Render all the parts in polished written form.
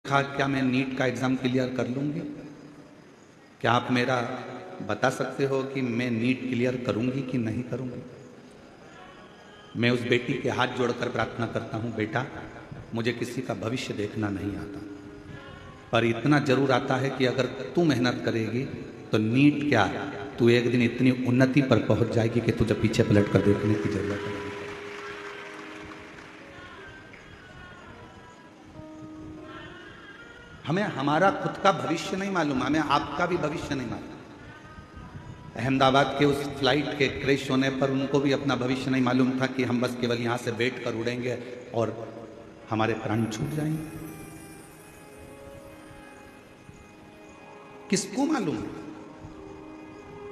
था क्या मैं नीट का एग्ज़ाम क्लियर कर लूँगी? क्या आप मेरा बता सकते हो कि मैं नीट क्लियर करूँगी कि नहीं करूँगी? मैं उस बेटी के हाथ जोड़कर प्रार्थना करता हूँ, बेटा मुझे किसी का भविष्य देखना नहीं आता, पर इतना जरूर आता है कि अगर तू मेहनत करेगी तो नीट क्या, तू एक दिन इतनी उन्नति पर पहुंच जाएगी कि तुझे पीछे पलट कर देखने की जरूरत नहीं। हमें हमारा खुद का भविष्य नहीं मालूम, हमें आपका भी भविष्य नहीं मालूम। अहमदाबाद के उस फ्लाइट के क्रैश होने पर उनको भी अपना भविष्य नहीं मालूम था कि हम बस केवल यहां से बैठ कर उड़ेंगे और हमारे प्राण छूट जाएंगे। किसको मालूम है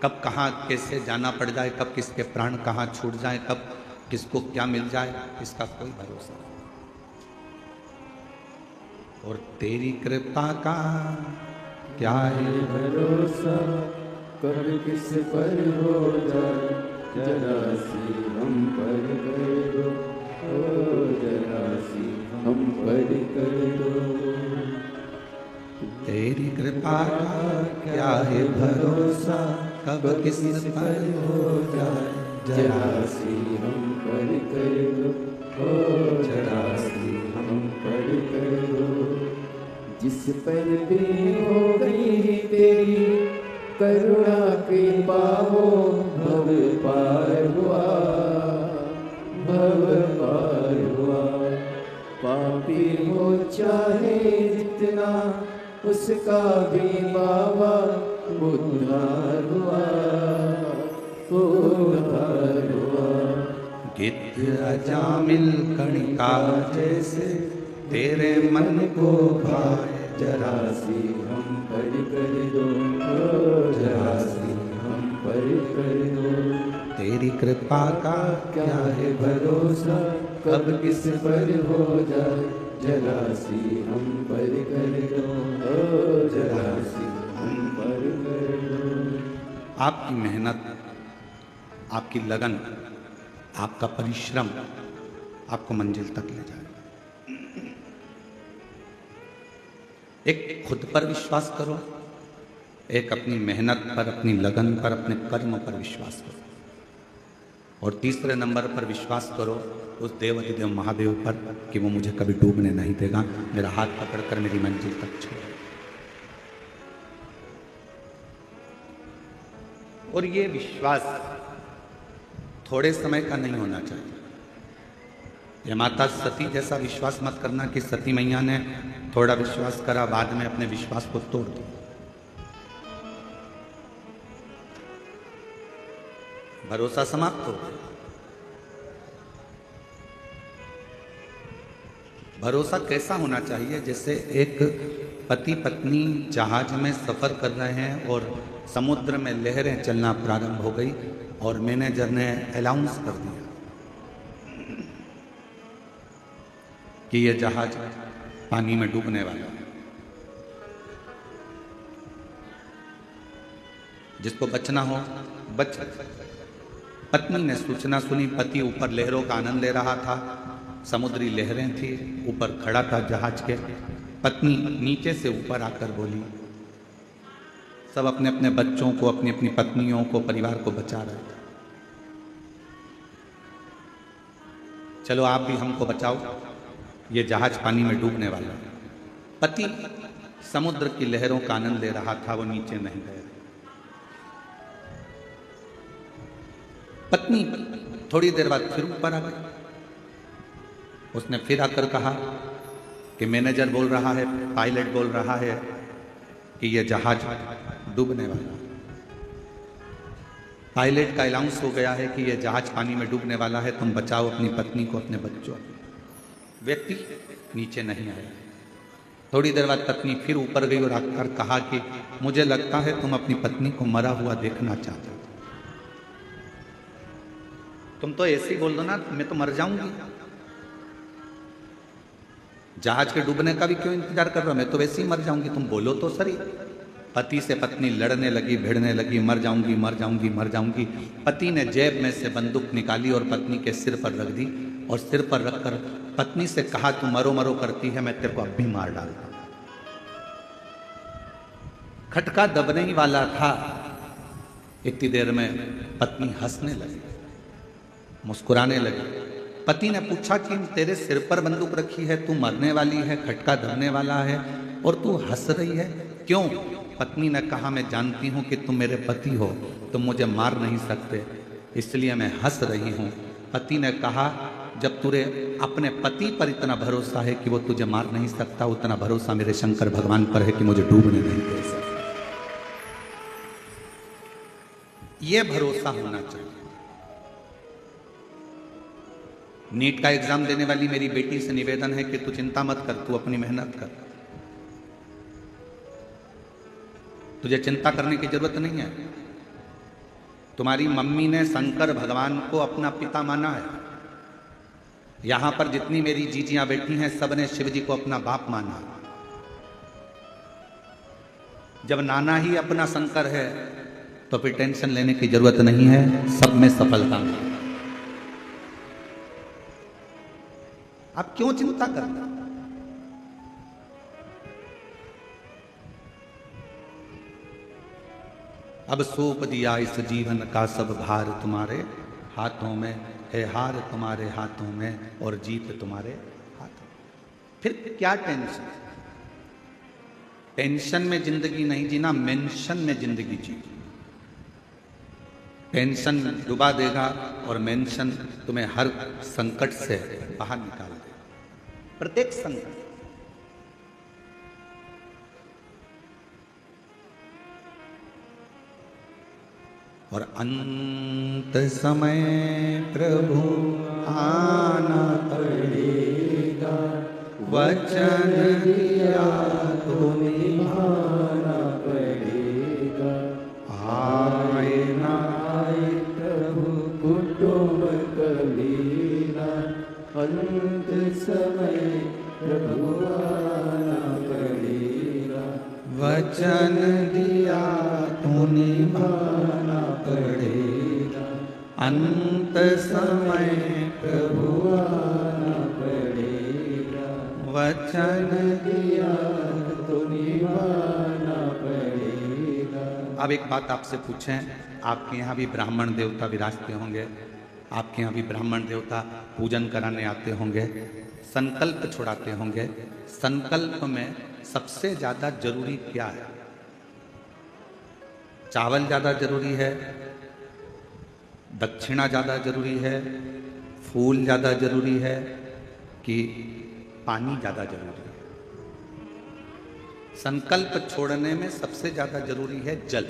कब कहां कैसे जाना पड़ जाए, कब किसके प्राण कहां छूट जाए, कब किसको क्या मिल जाए, इसका कोई भरोसा नहीं। और तेरी कृपा का क्या है भरोसा, कब किस पर हो जाए, जरा सी हम पर कर दो, ओ जरा सी हम पर कर दो। तेरी कृपा का क्या है भरोसा, कब किस पर हो जाए, जरा सी हम पर कर दो, ओ जरा सी हम पर कर दो। जिस पर भी हो गई तेरी करुणा कृपा हो, भव पार हुआ, भव पार हुआ। पापी हो चाहे जितना, उसका भी बाबा उद्धार हुआ, उद्धार हुआ। गिद्ध अजामिल कणिका जैसे तेरे मन को भाए, जरा सी हम पर कर दो, ओ जरा सी हम पर कर दो। तेरी कृपा का क्या है भरोसा, कब किस पर हो जाए, जरा सी हम पर कर दो, ओ जरा सी हम पर कर दो। आपकी मेहनत, आपकी लगन, आपका परिश्रम आपको मंजिल तक ले जाए। एक खुद पर विश्वास करो, एक अपनी मेहनत पर, अपनी लगन पर, अपने कर्म पर विश्वास करो, और तीसरे नंबर पर विश्वास करो उस देवाधिदेव महादेव पर कि वो मुझे कभी डूबने नहीं देगा, मेरा हाथ पकड़कर मेरी मंजिल तक छोड़े। और ये विश्वास थोड़े समय का नहीं होना चाहिए। ये माता सती जैसा विश्वास मत करना कि सती मैया ने थोड़ा विश्वास करा, बाद में अपने विश्वास को तोड़ दिया। भरोसा समाप्त हो गया। भरोसा कैसा होना चाहिए? जैसे एक पति पत्नी जहाज में सफर कर रहे हैं और समुद्र में लहरें चलना प्रारंभ हो गई और मैनेजर ने अनाउंस कर दिया कि यह जहाज पानी में डूबने वाला है। जिसको बचना हो बच। पत्नी ने सूचना सुनी, पति ऊपर लहरों का आनंद ले रहा था, समुद्री लहरें थी, ऊपर खड़ा था जहाज के। पत्नी नीचे से ऊपर आकर बोली, सब अपने अपने बच्चों को, अपनी अपनी पत्नियों को, परिवार को बचा रहे थे, चलो आप भी हमको बचाओ, ये जहाज पानी में डूबने वाला है। पति समुद्र की लहरों का आनंद ले रहा था, वो नीचे नहीं गए। पत्नी थोड़ी देर बाद फिर ऊपर आ गई। उसने फिर आकर कहा कि मैनेजर बोल रहा है, पायलट बोल रहा है कि यह जहाज डूबने वाला है। पायलट का अनाउंस हो गया है कि यह जहाज पानी में डूबने वाला है, तुम बचाओ अपनी पत्नी को, अपने बच्चों। व्यक्ति नीचे नहीं आया। थोड़ी देर बाद पत्नी फिर ऊपर गई और आकर कहा कि मुझे लगता है तुम अपनी पत्नी को मरा हुआ देखना चाहते हो। तुम तो ऐसे ही बोल दो ना, मैं तो मर जाऊंगी, जहाज के डूबने का भी क्यों इंतजार कर रहा हो, मैं तो वैसे ही मर जाऊंगी, तुम बोलो तो सही। पति से पत्नी लड़ने लगी, भिड़ने लगी, मर जाऊंगी मर जाऊंगी मर जाऊंगी। पति ने जेब में से बंदूक निकाली और पत्नी के सिर पर रख दी और सिर पर रखकर पत्नी से कहा, तू मरो मरो करती है, मैं तेरे को अब भी मार डालता हूं। खटका दबने ही वाला था, इतनी देर में पत्नी हंसने लगी, मुस्कुराने लगी। पति ने पूछा कि तेरे सिर पर बंदूक रखी है, तू मरने वाली है, खटका दबने वाला है और तू हंस रही है, क्यों? पत्नी ने कहा, मैं जानती हूं कि तुम मेरे पति हो, तुम मुझे मार नहीं सकते, इसलिए मैं हंस रही हूं। पति ने कहा, जब तुझे अपने पति पर इतना भरोसा है कि वो तुझे मार नहीं सकता, उतना भरोसा मेरे शंकर भगवान पर है कि मुझे डूबने नहीं दे सकता। ये भरोसा होना चाहिए। नीट का एग्जाम देने वाली मेरी बेटी से निवेदन है कि तू चिंता मत कर, तू अपनी मेहनत कर, तुझे चिंता करने की जरूरत नहीं है। तुम्हारी मम्मी ने शंकर भगवान को अपना पिता माना है। यहां पर जितनी मेरी जीजियां बैठी हैं, सब ने शिव जी को अपना बाप माना। जब नाना ही अपना शंकर है तो फिर टेंशन लेने की जरूरत नहीं है, सब में सफलता है। आप क्यों चिंता करते? अब सौंप दिया इस जीवन का सब भार तुम्हारे हाथों में है, हार तुम्हारे हाथों में और जीत तुम्हारे हाथों में। फिर क्या टेंशन? टेंशन में जिंदगी नहीं जीना, मेंशन में जिंदगी जी। टेंशन डुबा देगा और मेंशन तुम्हें हर संकट से बाहर निकाल देगा, प्रत्येक संकट। और अंत समय प्रभु आना पड़ेगा, वचन दिया तो निभाना पड़ेगा। आए ना आए प्रभु कुटुंब कबीरा, अंत समय प्रभु आना पड़ेगा। वचन दिया तो निभाना पड़ेगा, अंत समय प्रभु आना पड़ेगा। वचन दिया तो निभाना पड़ेगा। अब एक बात आपसे पूछें, आपके यहाँ भी ब्राह्मण देवता विराजते होंगे, आपके यहाँ भी ब्राह्मण देवता पूजन कराने आते होंगे, संकल्प छुड़ाते होंगे। संकल्प में सबसे ज्यादा जरूरी क्या है? चावल ज्यादा जरूरी है, दक्षिणा ज्यादा जरूरी है, फूल ज्यादा जरूरी है कि पानी ज्यादा जरूरी है? संकल्प छोड़ने में सबसे ज्यादा जरूरी है जल।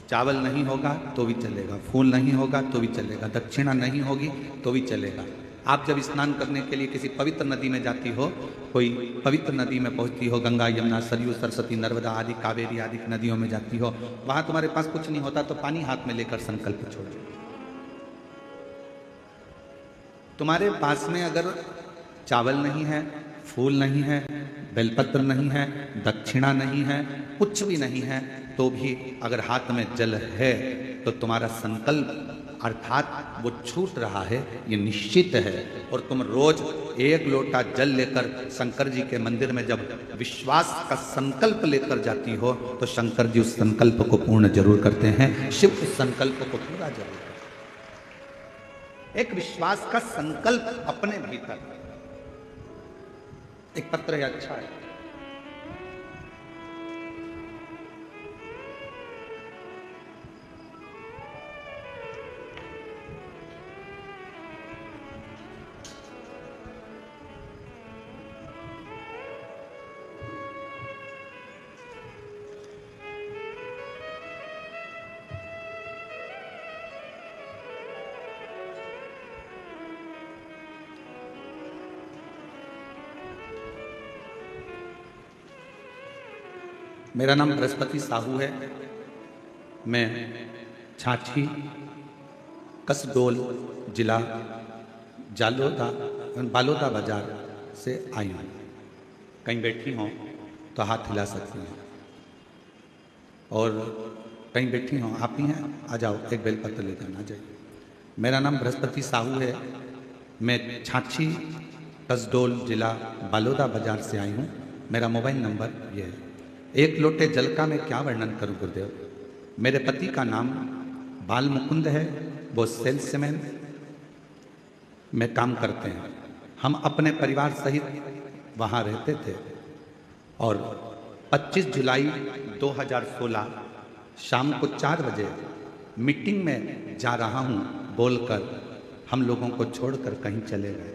चावल नहीं होगा तो भी चलेगा, फूल नहीं होगा तो भी चलेगा, दक्षिणा नहीं होगी तो भी चलेगा। आप जब स्नान करने के लिए किसी पवित्र नदी में जाती हो, कोई पवित्र नदी में पहुंचती हो, गंगा, यमुना, सरयू, सरस्वती, नर्मदा आदि, कावेरी आदि नदियों में जाती हो, वहां तुम्हारे पास कुछ नहीं होता तो पानी हाथ में लेकर संकल्प छोड़ो। तुम्हारे पास में अगर चावल नहीं है, फूल नहीं है, बेलपत्र नहीं है, दक्षिणा नहीं है, कुछ भी नहीं है, तो भी अगर हाथ में जल है तो तुम्हारा संकल्प अर्थात वो छूट रहा है, ये निश्चित है। और तुम रोज एक लोटा जल लेकर शंकर जी के मंदिर में जब विश्वास का संकल्प लेकर जाती हो तो शंकर जी उस संकल्प को पूर्ण जरूर करते हैं, शिव उस संकल्प को पूरा जरूर करते हैं। एक विश्वास का संकल्प अपने भीतर। एक पत्र है, अच्छा है, मेरा नाम बृहस्पति साहू है। मैं छाछी कसडोल जिला बालोदा बाजार से आई हूँ। कहीं बैठी हों तो हाथ हिला सकती हैं, और कहीं बैठी हों, आप ही हैं, आ जाओ, एक बेलपत्र ले जाना चाहिए। मेरा नाम बृहस्पति साहू है। मैं छाछी कसडोल जिला बालोदा बाजार से आई हूँ। मेरा मोबाइल नंबर ये है एक लोटे जल का मैं क्या वर्णन करूं गुरुदेव। मेरे पति का नाम बाल मुकुंद है, वो सेल्समैन में काम करते हैं। हम अपने परिवार सहित वहाँ रहते थे और 25 जुलाई 2016 शाम को 4 बजे मीटिंग में जा रहा हूँ बोलकर हम लोगों को छोड़कर कहीं चले गए।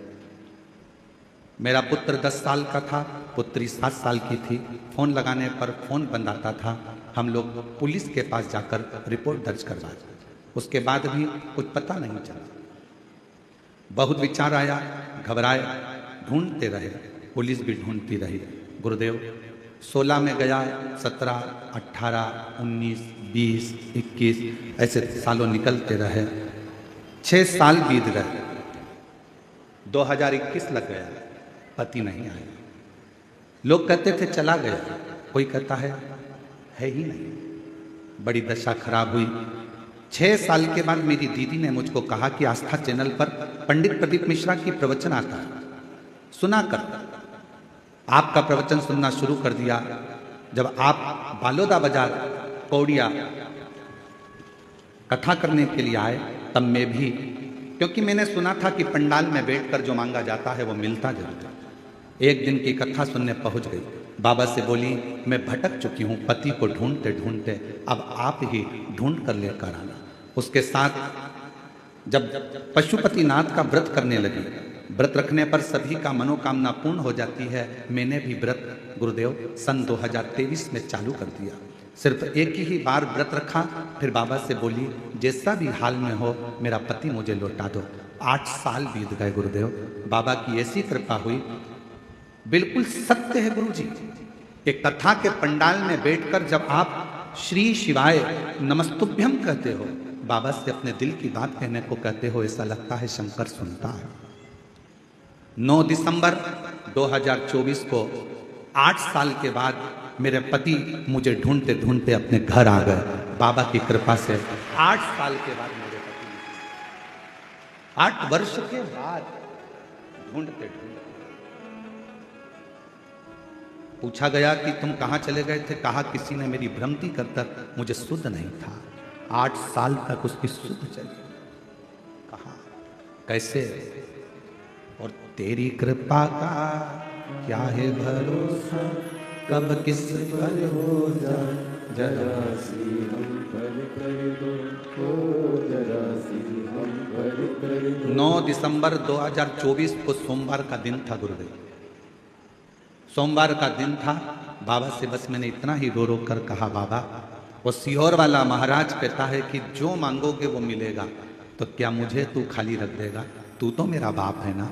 मेरा पुत्र 10 साल का था, पुत्री 7 साल की थी। फोन लगाने पर फोन बंद आता था। हम लोग पुलिस के पास जाकर रिपोर्ट दर्ज करवाए, उसके बाद भी कुछ पता नहीं चला। बहुत विचार आया, घबराए, ढूंढते रहे, पुलिस भी ढूंढती रही। गुरुदेव 16 में गया, 17, 18, 19, 20, 21 ऐसे सालों निकलते रहे। 6 साल बीत गए, 2021 लग गया, पति नहीं आया। लोग कहते थे चला गया, कोई कहता है ही नहीं। बड़ी दशा खराब हुई। 6 साल के बाद मेरी दीदी ने मुझको कहा कि आस्था चैनल पर पंडित प्रदीप मिश्रा की प्रवचन आता है, सुना कर। आपका प्रवचन सुनना शुरू कर दिया। जब आप बालोदा बाजार पौड़िया कथा करने के लिए आए तब मैं भी, क्योंकि मैंने सुना था कि पंडाल में बैठकर जो मांगा जाता है वो मिलता जरूर है। एक दिन की कथा सुनने पहुंच गई। बाबा से बोली मैं भटक चुकी हूँ, पति को ढूंढते ढूंढते, अब आप ही ढूंढ कर लेकर आना। उसके साथ जब पशुपतिनाथ का व्रत करने लगी, व्रत रखने पर सभी का मनोकामना पूर्ण हो जाती है। मैंने भी व्रत गुरुदेव सन 2023 में चालू कर दिया। सिर्फ एक ही बार व्रत रखा, फिर बाबा से बोली जैसा भी हाल में हो मेरा पति मुझे लौटा दो। 8 साल बीत गए गुरुदेव। बाबा की ऐसी कृपा हुई। बिल्कुल सत्य है गुरुजी, एक कथा के पंडाल में बैठकर जब आप श्री शिवाय नमस्तुभ्यम कहते हो, बाबा से अपने दिल की बात कहने को कहते हो, ऐसा लगता है शंकर सुनता है। 9 दिसंबर 2024 को 8 साल के बाद मेरे पति मुझे ढूंढते ढूंढते अपने घर आ गए। बाबा की कृपा से 8 साल के बाद मेरे पति, 8 वर्ष के बाद ढूंढते ढूंढते पूछा गया कि तुम कहाँ चले गए थे। कहा किसी ने मेरी भ्रमति कर तक मुझे सुध नहीं था। 8 साल तक उसकी सुध चली। कहा कैसे, और तेरी कृपा का क्या है भरोसा, कब किस पर हो जाए, जरा सी हम पर कर दो, ओ जरा सी हम पर कर दो। 9 दिसंबर 2024 को सोमवार का दिन था गुरुदेव। सोमवार का दिन था। बाबा से बस मैंने इतना ही रो रो कर कहा, बाबा वो सीहोर वाला महाराज कहता है कि जो मांगोगे वो मिलेगा, तो क्या मुझे तू खाली रख देगा? तू तो मेरा बाप है ना,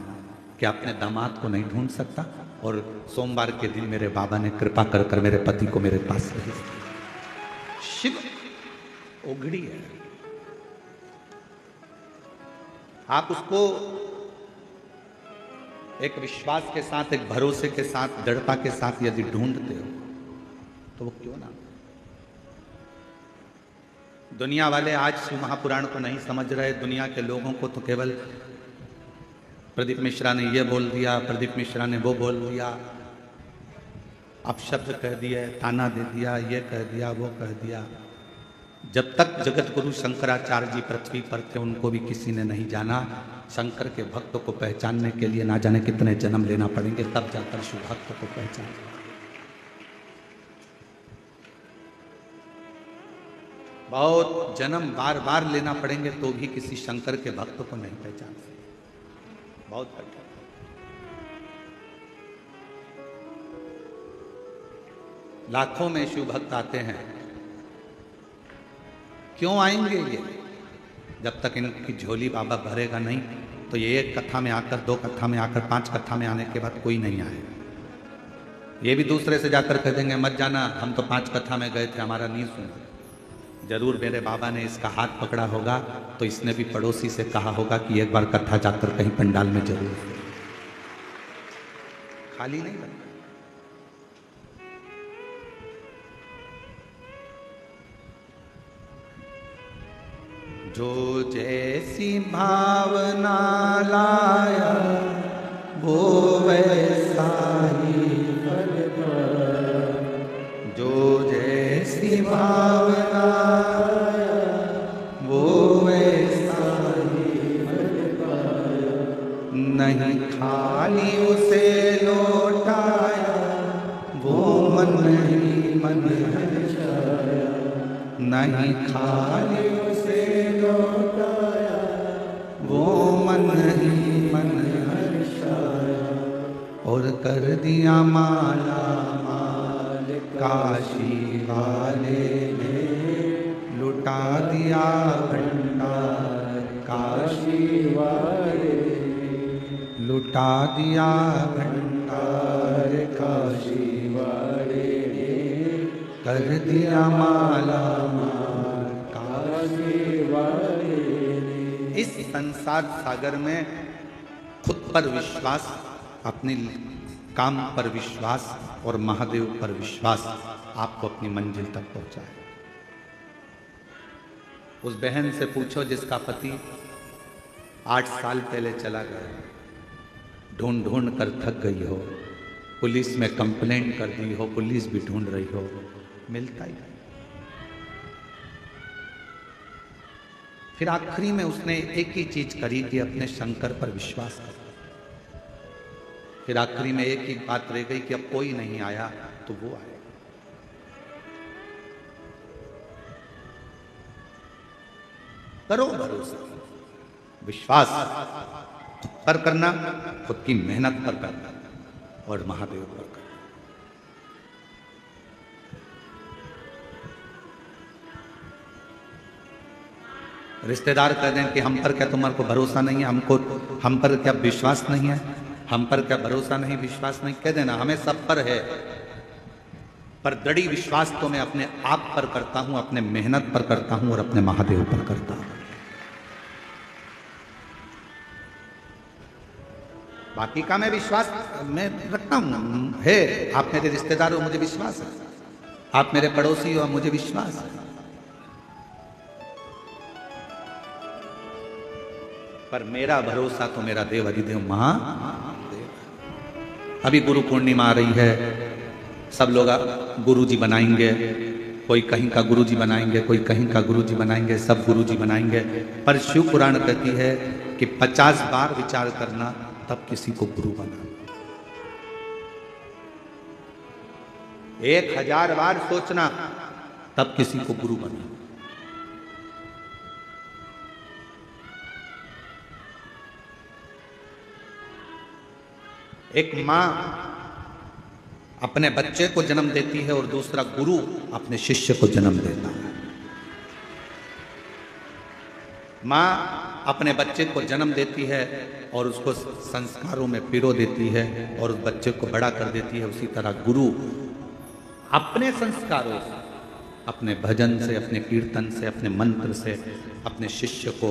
क्या अपने दामाद को नहीं ढूंढ सकता? और सोमवार के दिन मेरे बाबा ने कृपा कर कर मेरे पति को मेरे पास भेज दिया। शिव उघड़ी है। आप उसको एक विश्वास के साथ, एक भरोसे के साथ, दृढ़ता के साथ यदि ढूंढते हो तो वो क्यों ना। दुनिया वाले आज शिव महापुराण को नहीं समझ रहे। दुनिया के लोगों को तो केवल प्रदीप मिश्रा ने ये बोल दिया, प्रदीप मिश्रा ने वो बोल दिया, अपशब्द कह दिया, ताना दे दिया, ये कह दिया, वो कह दिया। जब तक जगत गुरु शंकराचार्य जी पृथ्वी पर थे उनको भी किसी ने नहीं जाना। शंकर के भक्त को पहचानने के लिए ना जाने कितने जन्म लेना पड़ेंगे, तब जाकर शिव भक्त को पहचान। बहुत जन्म बार बार लेना पड़ेंगे तो भी किसी शंकर के भक्त को नहीं पहचान सकते। बहुत कठिन। लाखों में शिव भक्त आते हैं। क्यों आएंगे ये? जब तक इनकी झोली बाबा भरेगा नहीं, तो ये 1 कथा में आकर, 2 कथा में आकर, 5 कथा में आने के बाद कोई नहीं आए। ये भी दूसरे से जाकर कह देंगे मत जाना, हम तो 5 कथा में गए थे, हमारा नहीं सुना। जरूर मेरे बाबा ने इसका हाथ पकड़ा होगा, तो इसने भी पड़ोसी से कहा होगा कि एक बार कथा जाकर कहीं पंडाल में जरूर। खाली नहीं बनता। जो जैसी भावना लाया वो वैसा ही फल पाया, जो निभावना, वो वैसा ही नहीं खाली उसे लौटाया, वो मन ही मन हर्षाया, नहीं खाली उसे लौटाया, वो मन ही मन हर्षाया, और कर दिया माला माल काशी वाले ने, लुटा दिया भंडार काशी वाले, लुटा दिया भंडार काशी वाले ने, कर दिया माला माल काशी वाले ने। इस संसार सागर में खुद पर विश्वास, अपने काम पर विश्वास और महादेव पर विश्वास आपको अपनी मंजिल तक पहुंचाए। उस बहन से पूछो जिसका पति 8 साल पहले चला गया, ढूंढ ढूंढ कर थक गई हो, पुलिस में कंप्लेंट कर दी हो, पुलिस भी ढूंढ रही हो, मिलता ही। फिर आखिरी में उसने एक ही चीज करी कि अपने शंकर पर विश्वास कर। फिर आखिरी में एक ही बात रह गई कि अब कोई नहीं आया तो वो आए। करो भरोसा, विश्वास पर करना, खुद की मेहनत पर करना और महादेव पर करना। रिश्तेदार कह दें कि हम पर क्या तुम्हारे को भरोसा नहीं है, हमको हम पर क्या विश्वास नहीं है, हम पर क्या भरोसा नहीं, विश्वास नहीं, कह देना हमें सब पर है, पर दृढ़ विश्वास तो मैं अपने आप पर करता हूं, अपने मेहनत पर करता हूं और अपने महादेव पर करता हूं। बाकी का मैं विश्वास मैं रखता हूं, है आप मेरे रिश्तेदार हो, मुझे विश्वास है, आप मेरे पड़ोसी हो, मुझे विश्वास है, पर मेरा भरोसा तो मेरा देव अधिदेव महादेव। अभी गुरु पूर्णिमा आ रही है, सब लोग गुरुजी बनाएंगे, कोई कहीं का गुरुजी बनाएंगे, कोई कहीं का गुरुजी बनाएंगे, सब गुरुजी बनाएंगे, पर शिव पुराण कहती है कि 50 बार विचार करना तब किसी को गुरु बनाना, 1000 बार सोचना तब किसी को गुरु बनाना। एक मां अपने बच्चे को जन्म देती है और दूसरा गुरु अपने शिष्य को जन्म देता है। मां अपने बच्चे को जन्म देती है और उसको संस्कारों में पिरो देती है और उस बच्चे को बड़ा कर देती है। उसी तरह गुरु अपने संस्कारों से, अपने भजन से, अपने कीर्तन से, अपने मंत्र से अपने शिष्य को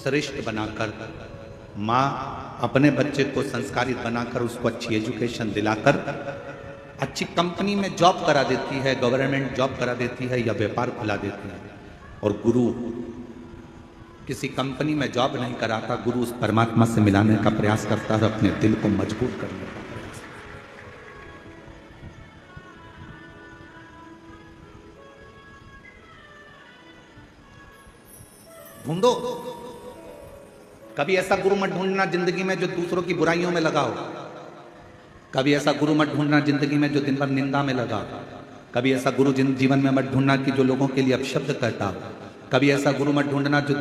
श्रेष्ठ बनाकर, माँ अपने बच्चे को संस्कारित बनाकर उसको अच्छी एजुकेशन दिलाकर अच्छी कंपनी में जॉब करा देती है, गवर्नमेंट जॉब करा देती है या व्यापार खुला देती है। और गुरु किसी कंपनी में जॉब नहीं कराता, गुरु उस परमात्मा से मिलाने का प्रयास करता है और अपने दिल को मजबूत करने का प्रयास। ढूंढो, कभी ऐसा गुरु मत ढूंढना जिंदगी में जो दूसरों की बुराइयों में लगा हो, कभी ऐसा गुरु मत ढूंढना जिंदगी में जो दिन भर निंदा में लगा हो, कभी ऐसा गुरु जीवन में मत ढूंढना कि जो लोगों के लिए अपशब्द कहता हो, कभी ऐसा गुरु मत ढूंढना जो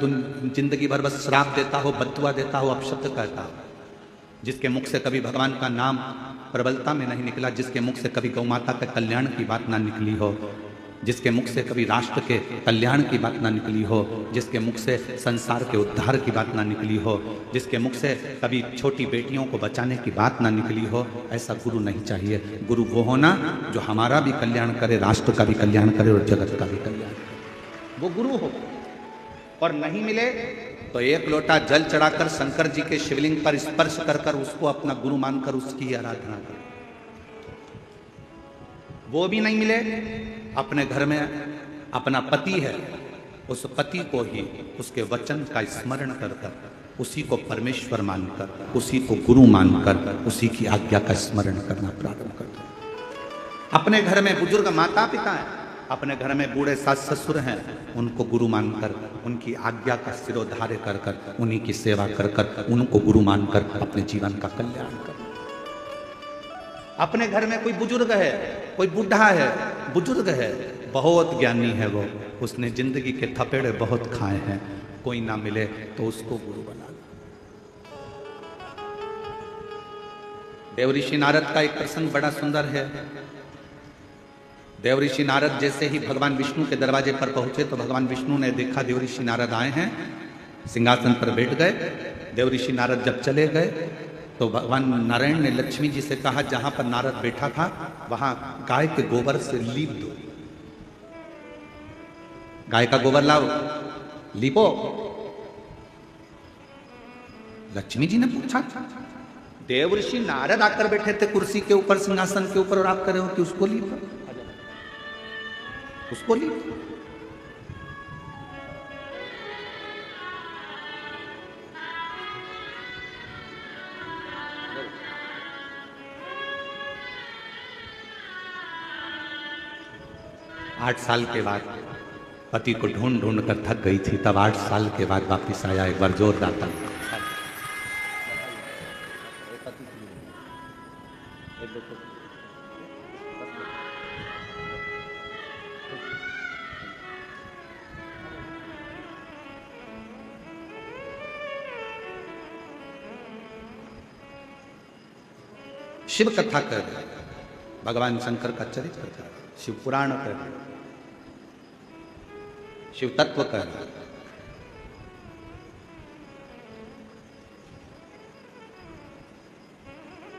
जिंदगी भर बस श्राप देता हो, बद्दुआ देता हो, अपशब्द कहता हो, जिसके मुख से कभी भगवान का नाम प्रबलता में नहीं निकला, जिसके मुख से कभी गौ माता के कल्याण की बात ना निकली हो, जिसके मुख से कभी राष्ट्र के कल्याण की बात ना निकली हो, जिसके मुख से संसार के उद्धार की बात ना निकली हो, जिसके मुख से कभी छोटी बेटियों को बचाने की बात ना निकली हो, ऐसा गुरु नहीं चाहिए। गुरु वो होना जो हमारा भी कल्याण करे, राष्ट्र का भी कल्याण करे और जगत का भी कल्याण करे, वो गुरु हो। और नहीं मिले तो 1 लोटा जल चढ़ाकर शंकर जी के शिवलिंग पर स्पर्श कर कर उसको अपना गुरु मानकर उसकी आराधना करें। वो भी नहीं मिले, अपने घर में अपना पति है, उस पति को ही उसके वचन का स्मरण कर कर, उसी को परमेश्वर मानकर, उसी को गुरु मानकर, उसी की आज्ञा का स्मरण करना प्रारंभ कर दो। अपने घर में बुजुर्ग माता पिता है, अपने घर में बूढ़े सास ससुर हैं, उनको गुरु मानकर, उनकी आज्ञा का सिरोधार्य कर कर, उन्हीं की सेवा कर कर, उनको गुरु मानकर अपने जीवन का कल्याण कर। अपने घर में कोई बुजुर्ग है, कोई बूढ़ा है, बुजुर्ग है, बहुत ज्ञानी है वो, उसने जिंदगी के थपेड़े बहुत खाए हैं, कोई ना मिले तो उसको गुरु बना लो। देवऋषि नारद का एक प्रसंग बड़ा सुंदर है। देवऋषि नारद जैसे ही भगवान विष्णु के दरवाजे पर पहुंचे तो भगवान विष्णु ने देखा देवऋषि नारद आए हैं, सिंहासन पर बैठ गए। देवऋषि नारद जब चले गए तो भगवान नारायण ने लक्ष्मी जी से कहा, जहां पर नारद बैठा था वहां गाय के गोबर से लीप दो, गाय का गोबर लाओ, लीपो। लक्ष्मी जी ने पूछा, देवऋषि नारद आकर बैठे थे कुर्सी के ऊपर, सिंहासन के ऊपर, और आप कर रहे हो कि उसको लीपो, उसको लीपो। 8 साल के बाद पति को ढूंढ ढूंढ कर थक गई थी, तब 8 साल के बाद वापिस आया एक बार जोरदार था। शिव कथा कर, भगवान शंकर का चरित्र कर, शिव पुराण कर, शिव तत्व कर।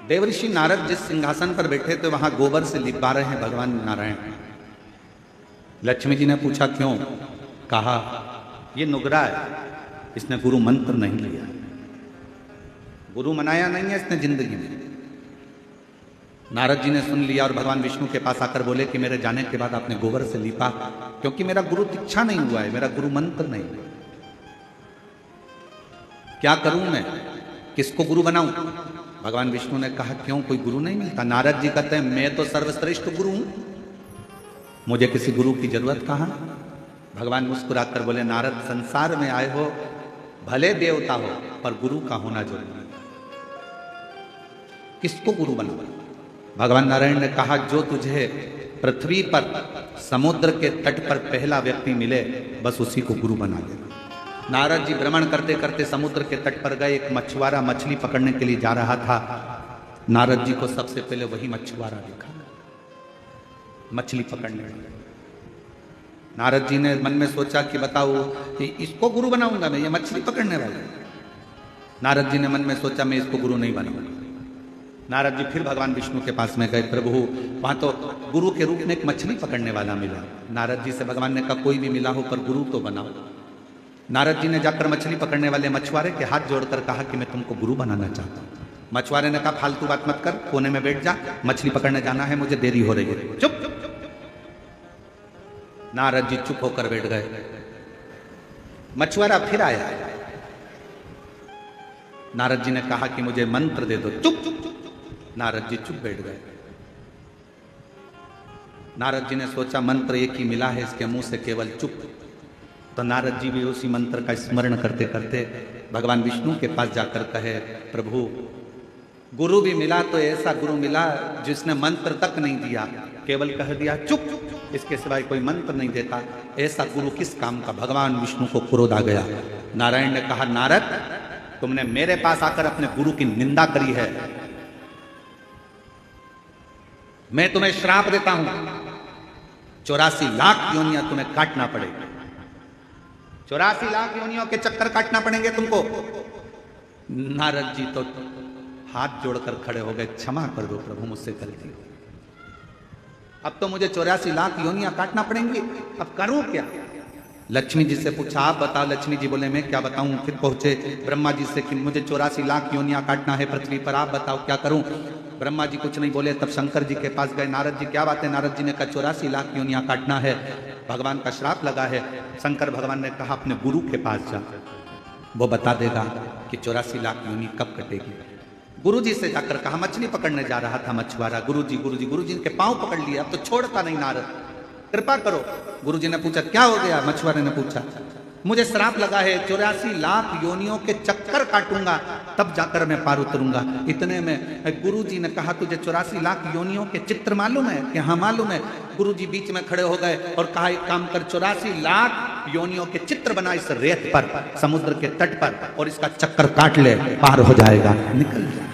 देवऋषि नारद जिस सिंहासन पर बैठे थे वहां गोबर से लिपा रहे हैं भगवान नारायण। लक्ष्मी जी ने पूछा क्यों? कहा ये नुगरा है, इसने गुरु मंत्र नहीं लिया, गुरु मनाया नहीं है इसने जिंदगी में। नारद जी ने सुन लिया और भगवान विष्णु के पास आकर बोले कि मेरे जाने के बाद आपने गोबर से लिपा, क्योंकि मेरा गुरु दीक्षा नहीं हुआ है, मेरा गुरु मंत्र नहीं। क्या करूं मैं, किसको गुरु बनाऊं? भगवान विष्णु ने कहा क्यों, कोई गुरु नहीं मिलता? नारद जी कहते हैं मैं तो सर्वश्रेष्ठ गुरु हूं, मुझे किसी गुरु की जरूरत कहां। भगवान मुस्कुराकर बोले नारद, संसार में आए हो, भले देवता हो, पर गुरु का होना जरूरी है। किसको गुरु बनाऊं? भगवान नारायण ने कहा जो तुझे पृथ्वी पर समुद्र के तट पर पहला व्यक्ति मिले बस उसी को गुरु बना दे। नारद जी भ्रमण करते करते समुद्र के तट पर गए। एक मछुआरा मछली पकड़ने के लिए जा रहा था। नारद जी को सबसे पहले वही मछुआरा दिखा, मछली पकड़ने वाला। नारद जी ने मन में सोचा कि बताओ कि इसको गुरु बनाऊंगा मैं, ये मछली पकड़ने वाला। नारद जी ने मन में सोचा मैं इसको गुरु नहीं बनाऊंगा। नारद जी फिर भगवान विष्णु के पास में गए, प्रभु वहां तो गुरु के रूप में एक मछली पकड़ने वाला मिला। नारद जी से भगवान ने कहा कोई भी मिला हो पर गुरु तो बनाओ। नारद जी ने जाकर मछली पकड़ने वाले मछुआरे के हाथ जोड़कर कहा कि मैं तुमको गुरु बनाना चाहता हूं। मछुआरे ने कहा फालतू बात मत कर, कोने में बैठ जा, मछली पकड़ने जाना है, मुझे देरी हो रही है, चुप। नारद जी चुप होकर बैठ गए। मछुआरा फिर आया। नारद जी ने कहा कि मुझे मंत्र दे दो, चुप। नारद जी चुप बैठ गए। नारद जी ने सोचा मंत्र एक ही मिला है, इसके मुंह से केवल चुप। तो नारद जी भी उसी मंत्र का स्मरण करते करते भगवान विष्णु के पास जाकर कहे प्रभु गुरु भी मिला तो ऐसा गुरु मिला जिसने मंत्र तक नहीं दिया, केवल कह दिया चुप, इसके सिवाय कोई मंत्र नहीं देता, ऐसा गुरु किस काम का? भगवान विष्णु को क्रोध आ गया। नारायण ने कहा नारद तुमने मेरे पास आकर अपने गुरु की निंदा करी है, मैं तुम्हें श्राप देता हूं, 84 लाख योनियां तुम्हें काटना पड़ेगी, 84 लाख योनियों के चक्कर काटना पड़ेंगे तुमको। नारद जी तो हाथ जोड़कर खड़े हो गए, क्षमा कर दो प्रभु, मुझसे गलती हो, अब तो मुझे 84 लाख योनियां काटना पड़ेंगी, अब करूं क्या? लक्ष्मी जी से पूछा आप बताओ। लक्ष्मी जी बोले मैं क्या बताऊं। फिर पहुंचे ब्रह्मा जी से कि मुझे 84 लाख योनियां काटना है पृथ्वी पर, आप बताओ क्या करूं। ब्रह्मा जी कुछ नहीं बोले। तब शंकर जी के पास गए, नारद जी क्या बात है? नारद जी ने कहा 84 लाख योनियां काटना है, भगवान का श्राप लगा है। शंकर भगवान ने कहा अपने गुरु के पास जा, वो बता देगा कि 84 लाख योनि कब कटेगी। गुरु जी से जाकर कहा, मछली पकड़ने जा रहा था मछुआरा, गुरु जी के पांव पकड़ लिए, अब तो छोड़ता नहीं नारद। कृपा करो। गुरुजी ने पूछा क्या हो गया? मछुआरे ने पूछा मुझे श्राप लगा है, 84 लाख योनियों के चक्कर काटूंगा तब जाकर मैं पार उतरूंगा। इतने में गुरुजी ने कहा तुझे 84 लाख योनियों के चित्र मालूम है? कि हाँ मालूम है। गुरुजी बीच में खड़े हो गए और कहा एक काम कर, 84 लाख योनियों के चित्र बना इस रेत पर, समुद्र के तट पर, और इसका चक्कर काट ले, पार हो जाएगा, निकल जाए।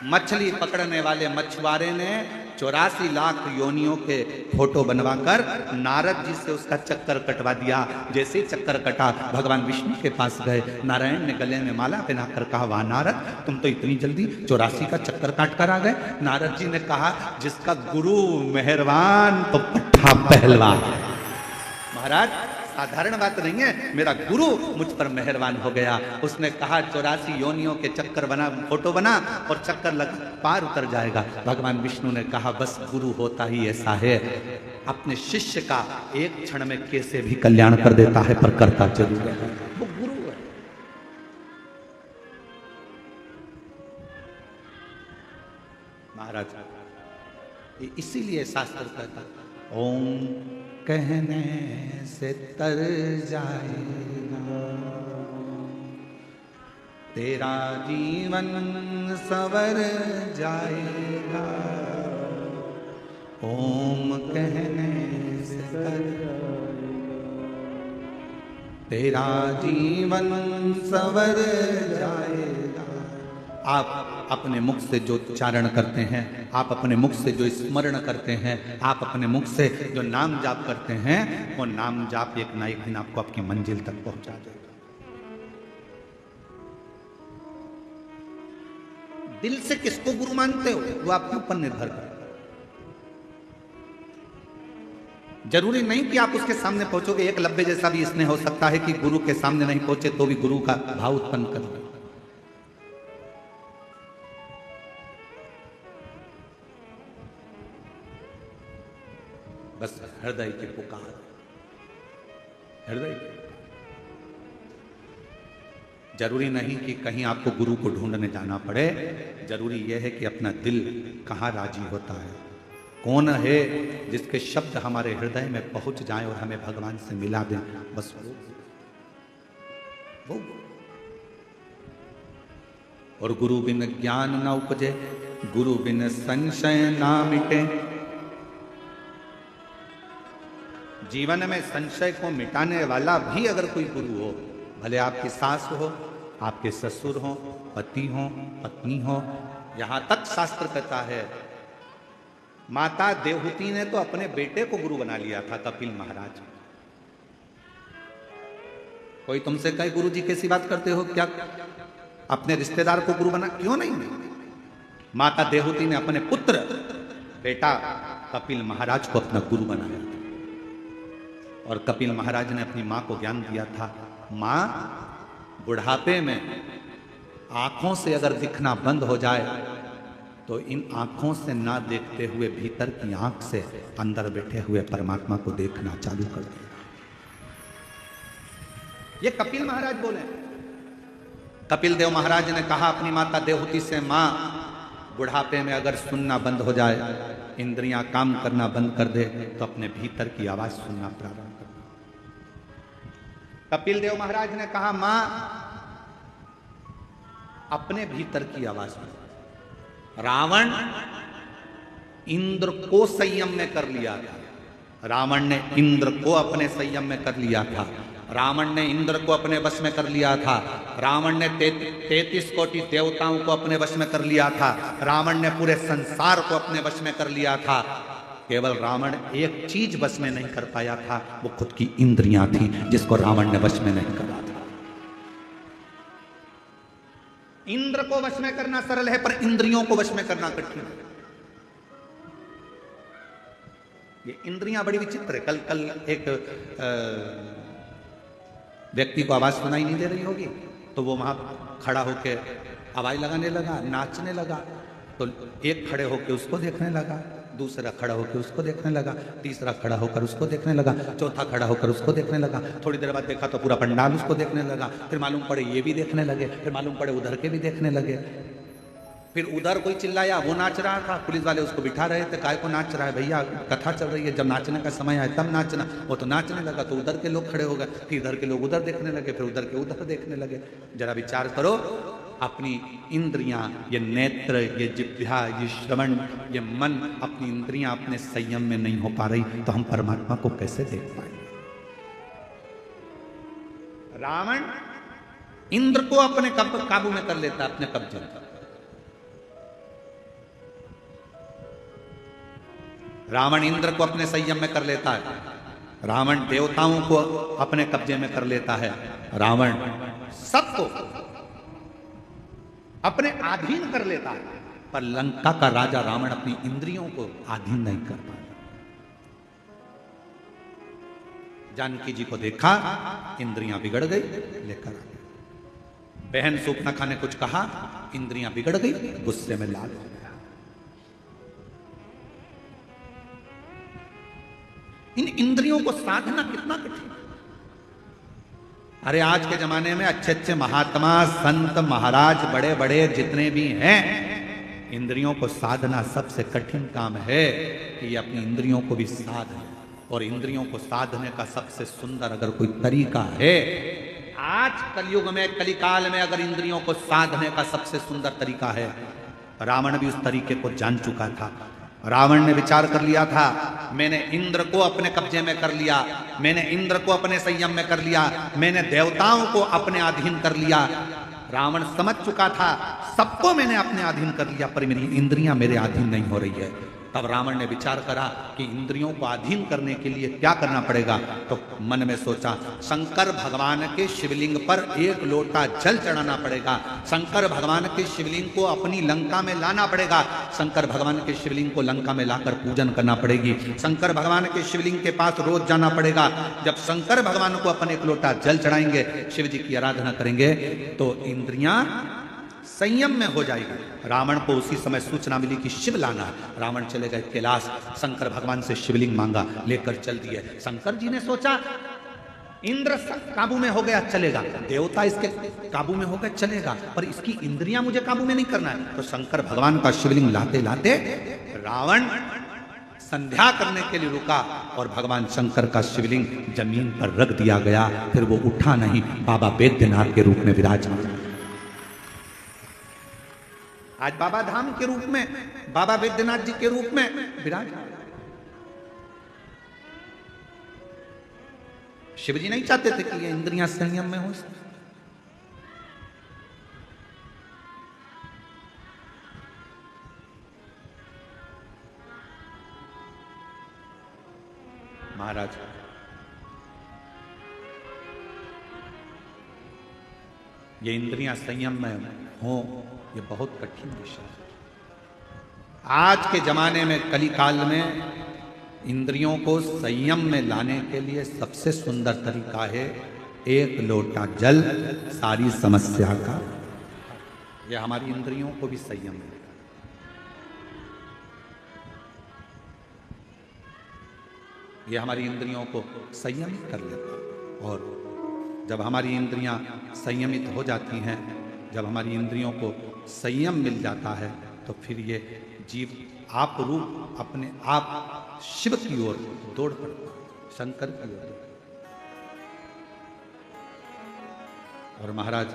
मछली पकड़ने वाले मछुआरे ने 84 लाख योनियों के फोटो बनवाकर नारद जी से उसका चक्कर कटवा दिया। जैसे ही चक्कर कटा, भगवान विष्णु के पास गए, नारायण ने गले में माला पहनाकर कहा वाह नारद, तुम तो इतनी जल्दी 84 का चक्कर काट कर आ गए। नारद जी ने कहा जिसका गुरु मेहरबान तो पट्ठा पहलवान। महाराज साधारण बात नहीं है, मेरा गुरु मुझ पर मेहरबान हो गया। उसने कहा 84 योनियों के चक्कर बना, फोटो बना और चक्कर लगा, पार उतर जाएगा। भगवान विष्णु ने कहा बस गुरु होता ही ऐसा है, अपने शिष्य का एक क्षण में कैसे भी कल्याण कर देता है, पर करता जरूर है, वो गुरु है। महाराज इसीलिए शास्त्र कहता ओम कहने से तर जाएगा तेरा जीवन सवर जाएगा। ओम कहने से तर तेरा जीवन सवर जाएगा। आप अपने मुख से जो उच्चारण करते हैं, आप अपने मुख से जो स्मरण करते हैं, आप अपने मुख से जो नाम जाप करते हैं, वो नाम जाप एक ना एक दिन आपको आपकी मंजिल तक पहुंचा देगा। दिल से किसको गुरु मानते हो वो आपके ऊपर निर्भर करता है। जरूरी नहीं कि आप उसके सामने पहुंचोगे। एकलव्य जैसा भी इसने हो सकता है कि गुरु के सामने नहीं पहुंचे तो भी गुरु का भाव उत्पन्न कर। बस हृदय की पुकार, हृदय। जरूरी नहीं कि कहीं आपको गुरु को ढूंढने जाना पड़े। जरूरी यह है कि अपना दिल कहाँ राजी होता है, कौन है जिसके शब्द हमारे हृदय में पहुंच जाएं और हमें भगवान से मिला दें। बस वो। और गुरु बिन ज्ञान न उपजे, गुरु बिन संशय ना मिटे। जीवन में संशय को मिटाने वाला भी अगर कोई गुरु हो, भले आपकी सास हो, आपके ससुर हो, पति हो, पत्नी हो, यहां तक शास्त्र कहता है माता देवहूति ने तो अपने बेटे को गुरु बना लिया था, कपिल महाराज। कोई तुमसे कहे गुरु जी कैसी बात करते हो, क्या अपने रिश्तेदार को गुरु बना? क्यों नहीं? माता देवहूति ने अपने पुत्र बेटा कपिल महाराज को अपना गुरु बनाया। और कपिल महाराज ने अपनी मां को ज्ञान दिया था, मां बुढ़ापे में आंखों से अगर दिखना बंद हो जाए तो इन आंखों से ना देखते हुए भीतर की आंख से अंदर बैठे हुए परमात्मा को देखना चालू कर दे। ये कपिल महाराज बोले। कपिल देव महाराज ने कहा अपनी माता देवहूति से, मां बुढ़ापे में अगर सुनना बंद हो जाए, इंद्रियां काम करना बंद कर दे, तो अपने भीतर की आवाज सुनना प्रारंभ कर। कपिल देव महाराज ने कहा मां अपने भीतर की आवाज में। रावण इंद्र को संयम में कर लिया था। रावण ने इंद्र को अपने संयम में कर लिया था। रावण ने इंद्र को अपने वश में कर लिया था। रावण ने 33 कोटि देवताओं को अपने वश में कर लिया था। रावण ने पूरे संसार को अपने वश में कर लिया था। केवल रावण एक चीज वश में नहीं कर पाया था, वो खुद की इंद्रियां थी, जिसको रावण ने वश में नहीं करा था। इंद्र को वश में करना सरल है, पर इंद्रियों को वश में करना कठिन है। ये इंद्रियां बड़ी विचित्र है। कल एक व्यक्ति को आवाज सुनाई नहीं दे रही होगी, तो वो वहां खड़ा होकर आवाज लगाने लगा, नाचने लगा। तो एक खड़े होकर उसको देखने लगा, दूसरा खड़ा होकर उसको देखने लगा, तीसरा खड़ा होकर उसको देखने लगा, चौथा खड़ा होकर उसको देखने लगा। थोड़ी देर बाद देखा तो पूरा पंडाल उसको देखने लगा। फिर मालूम पड़े ये भी देखने लगे, फिर मालूम पड़े उधर के भी देखने लगे। फिर उधर कोई चिल्लाया, वो नाच रहा था, पुलिस वाले उसको बिठा रहे थे, काय को नाच रहा है भैया, कथा चल रही है, जब नाचने का समय आया तब नाचना। वो तो नाचने लगा तो उधर के लोग खड़े हो गए, फिर इधर के लोग उधर देखने लगे, फिर उधर के उधर देखने लगे। जरा विचार करो, अपनी इंद्रियां, ये नेत्र, ये जिह्वा, ये श्रवण, ये मन, अपनी इंद्रियां अपने संयम में नहीं हो पा रही तो हम परमात्मा को कैसे देख पाएंगे? रावण इंद्र को अपने काबू में कर लेता, अपने कब्जे में। रावण इंद्र को अपने संयम में कर लेता है, रावण देवताओं को अपने कब्जे में कर लेता है, रावण सबको अपने अधीन कर लेता है। पर लंका का राजा रावण अपनी इंद्रियों को अधीन नहीं कर पाया। जानकी जी को देखा, इंद्रियां बिगड़ गई, लेकर आ गए। बहन सूपनखा ने कुछ कहा, इंद्रियां बिगड़ गई, गुस्से में लाल हो गया। इन इंद्रियों को साधना कितना कठिन। अरे आज के जमाने में अच्छे अच्छे महात्मा, संत, महाराज, बड़े बड़े जितने भी हैं, इंद्रियों को साधना सबसे कठिन काम है कि ये अपनी इंद्रियों को भी साधे। और इंद्रियों को साधने का सबसे सुंदर अगर कोई तरीका है, आज कलयुग में, कलिकाल में अगर इंद्रियों को साधने का सबसे सुंदर तरीका है, रावण भी उस तरीके को जान चुका था। रावण ने विचार कर लिया था, मैंने इंद्र को अपने कब्जे में कर लिया, मैंने इंद्र को अपने संयम में कर लिया, मैंने देवताओं को अपने अधीन कर लिया। रावण समझ चुका था, सबको मैंने अपने अधीन कर लिया, पर मेरी इंद्रियां मेरे अधीन नहीं हो रही है। तब रावण ने विचार करा कि इंद्रियों को अधीन करने के लिए क्या करना पड़ेगा। तो मन में सोचा, शंकर भगवान के शिवलिंग पर एक लोटा जल चढ़ाना पड़ेगा, शंकर भगवान के शिवलिंग को अपनी लंका में लाना पड़ेगा, शंकर भगवान के शिवलिंग को लंका में लाकर पूजन करना पड़ेगी, शंकर भगवान के शिवलिंग के पास रोज जाना पड़ेगा। जब शंकर भगवान को अपन एक लोटा जल चढ़ाएंगे, शिव जी की आराधना करेंगे, तो इंद्रियां संयम में हो जाएगी। रावण को उसी समय सूचना मिली कि शिव लाना है। रावण चले गए कैलाश, शंकर भगवान से शिवलिंग मांगा, लेकर चल दिए। शंकर जी ने सोचा इंद्र काबू में हो गया, चलेगा, देवता इसके काबू में हो गए, चलेगा, पर इसकी इंद्रियां मुझे काबू में नहीं करना है। तो शंकर भगवान का शिवलिंग लाते लाते रावण संध्या करने के लिए रुका और भगवान शंकर का शिवलिंग जमीन पर रख दिया गया। फिर वो उठा नहीं, बाबा वैद्यनाथ के रूप में विराजमान। आज बाबा धाम के रूप में, बाबा वैद्यनाथ जी के रूप में विराजमान। शिव जी नहीं चाहते थे कि ये इंद्रियां संयम में हो। महाराज ये इंद्रियां संयम में हो, ये बहुत कठिन विषय है। आज के जमाने में, कली काल में, इंद्रियों को संयम में लाने के लिए सबसे सुंदर तरीका है एक लोटा जल, सारी समस्या का। यह हमारी इंद्रियों को भी संयम में, यह हमारी इंद्रियों को संयमित कर लेता है। और जब हमारी इंद्रियां संयमित हो जाती हैं, जब हमारी इंद्रियों को संयम मिल जाता है, तो फिर ये जीव आप रूप अपने आप शिव की ओर दौड़ पड़ता है, शंकर की ओर। और महाराज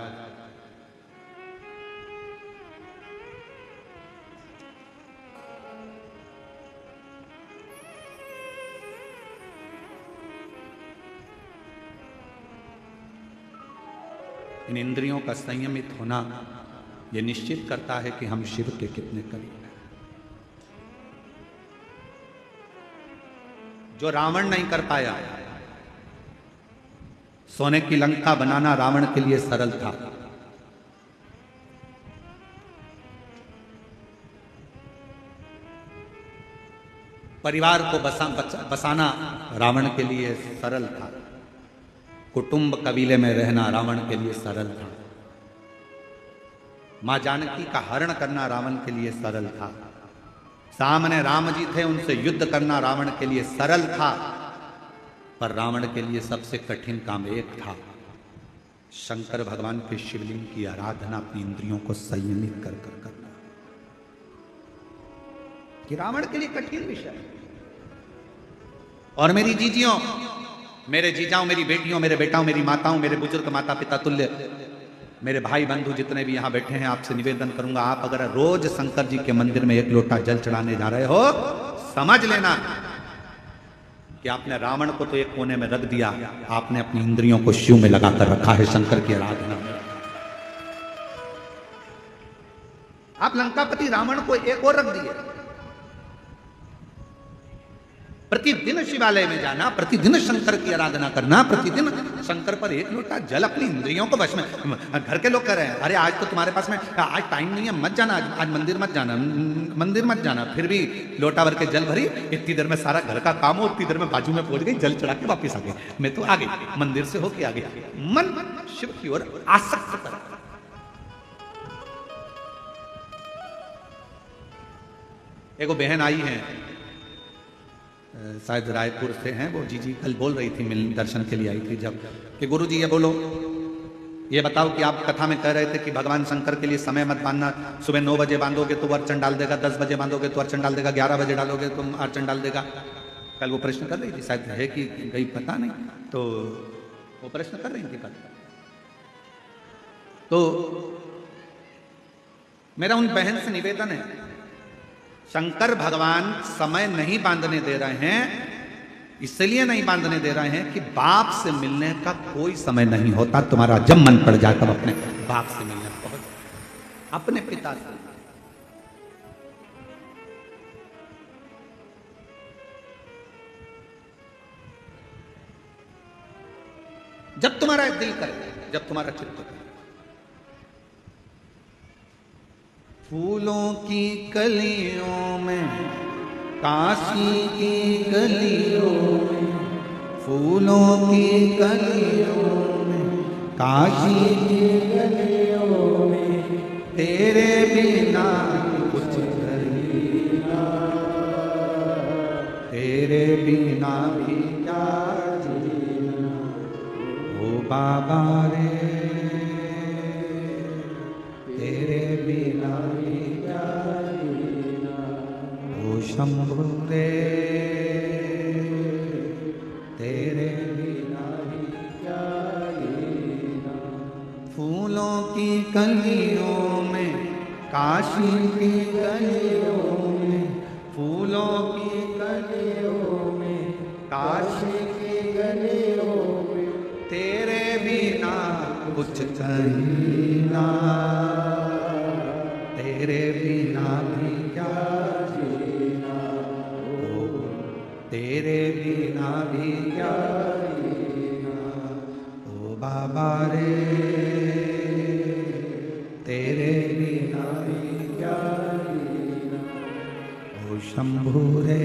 इन इंद्रियों का संयमित होना यह निश्चित करता है कि हम शिव के कितने करीब हैं। जो रावण नहीं कर पाया, सोने की लंका बनाना रावण के लिए सरल था। परिवार को बसाना रावण के लिए सरल था। कुटुंब कबीले में रहना रावण के लिए सरल था। मां जानकी का हरण करना रावण के लिए सरल था। सामने राम जी थे, उनसे युद्ध करना रावण के लिए सरल था। पर रावण के लिए सबसे कठिन काम एक था, शंकर भगवान के शिवलिंग की आराधना अपनी इंद्रियों को संयमित कर करना। कि रावण के लिए कठिन विषय। और मेरी जीजियों, मेरे जीजाओं, मेरी बेटियों, मेरे बेटाओं, मेरी माताओं, मेरे बुजुर्ग माता पिता तुल्य, मेरे भाई बंधु जितने भी यहां बैठे हैं, आपसे निवेदन करूंगा, आप अगर रोज शंकर जी के मंदिर में एक लोटा जल चढ़ाने जा रहे हो, समझ लेना कि आपने रावण को तो एक कोने में रख दिया, आपने अपनी इंद्रियों को शिव में लगाकर रखा है शंकर की आराधना में। आप लंकापति रावण को एक और रख दिए। प्रतिदिन शिवालय में जाना, प्रतिदिन शंकर की आराधना करना, प्रतिदिन शंकर पर एक लोटा जल, अपनी इंद्रियों को वश में। घर के लोग कह रहे हैं अरे आज तो तुम्हारे पास में आज टाइम नहीं है, मत जाना, आज मंदिर मत जाना, मंदिर मत जाना। फिर भी लोटा भर के जल भरी, इतनी देर में सारा घर का काम हो, इतनी देर में बाजू में पहुंच गई, जल चढ़ा के वापिस आ गई। मैं तो आ गई, मंदिर से होके आ गई। मन शिव की ओर आसक्त कर। एगो बहन आई है, शायद रायपुर से हैं, वो जीजी कल बोल रही थी, मिल दर्शन के लिए आई थी जब, कि गुरुजी ये बोलो, ये बताओ कि आप कथा में कह रहे थे कि भगवान शंकर के लिए समय मत बांधना, सुबह 9 बजे बांधोगे तो अर्चन डाल देगा, 10 बजे बांधोगे तो अर्चन डाल देगा, 11 बजे डालोगे तो अर्चन डाल देगा। कल वो प्रश्न कर रही थी, शायद है कि गई पता नहीं, तो वो प्रश्न कर रही थी कल। तो मेरा उन बहन से निवेदन है, शंकर भगवान समय नहीं बांधने दे रहे हैं, इसलिए नहीं बांधने दे रहे हैं कि बाप से मिलने का कोई समय नहीं होता। तुम्हारा जब मन पड़ जाए तब अपने बाप से मिलने पहुंच, अपने पिता से। जब तुम्हारा दिल करे, जब तुम्हारा चित्त करे। फूलों की कलियों में, काशी की गलियों में, फूलों की कलियों में, काशी की गलियों में, तेरे बिना कुछ नहीं, तेरे बिना भी क्या जीना, ओ बाबा रे, तेरे बिना भी क्या जीना, ओ शंभु रे, तेरे बिना भी क्या जीना। फूलों की कलियों में, काशी की गलियों में, फूलों की कलियों में, काशी की गलियों में, तेरे बिना कुछ कहना, तेरे बिना भी क्या जीना, ओ तेरे बिना भी क्या जीना, ओ बाबा रे, तेरे बिना भी क्या जीना, ओ शंभु रे,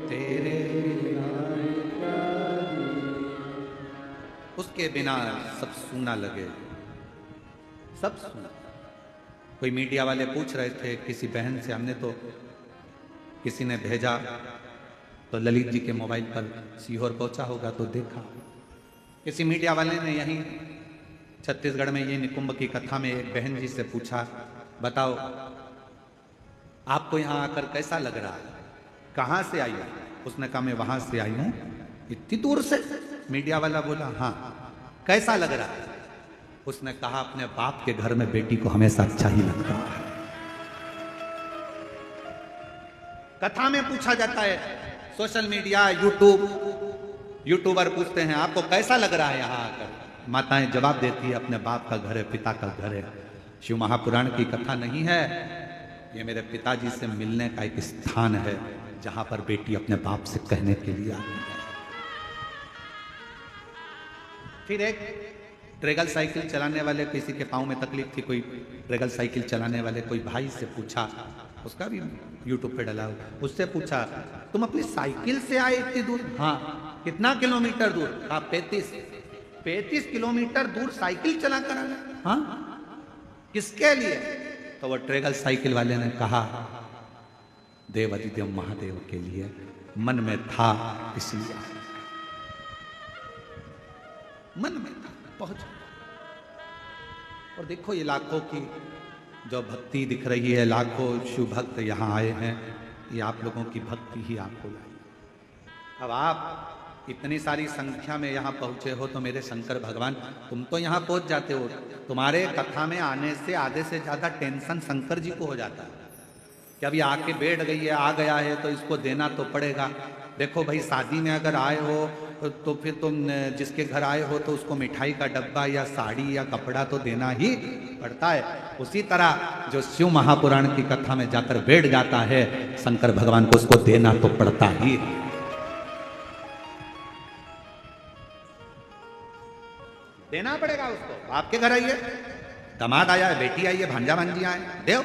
तेरे बिना भी क्या जीना। उसके बिना सब सूना लगे, सब सुना। कोई मीडिया वाले पूछ रहे थे किसी बहन से, हमने तो किसी ने भेजा तो ललित जी के मोबाइल पर सीहोर पहुंचा होगा तो देखा, किसी मीडिया वाले ने यहीं छत्तीसगढ़ में ये निकुंभ की कथा में एक बहन जी से पूछा, बताओ आपको यहाँ आकर कैसा लग रहा है, कहाँ से आई हो? उसने कहा मैं वहां से आई हूं, इतनी दूर से। मीडिया वाला बोला हाँ, कैसा लग रहा है? उसने कहा अपने बाप के घर में बेटी को हमेशा अच्छा ही लगता है। कथा में पूछा जाता है, सोशल मीडिया, यूट्यूबर पूछते हैं आपको कैसा लग रहा है यहाँ आकर, माताएं जवाब देती है अपने बाप का घर है, पिता का घर है। शिव महापुराण की कथा नहीं है, ये मेरे पिताजी से मिलने का एक स्थान है जहां पर बेटी अपने बाप से कहने के लिए आती है। फिर एक ट्रेगल साइकिल चलाने वाले, किसी के पाँव में तकलीफ थी, कोई ट्रेगल साइकिल चलाने वाले कोई भाई से पूछा, उसका भी यूट्यूब पे डाला, उससे पूछा तुम अपनी साइकिल से आए इतनी दूर? हाँ। कितना किलोमीटर दूर? हाँ 35 किलोमीटर दूर साइकिल चला कर आना। हाँ किसके लिए? तो वो ट्रेगल साइकिल वाले ने कहा देवादिदेव महादेव के लिए, मन में था इसलिए, मन में था, पहुंच। और देखो ये लाखों की जो भक्ति दिख रही है, लाखों शिव भक्त यहाँ आए हैं, ये आप लोगों की भक्ति ही आपको लाई। अब आप इतनी सारी संख्या में यहाँ पहुँचे हो तो मेरे शंकर भगवान, तुम तो यहाँ पहुँच जाते हो, तुम्हारे कथा में आने से आधे से ज़्यादा टेंशन शंकर जी को हो जाता है कि अभी आके बैठ गई है, आ गया है तो इसको देना तो पड़ेगा। देखो भाई, शादी में अगर आए हो तो फिर तुम जिसके घर आए हो तो उसको मिठाई का डब्बा या साड़ी या कपड़ा तो देना ही पड़ता है। उसी तरह जो शिव महापुराण की कथा में जाकर बैठ जाता है, शंकर भगवान को उसको देना तो पड़ता ही। देना पड़ेगा उसको। आपके घर आइए, दामाद आया है, बेटी आई है, भांजा भांजी आए, देव।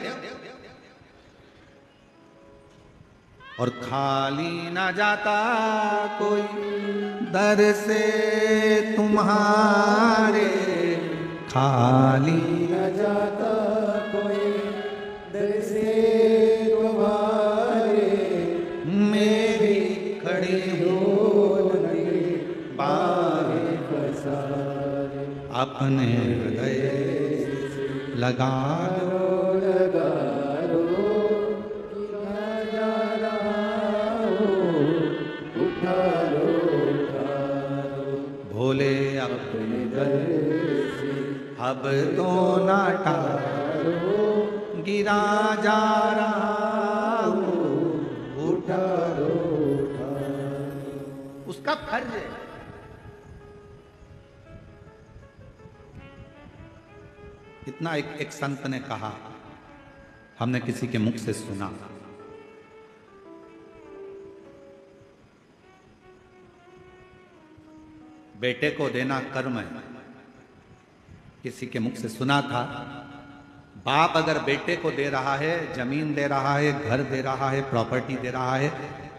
और खाली ना जाता कोई दर से तुम्हारे, खाली न जाता कोई दर से तुम्हारे, मेरी खड़ी हो लगे बाहें पसारे, अपने हृदय लगा लगा लो कि ना जा रहा हो, उठा लो भोले अपने दर से, अब तो ना टालो, गिरा जा रहा हूँ, उठा लो उसका फर्ज है। इतना एक संत ने कहा, हमने किसी के मुख से सुना, बेटे को देना कर्म है। किसी के मुख से सुना था, बाप अगर बेटे को दे रहा है, जमीन दे रहा है, घर दे रहा है, प्रॉपर्टी दे रहा है,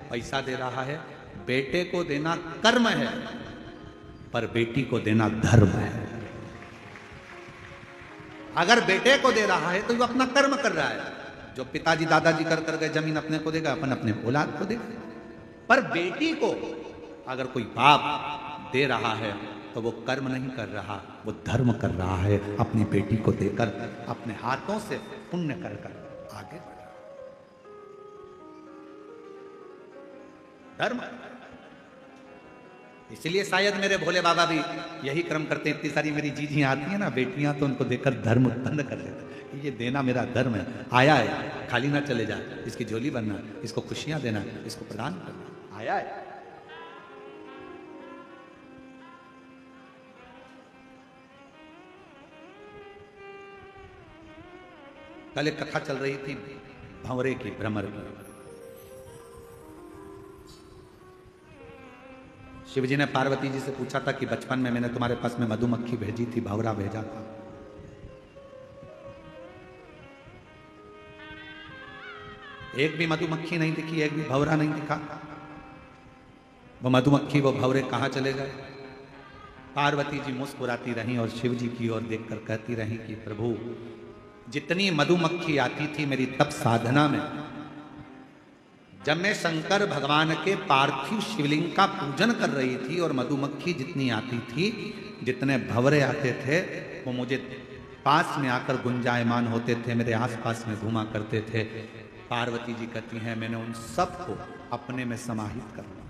पैसा दे रहा है, बेटे को देना कर्म है, पर बेटी को देना धर्म है। अगर बेटे को दे रहा है तो वो अपना कर्म कर रहा है। जो पिताजी दादाजी कर कर गए, जमीन अपने को देगा, अपन अपने औलाद को देगा। पर बेटी को अगर कोई बाप दे रहा है तो वो कर्म नहीं कर रहा, वो धर्म कर रहा है। अपनी बेटी को देकर अपने हाथों से पुण्य कर कर आगे बढ़ रहा, धर्म। इसलिए शायद मेरे भोले बाबा भी यही क्रम करते हैं। इतनी सारी मेरी जीजियां आती हैं ना, बेटियां, तो उनको देखकर धर्म उत्पन्न कर लेते, ये देना मेरा धर्म है। आया है, खाली ना चले जा, इसकी झोली भरना, इसको खुशियां देना, इसको प्रदान करना, आया है। कल एक कथा चल रही थी भंवरे की, भ्रमर की। शिवजी ने पार्वती जी से पूछा था कि बचपन में मैंने तुम्हारे पास में मधुमक्खी भेजी थी, भंवरा भेजा था। एक भी मधुमक्खी नहीं दिखी, एक भी भंवरा नहीं दिखा। वो मधुमक्खी, वो भंवरे कहां चले गए? पार्वती जी मुस्कुराती रहीं और शिव जी की ओर देखकर कहती रहीं कि प्रभु, जितनी मधुमक्खी आती थी मेरी तप साधना में, जब मैं शंकर भगवान के पार्थिव शिवलिंग का पूजन कर रही थी, और मधुमक्खी जितनी आती थी, जितने भंवरे आते थे, वो मुझे पास में आकर गुंजायमान होते थे, मेरे आसपास में घुमा करते थे। पार्वती जी कहती हैं, मैंने उन सबको अपने में समाहित कर लिया,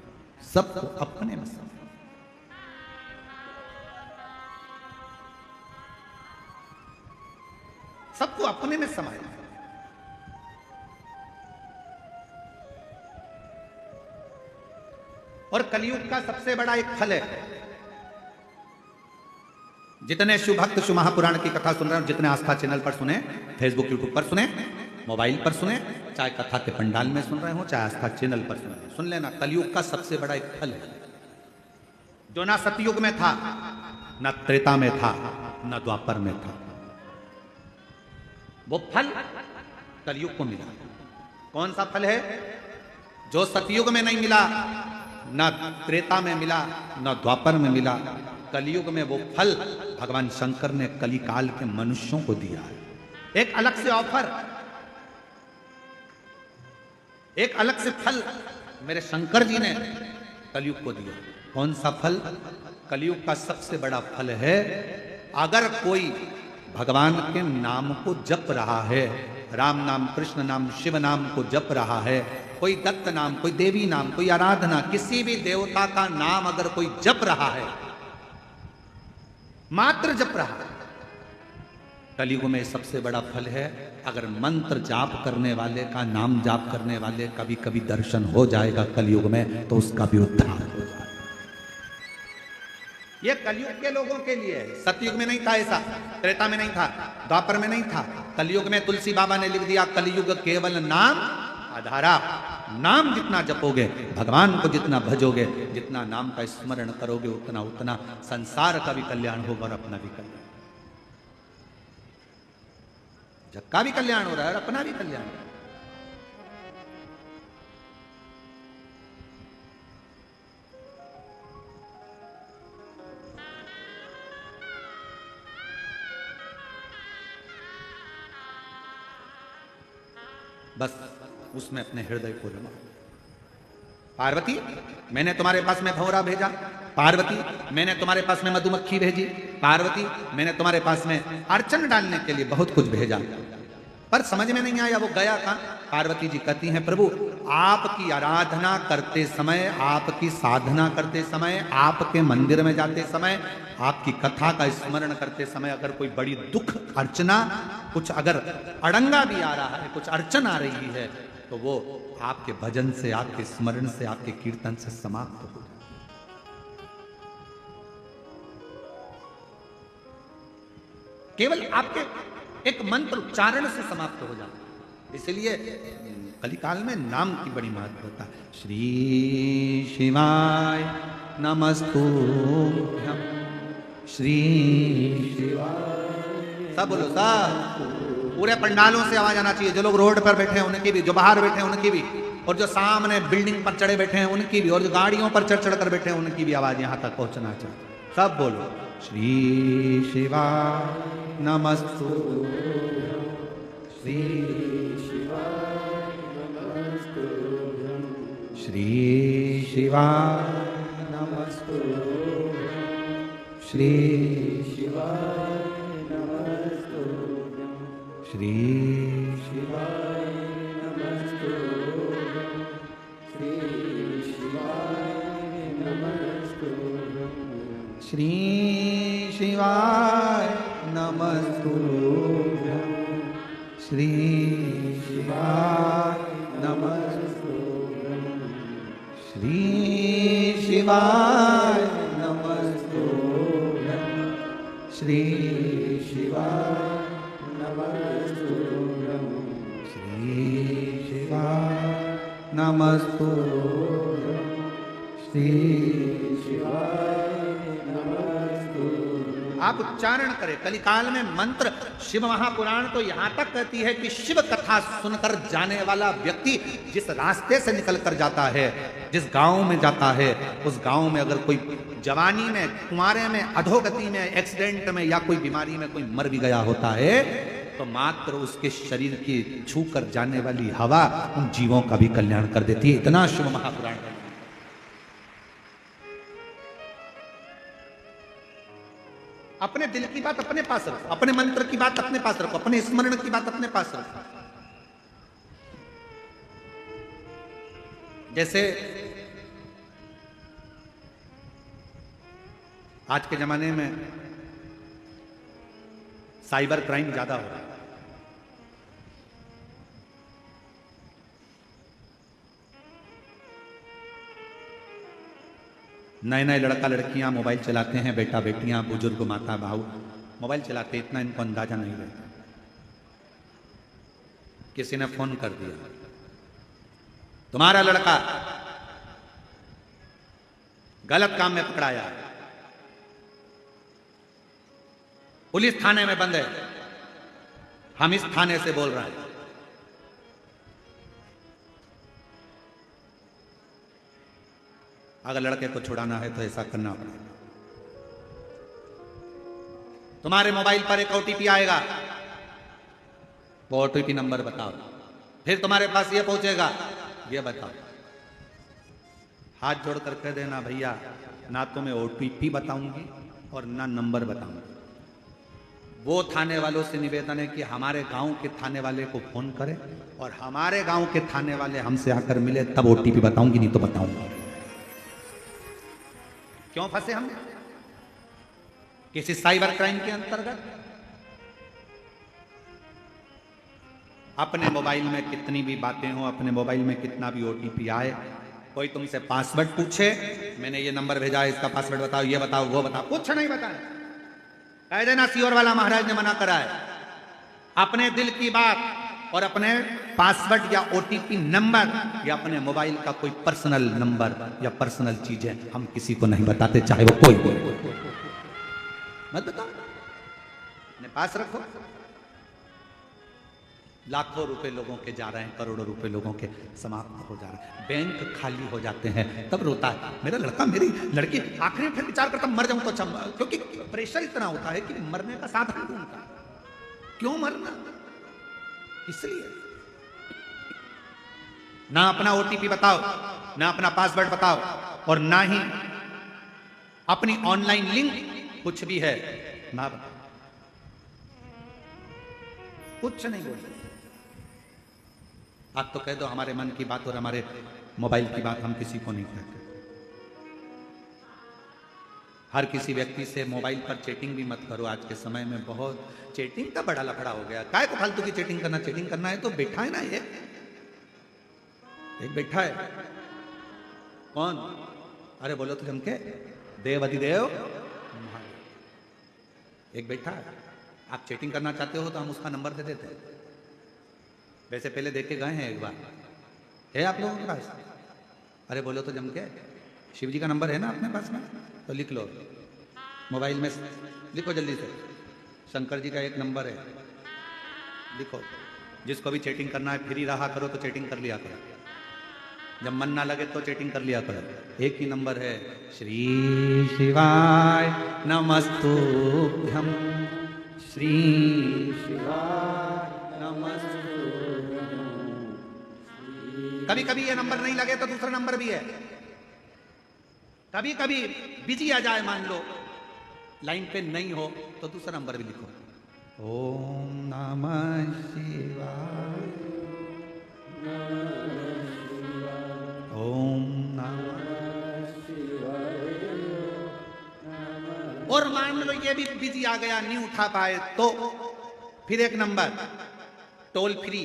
सबको अपने में समाहित, सबको अपने में समाया। और कलयुग का सबसे बड़ा एक फल है, जितने शिव भक्त शिव महापुराण की कथा सुन रहे हैं, जितने आस्था चैनल पर सुने, फेसबुक यूट्यूब पर सुने, मोबाइल पर सुने, चाहे कथा के पंडाल में सुन रहे हो, चाहे आस्था चैनल पर सुने, सुन लेना, कलयुग का सबसे बड़ा एक फल है, जो ना सतयुग में था, ना त्रेता में था, ना द्वापर में था। वो फल कलयुग को मिला। कौन सा फल है? जो सतयुग में नहीं मिला, न त्रेता में मिला, न द्वापर में मिला, कलयुग में वो फल भगवान शंकर ने कलिकाल के मनुष्यों को दिया है। एक अलग से ऑफर, एक अलग से फल मेरे शंकर जी ने कलयुग को दिया। कौन सा फल? कलयुग का सबसे बड़ा फल है, अगर कोई भगवान के नाम को जप रहा है, राम नाम, कृष्ण नाम, शिव नाम को जप रहा है, कोई दत्त नाम, कोई देवी नाम, कोई आराधना, किसी भी देवता का नाम अगर कोई जप रहा है, मात्र जप रहा है, कलयुग में सबसे बड़ा फल है अगर मंत्र जाप करने वाले का, नाम जाप करने वाले का भी कभी दर्शन हो जाएगा कलयुग में, तो उसका भी उद्धार हो जाएगा। यह कलयुग के लोगों के लिए है। सतयुग में नहीं था ऐसा, त्रेता में नहीं था, द्वापर में नहीं था। कलयुग में तुलसी बाबा ने लिख दिया, कलयुग केवल नाम आधारा। नाम जितना जपोगे, भगवान को जितना भजोगे, जितना नाम का स्मरण करोगे, उतना उतना संसार का भी कल्याण होगा और अपना भी कल्याण। जग का भी कल्याण हो रहा है और अपना भी कल्याण हो रहा है। बस उसमें अपने हृदय को रमा। पार्वती, मैंने तुम्हारे पास में भंवरा भेजा। पार्वती, मैंने तुम्हारे पास में मधुमक्खी भेजी। पार्वती, मैंने तुम्हारे पास में अर्चन डालने के लिए बहुत कुछ भेजा, पर समझ में नहीं आया वो गया कहां। पार्वती जी कहती हैं, प्रभु आपकी आराधना करते समय, आपकी साधना करते समय, आपके मंदिर में जाते समय, आपकी कथा का स्मरण करते समय अगर कोई बड़ी दुख अर्चना, कुछ अगर अड़ंगा भी आ रहा है, कुछ अर्चन आ रही है, तो वो आपके भजन से, आपके स्मरण से, आपके कीर्तन से समाप्त हो जाए। केवल आपके एक मंत्र उच्चारण से समाप्त हो जाता है। इसलिए कलिकाल में नाम की बड़ी महत्वता है। श्री शिवाय नमस्तुभ्यं, श्री शिवाय। सब बोलो, सब पूरे पंडालों से आवाज आना चाहिए। जो लोग रोड पर बैठे हैं उनकी भी, जो बाहर बैठे हैं उनकी भी, और जो सामने बिल्डिंग पर चढ़े बैठे हैं उनकी भी, और जो गाड़ियों पर चढ़ चढ़ कर बैठे हैं उनकी भी आवाज यहां तक पहुंचना चाहिए। सब बोलो, श्री शिवाय नमस्तुभ्यं, श्री शिवाय नमस्तुभ्यं, श्री शिवाय नमस्तुभ्यं, श्री शिवाय नमस्तुभ्यं, श्री शिवाय नमस्तुभ्यं, श्री शिवाय नमस्तुभ्यं, श्री शिवाय नमस्तुभ्यं, श्री शिवाय नमस्तुभ्यं, श्री शिवाय नमस्तुभ्यं, श्री शिवाय नमस्तुभ्यं, श्री शिवाय नमस्तुभ्यं, श्री शिवाय। आप उच्चारण करें। कलिकाल में मंत्र, शिव महापुराण तो यहां तक कहती है कि शिव कथा सुनकर जाने वाला व्यक्ति जिस रास्ते से निकल कर जाता है, जिस गांव में जाता है, उस गांव में अगर कोई जवानी में, कुंवारे में, अधोगति में, एक्सीडेंट में या कोई बीमारी में कोई मर भी गया होता है, तो मात्र उसके शरीर की छू कर जाने वाली हवा उन जीवों का भी कल्याण कर देती है। इतना शिव महापुराण है। अपने दिल की बात अपने पास रखो, अपने मंत्र की बात अपने पास रखो, अपने स्मरण की बात अपने पास रखो। जैसे आज के जमाने में साइबर क्राइम ज्यादा हो रहा है। नए नए लड़का लड़कियां मोबाइल चलाते हैं, बेटा बेटियां, बुजुर्ग, माता भाऊ मोबाइल चलाते, इतना इनको अंदाजा नहीं रहता। किसी ने फोन कर दिया, तुम्हारा लड़का गलत काम में पकड़ाया, पुलिस थाने में बंद है, हम इस थाने से बोल रहे हैं। अगर लड़के को छुड़ाना है तो ऐसा करना पड़ेगा। तुम्हारे मोबाइल पर एक ओटीपी आएगा, वो ओटीपी नंबर बताओ, फिर तुम्हारे पास ये पहुंचेगा, ये बताओ। हाथ जोड़कर कह देना, भैया ना तो मैं ओटीपी बताऊंगी और ना नंबर बताऊंगी, वो थाने वालों से निवेदन है कि हमारे गांव के थाने वाले को फोन करें और हमारे गांव के थाने वाले हमसे आकर मिले, तब ओटीपी बताऊंगी, नहीं तो बताऊंगी। क्यों फंसे हम किसी साइबर क्राइम के अंतर्गत? अपने मोबाइल में कितनी भी बातें हो, अपने मोबाइल में कितना भी ओटीपी आए, कोई तुमसे पासवर्ड पूछे, मैंने ये नंबर भेजा है, इसका पासवर्ड बताओ, ये बताओ, वो बताओ, कुछ नहीं बताए, कह देना सीओर वाला महाराज ने मना करा है। अपने दिल की बात और अपने पासवर्ड या ओटीपी नंबर या अपने मोबाइल का कोई पर्सनल नंबर या पर्सनल चीजें हम किसी को नहीं बताते, चाहे वो कोई मत बताओ, अपने पास रखो। लाखों रुपए लोगों के जा रहे हैं, करोड़ों रुपए लोगों के समाप्त हो जा रहे हैं, बैंक खाली हो जाते हैं, तब रोता है मेरा लड़का, मेरी लड़की। आखिरी में फिर विचार करता मर जाऊं तो अच्छा, क्योंकि प्रेशर इतना होता है कि मरने का साधन ढूंढता। क्यों मरना? इसलिए ना अपना ओटीपी बताओ, ना अपना पासवर्ड बताओ, और ना ही अपनी ऑनलाइन लिंक कुछ भी है ना बताओ, कुछ नहीं बोल। आप तो कह दो हमारे मन की बात और हमारे मोबाइल की बात हम किसी को नहीं कहते। हर किसी व्यक्ति से मोबाइल पर चैटिंग भी मत करो। आज के समय में बहुत चैटिंग का बड़ा लफड़ा हो गया। काय को फालतू की चैटिंग करना? चैटिंग करना है तो बैठा है ना, एक बैठा है। कौन? अरे बोलो तो जम के देव अधिदेव, एक बैठा है। आप चैटिंग करना चाहते हो तो हम उसका नंबर दे देते हैं। वैसे पहले देख के गए हैं एक बार, है आप लोगों के पास? अरे बोलो तो जम के शिव जी का नंबर है ना अपने पास में? तो लिख लो, मोबाइल में लिखो जल्दी से। शंकर जी का एक नंबर है, लिखो। जिसको भी चैटिंग करना है, फ्री रहा करो तो चैटिंग कर लिया करो, जब मन ना लगे तो चैटिंग कर लिया करो। एक ही नंबर है, श्री शिवाय नमस्तुभ्यम, श्री शिवाय नमस्तुभ्यम। कभी कभी ये नंबर नहीं लगे तो दूसरा नंबर भी है। कभी कभी बिजी आ जाए, मान लो लाइन पे नहीं हो, तो दूसरा नंबर भी लिखो। ओम नमः शिवाय, ओम नमः शिवाय। और मान लो ये भी बिजी आ गया, नहीं उठा पाए, तो फिर एक नंबर टोल फ्री,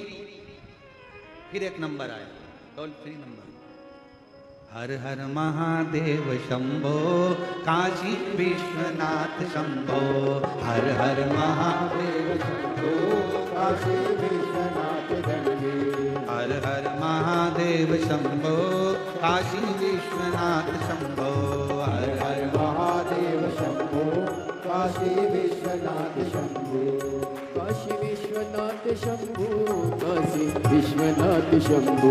फिर एक नंबर आया टोल फ्री नंबर। हर हर महादेव शंभो, काशी विश्वनाथ शंभो, हर हर महादेव शंभो, काशी विश्वनाथ शंभो, हर हर महादेव शंभो, काशी विश्वनाथ शंभो, हर हर महादेव शंभो, काशी विश्वनाथ शंभो, काशी विश्वनाथ शंभु, काशी विश्वनाथ शंभु,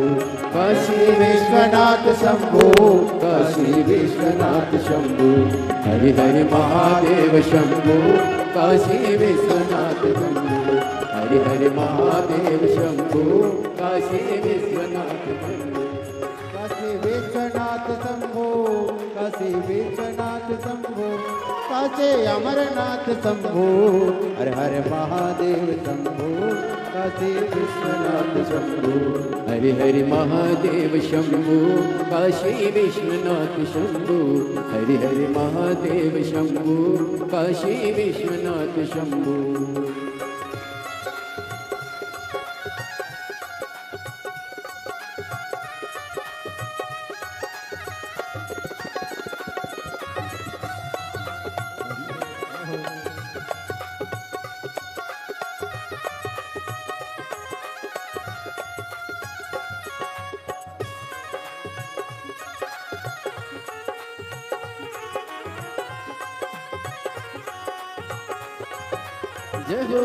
काशी विश्वनाथ शंभु, काशी विश्वनाथ शंभु, हरि हरि महादेव शंभु, काशी विश्वनाथ शंभु, हरि हरि महादेव शंभु, काशी विश्वनाथ शंभु, काशी विश्वनाथ शंभु, काशी विश्वनाथ शंभु, काशी अमरनाथ शंभु, हर हर महादेव शंभु, काशी विश्वनाथ शंभु, हरि हरि महादेव शंभु, काशी विश्वनाथ शंभु, हरि हरि महादेव शंभु, काशी विश्वनाथ शंभु। जय हो।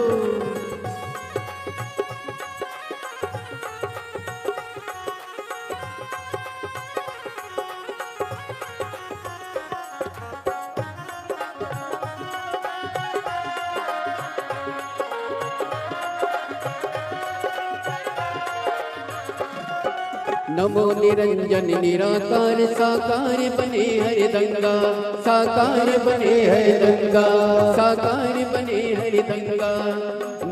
नमो निरंजन निराकार साकार बने हरिदंगा, साकार बने हरिदंगा, साकार बने हरिदंगा।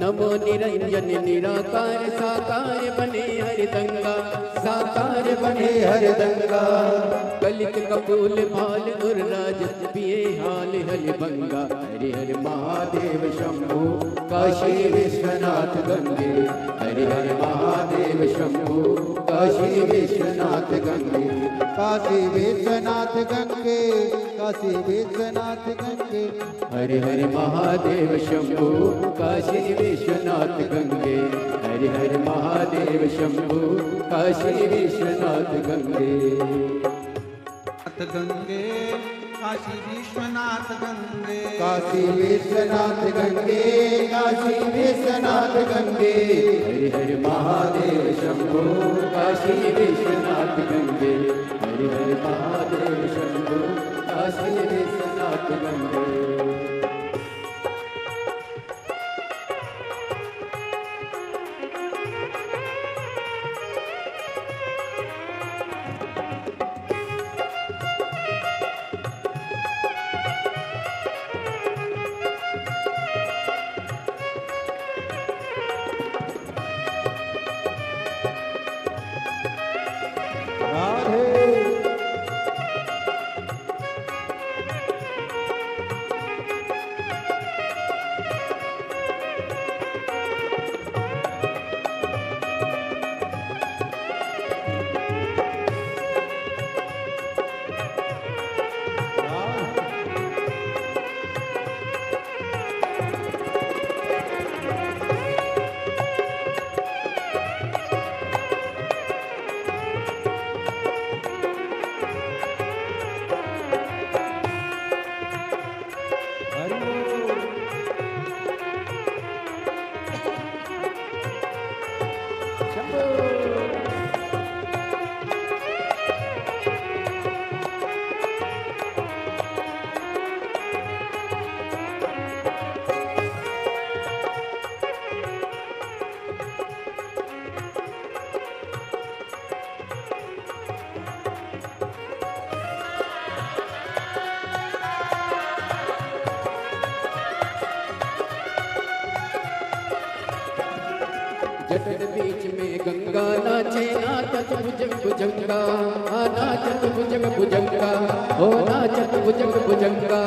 नमो निरंजन निराकार साकार बने हरिदंगा, साकार बने हरिदंगा। कलिक कपूल भाल दुर्राज पिए हाल हरिभंगा। हरि हरि महादेव शंभु काशी विश्वनाथ गंगे, हरि हरि महादेव शंभु काशी विश्वनाथ गंगे, काशी विश्वनाथ गंगे, काशी विश्वनाथ गंगे। हरि हरि महादेव शंभु काशी विश्वनाथ गंगे, हरि हरि महादेव शंभु काशी विश्वनाथ गंगे। गंगे काशी विश्वनाथ गंगे, काशी विश्वनाथ गंगे, काशी विश्वनाथ गंगे। हरि हरि महादेव शंभु काशी विश्वनाथ गंगे, हरि हरि महादेव शंभु काशी विश्वनाथ गंगे। जटन बीच में गंगा नाचे नाचत भुजंग भुजंगा, नाचत भुजंग भुजंगा, हो नाचत भुजंग भुजंगा।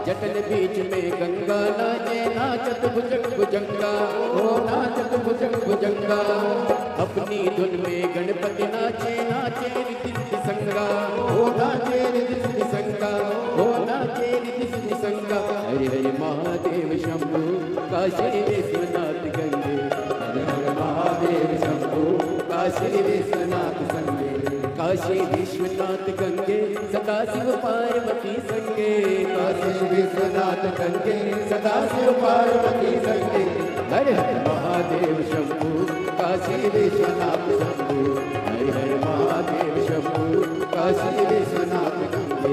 जटन बीच में गंगा नाचे नाचत भुजंग भुजंगा, हो नाचत भुजंग भुजंगा। अपनी धुन में गणपति नाचे नाचे रिद्धि सिद्धि संगा, हो नाचे रिद्धि सिद्धि संगा, हो नाचे रिद्धि सिद्धि संगा। हरि हरि महादेव शंभु काशी विश्वनाथ गंगे, हरि हरि महादेव शंभु काशी विश्वनाथ संगे, काशी विश्वनाथ गंगे सदा शिव पार्वती संगे, काशी विश्वनाथ गंगे सदा शिव पार्वती संगे। हरि हरि महादेव शंभु काशी विश्वनाथ शंभु, हरि हरि महादेव शंभु काशी विश्वनाथ गंगे।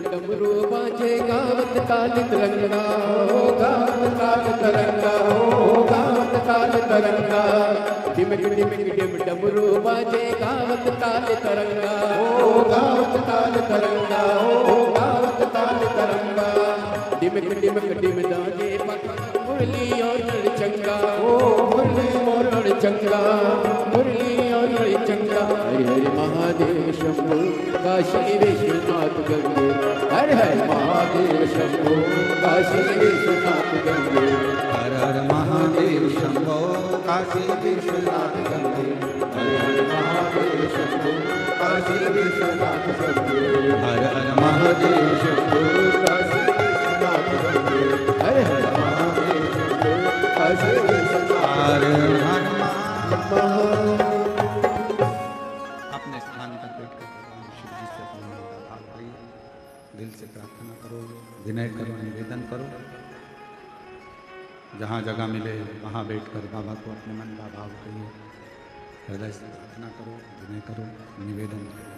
डमरू बाजे गावत ताल तरंगा, हो गावत ताल तरंगा, हो गावत ताल तरंगा। डिमक डिमक डिम डमरू बाजे गावत ताल तरंगा, हो गावत ताल तरंगा, हो गावत ताल तरंगा। डिमक डिमक डिम दाजे पक मुरली और लड़चंगा, ओ मुरली और लड़चंगा, मुरली और लड़चंगा। हरि हरि महादेव शंभो काशी विश्वनाथ गंगे, हर हर महादेव शंभो काशी विश्वनाथ गंगे, हर हर महादेव शंभो काशी विश्वनाथ गंगे, हर हर महादेव शंभो काशी विश्वनाथ गंगे, हर हर महादेव शंभो काशी विश्वनाथ गंगे, हर हर महादेव शंभो काशी विश्वनाथ हर हर गंगे। अपने स्थान पर बैठ कर भगवान शिव जी से अपने मन का भाव करिए, दिल से प्रार्थना करो, विनय करो, निवेदन करो। जहाँ जगह मिले वहाँ बैठकर बाबा को अपने मन का भाव करिए, हृदय से प्रार्थना करो, विनय करो, निवेदन करो।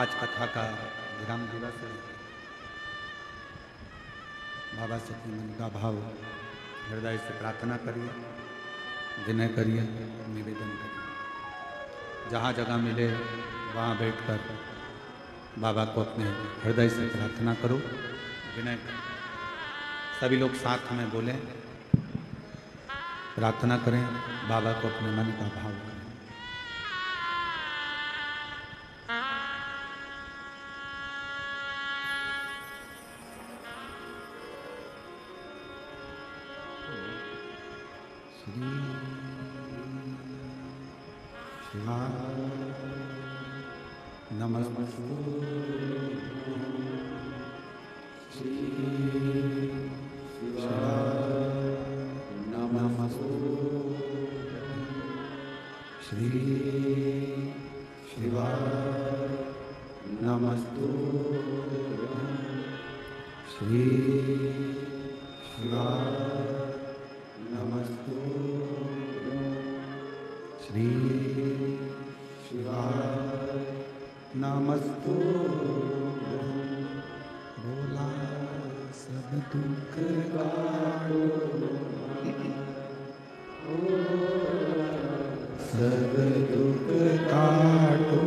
आज कथा का विराम दिवस है। बाबा से अपने मन का भाव हृदय से प्रार्थना करिए, विनय करिए, निवेदन करिए। जहाँ जगह मिले वहाँ बैठकर बाबा को अपने हृदय से प्रार्थना करो, विनय करो। सभी लोग साथ में बोलें, प्रार्थना करें, बाबा को अपने मन का भाव करें। श्री शिवाय नमस्ते, श्री श्री शिवाय नमस्तु, श्री शिवाय नमस्तु, श्री शिवाय नमस्तु। बोला सब दुख काटो, सब दुख काटो,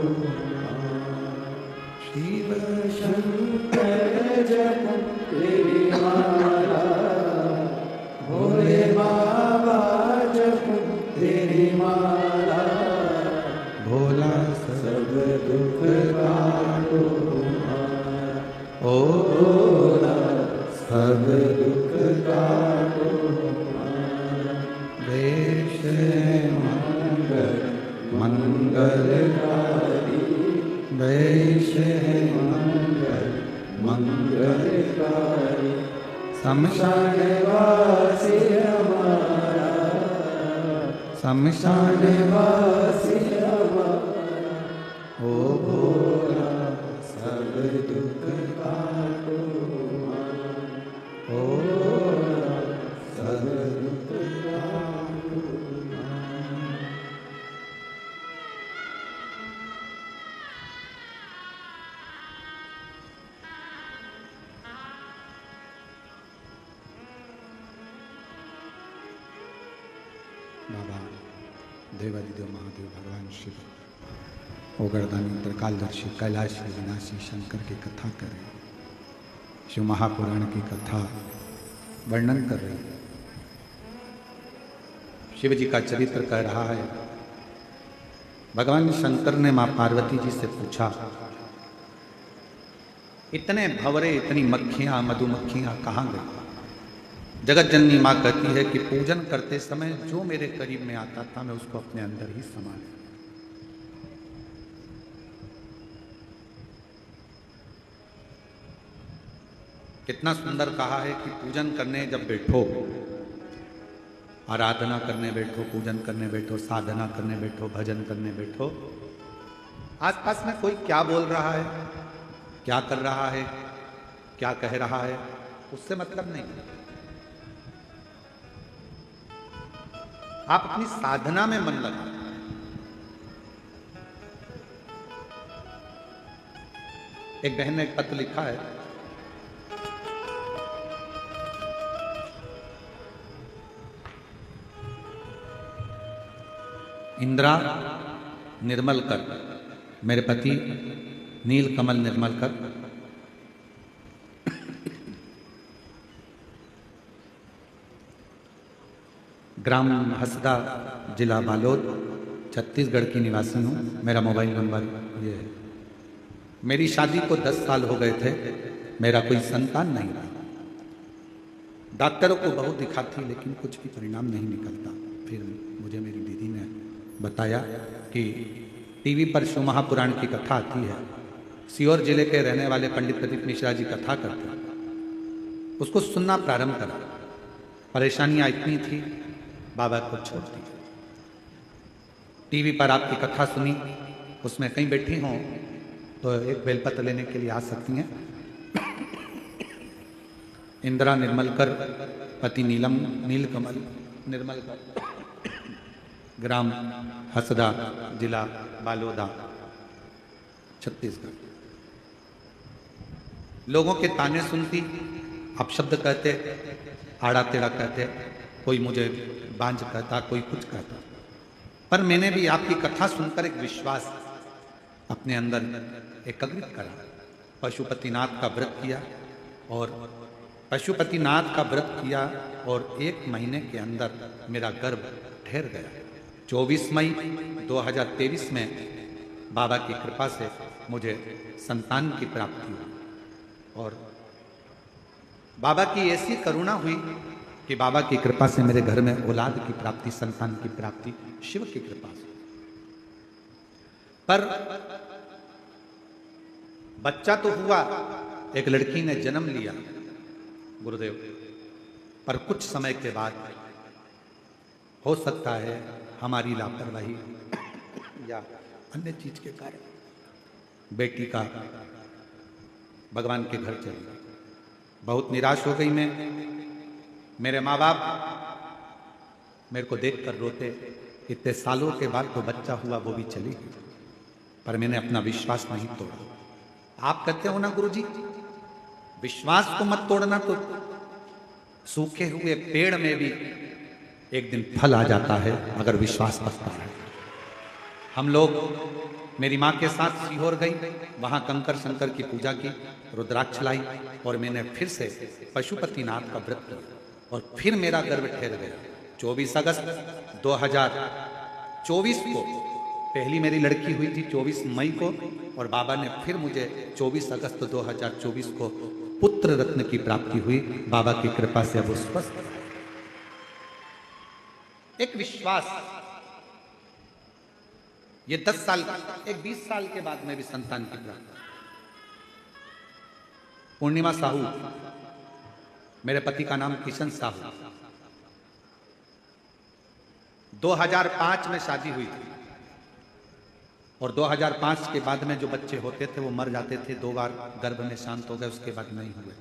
शिव शंकर जप तेरी माला, भोले बाबा जप तेरी माला, भोला सब दुख काटो, ओ भोला सब दुख काटो। देश मंगल मंगलकारी, देश मंगल मंगलकारी, शमशान वासी हमारा, शमशान वासी हमारा, ओ भोला सब दुख काटो, ओ भोला सब दुख काटो। बाबा देवादिदेव महादेव भगवान शिव ओगरदानी त्रिकालदर्शी कैलाशी विनाशी शंकर की कथा कर रहे हैं। शिव महापुराण की कथा वर्णन कर रही है। शिव जी का चरित्र कह रहा है। भगवान शंकर ने मां पार्वती जी से पूछा, इतने भंवरे, इतनी मक्खियां, मधुमक्खियां कहाँ गई? जगत जननी मां कहती है कि पूजन करते समय जो मेरे करीब में आता था मैं उसको अपने अंदर ही समा लिया। कितना सुंदर कहा है कि पूजन करने जब बैठो, आराधना करने बैठो, पूजन करने बैठो, साधना करने बैठो, भजन करने बैठो, आसपास में कोई क्या बोल रहा है, क्या कर रहा है, क्या कह रहा है, उससे मतलब नहीं। आप अपनी साधना में मन लगा। एक बहन ने एक पत्र लिखा है, इंदिरा निर्मलकर, मेरे पति नील कमल निर्मलकर ग्राम हसदा, जिला बालोद, छत्तीसगढ़ की निवासी हूँ। मेरा मोबाइल नंबर ये है। मेरी शादी को 10 साल हो गए थे, मेरा कोई संतान नहीं रहा। डॉक्टरों को बहुत दिखाती लेकिन कुछ भी परिणाम नहीं निकलता। फिर मुझे मेरी दीदी ने बताया कि टीवी पर शिव महापुराण की कथा आती है, सीहोर जिले के रहने वाले पंडित प्रदीप मिश्रा जी कथा करते हैं, उसको सुनना प्रारंभ करा। परेशानियां इतनी थी, बाबा को छोड़ दी। टीवी पर आपकी कथा सुनी, उसमें कहीं बैठी हों तो एक बेलपत्र लेने के लिए आ सकती हैं। इंदिरा निर्मलकर, पति नीलम नीलकमल निर्मलकर, ग्राम हसदा, जिला बालोदा, छत्तीसगढ़। लोगों के ताने सुनती, अपशब्द कहते, आड़ा टेढ़ा कहते, कोई मुझे बांझ कहता, कोई कुछ कहता। पर मैंने भी आपकी कथा सुनकर एक विश्वास अपने अंदर एकत्रित करा। पशुपतिनाथ का व्रत किया और पशुपतिनाथ का व्रत किया और 1 महीने के अंदर मेरा गर्भ ठहर गया। 24 मई 2023 में बाबा की कृपा से मुझे संतान की प्राप्ति हुई और बाबा की ऐसी करुणा हुई कि बाबा की कृपा से मेरे घर में औलाद की प्राप्ति, संतान की प्राप्ति शिव की कृपा से। पर बच्चा तो हुआ, एक लड़की ने जन्म लिया गुरुदेव, पर कुछ समय के बाद हो सकता है हमारी लापरवाही या अन्य चीज के कारण बेटी का भगवान के घर चली गई। बहुत निराश हो गई मैं। मेरे माँ बाप मेरे को देखकर रोते, इतने सालों के बाद तो बच्चा हुआ, वो भी चली गई। पर मैंने अपना विश्वास नहीं तोड़ा। आप कहते हो ना गुरुजी, विश्वास को मत तोड़ना, तो सूखे हुए पेड़ में भी एक दिन फल आ जाता है अगर विश्वास बसता है। हम लोग, मेरी माँ के साथ सीहोर गई, वहां कंकर शंकर की पूजा की, रुद्राक्ष लाई और मैंने फिर से पशुपतिनाथ का व्रत किया और फिर मेरा गर्भ ठहर गया। 24 अगस्त 2024 को पहली मेरी लड़की हुई थी, 24 मई को, और बाबा ने फिर मुझे 24 अगस्त 2024 को पुत्र रत्न की प्राप्ति हुई। बाबा की कृपा से अब वो स्वस्थ है। एक विश्वास, ये 10 साल, एक 20 साल के बाद में भी संतान की प्राप्ति। पूर्णिमा साहू, मेरे पति का नाम किशन साहू, 2005 में शादी हुई थी और 2005 के बाद में जो बच्चे होते थे वो मर जाते थे। 2 बार गर्भ में शांत हो गए, उसके बाद नहीं हुए।